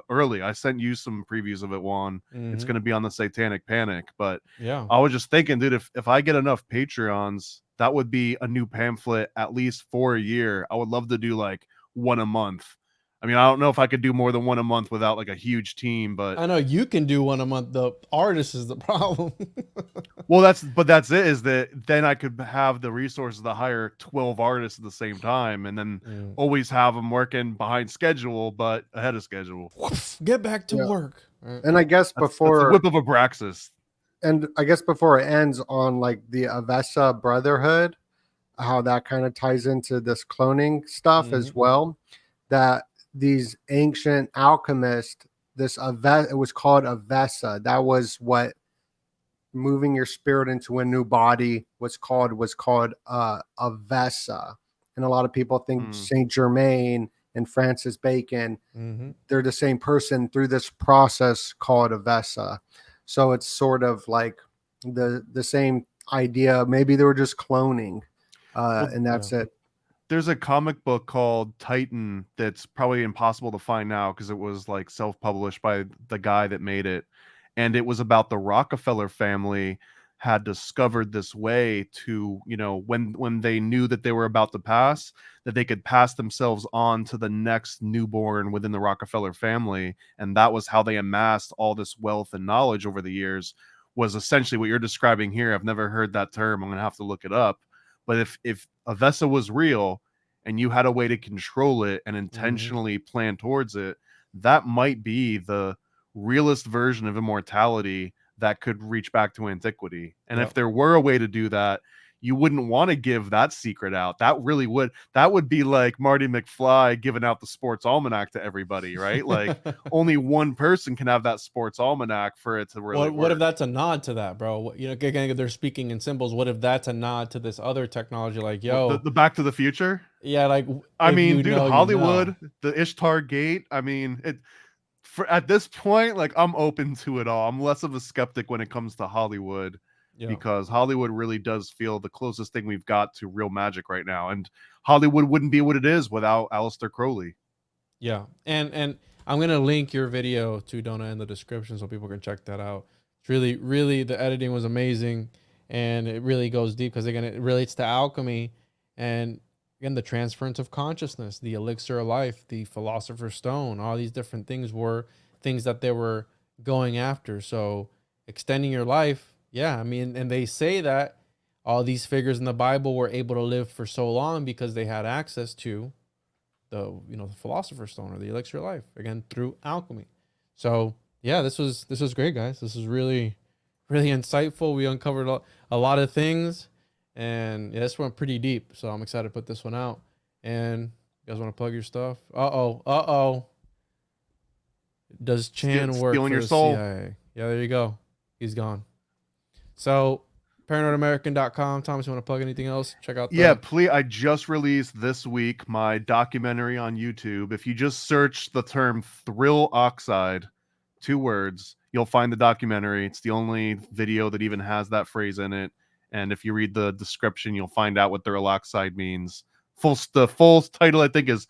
Speaker 2: early. I sent you some previews of it, Juan. It's going to be on the Satanic Panic. But
Speaker 4: yeah,
Speaker 2: I was just thinking, dude, if I get enough Patreons, that would be a new pamphlet at least for a year. I would love to do like one a month. I mean, I don't know if I could do more than one a month without like a huge team, but
Speaker 4: I know you can do one a month. The artist is the problem.
Speaker 2: Well, that's it, is that then I could have the resources to hire 12 artists at the same time and then always have them working behind schedule, but ahead of schedule.
Speaker 4: Get back to work. right?
Speaker 3: And I guess
Speaker 2: That's a
Speaker 3: before
Speaker 2: whip of Abraxas.
Speaker 3: before it ends on like the Avesa Brotherhood, how that kind of ties into this cloning stuff as well, that these ancient alchemists, it was called Avesa. That was what moving your spirit into a new body was called Avesa. And a lot of people think Saint Germain and Francis Bacon, they're the same person through this process called Avesa. So it's sort of like the same idea. Maybe they were just cloning, and that's it.
Speaker 2: There's a comic book called Titan that's probably impossible to find now because it was like self-published by the guy that made it. And it was about the Rockefeller family had discovered this way to, when they knew that they were about to pass, that they could pass themselves on to the next newborn within the Rockefeller family. And that was how they amassed all this wealth and knowledge over the years, was essentially what you're describing here. I've never heard that term. I'm going to have to look it up. But if Avesa was real and you had a way to control it and intentionally plan towards it, that might be the realist version of immortality that could reach back to antiquity. And if there were a way to do that, you wouldn't want to give that secret out. That would be like Marty McFly giving out the sports almanac to everybody, right? Like only one person can have that sports almanac for it to really
Speaker 4: What if that's a nod to that, bro? Again, they're speaking in symbols. What if that's a nod to this other technology? Like, yo,
Speaker 2: the Back to the Future?
Speaker 4: Yeah, like
Speaker 2: I mean, dude, Hollywood, the Ishtar Gate. I mean, at this point, like I'm open to it all. I'm less of a skeptic when it comes to Hollywood, because Hollywood really does feel the closest thing we've got to real magic right now. And Hollywood wouldn't be what it is without Aleister Crowley.
Speaker 4: Yeah. And I'm going to link your video to Donna in the description so people can check that out. It's really, the editing was amazing, and it really goes deep because, again, it relates to alchemy and, again, the transference of consciousness, the elixir of life, the philosopher's stone, all these different things were things that they were going after. So extending your life, yeah, I mean, and they say that all these figures in the Bible were able to live for so long because they had access to the philosopher's stone or the elixir of life, again, through alchemy. So yeah, this was great, guys. This is really insightful. We uncovered a lot of things, and yeah, this went pretty deep. So I'm excited to put this one out. And you guys want to plug your stuff? Does Chan work
Speaker 2: stealing
Speaker 4: for
Speaker 2: your
Speaker 4: the
Speaker 2: soul?
Speaker 4: CIA? Yeah, there you go. He's gone. So ParanoidAmerican.com. Thomas, you want to plug anything else? Check out
Speaker 2: Yeah, please. I just released this week my documentary on YouTube. If you just search the term Thrill Oxide, 2 words, you'll find the documentary. It's the only video that even has that phrase in it. And if you read the description, you'll find out what Thrill Oxide means. The full title, I think, is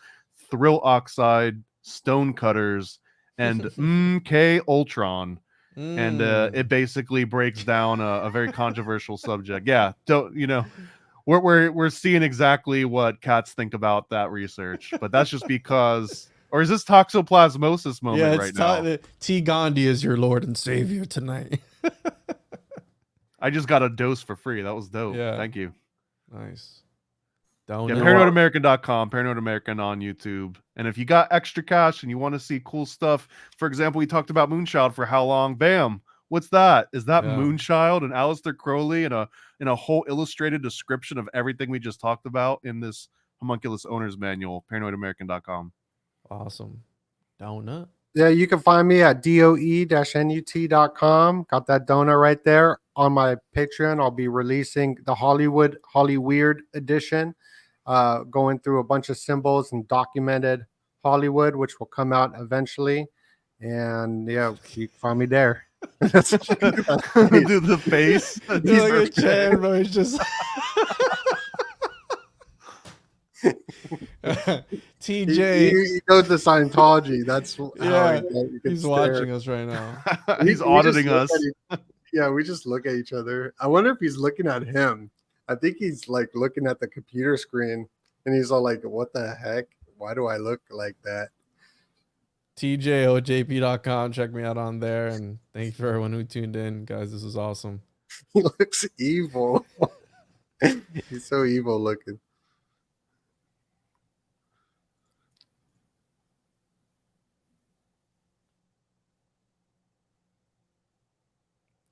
Speaker 2: Thrill Oxide, Stonecutters, and MK Ultron. And it basically breaks down a very controversial subject. Yeah, we're seeing exactly what cats think about that research, but that's just because. Or is this toxoplasmosis moment right now?
Speaker 4: T. Gandhi is your Lord and Savior tonight.
Speaker 2: I just got a dose for free. That was dope.
Speaker 4: Yeah.
Speaker 2: Thank you.
Speaker 4: Nice.
Speaker 2: Yeah, ParanoidAmerican.com, Paranoid American on YouTube. And if you got extra cash and you want to see cool stuff, for example, we talked about Moonchild for how long? Bam. What's that? Is that Moonchild and Aleister Crowley in a whole illustrated description of everything we just talked about in this Homunculus Owner's Manual, ParanoidAmerican.com.
Speaker 4: Awesome. Donut.
Speaker 3: Yeah, you can find me at doe-nut.com. Got that donut right there. On my Patreon, I'll be releasing the Hollyweird edition, going through a bunch of symbols and documented Hollywood, which will come out eventually. And yeah, you can find me there.
Speaker 2: Do the face.
Speaker 4: Look at Chan, bro. He's just TJ.
Speaker 3: He goes to Scientology. That's
Speaker 4: he's watching us right now.
Speaker 2: He's auditing us.
Speaker 3: Yeah, we just look at each other. I wonder if he's looking at him. I think he's like looking at the computer screen, and he's all like, "What the heck? Why do I look like that?"
Speaker 4: TJOJP.com. Check me out on there, and thank you for everyone who tuned in, guys. This is awesome.
Speaker 3: He looks evil. He's so evil looking.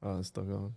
Speaker 4: Oh, it's still going.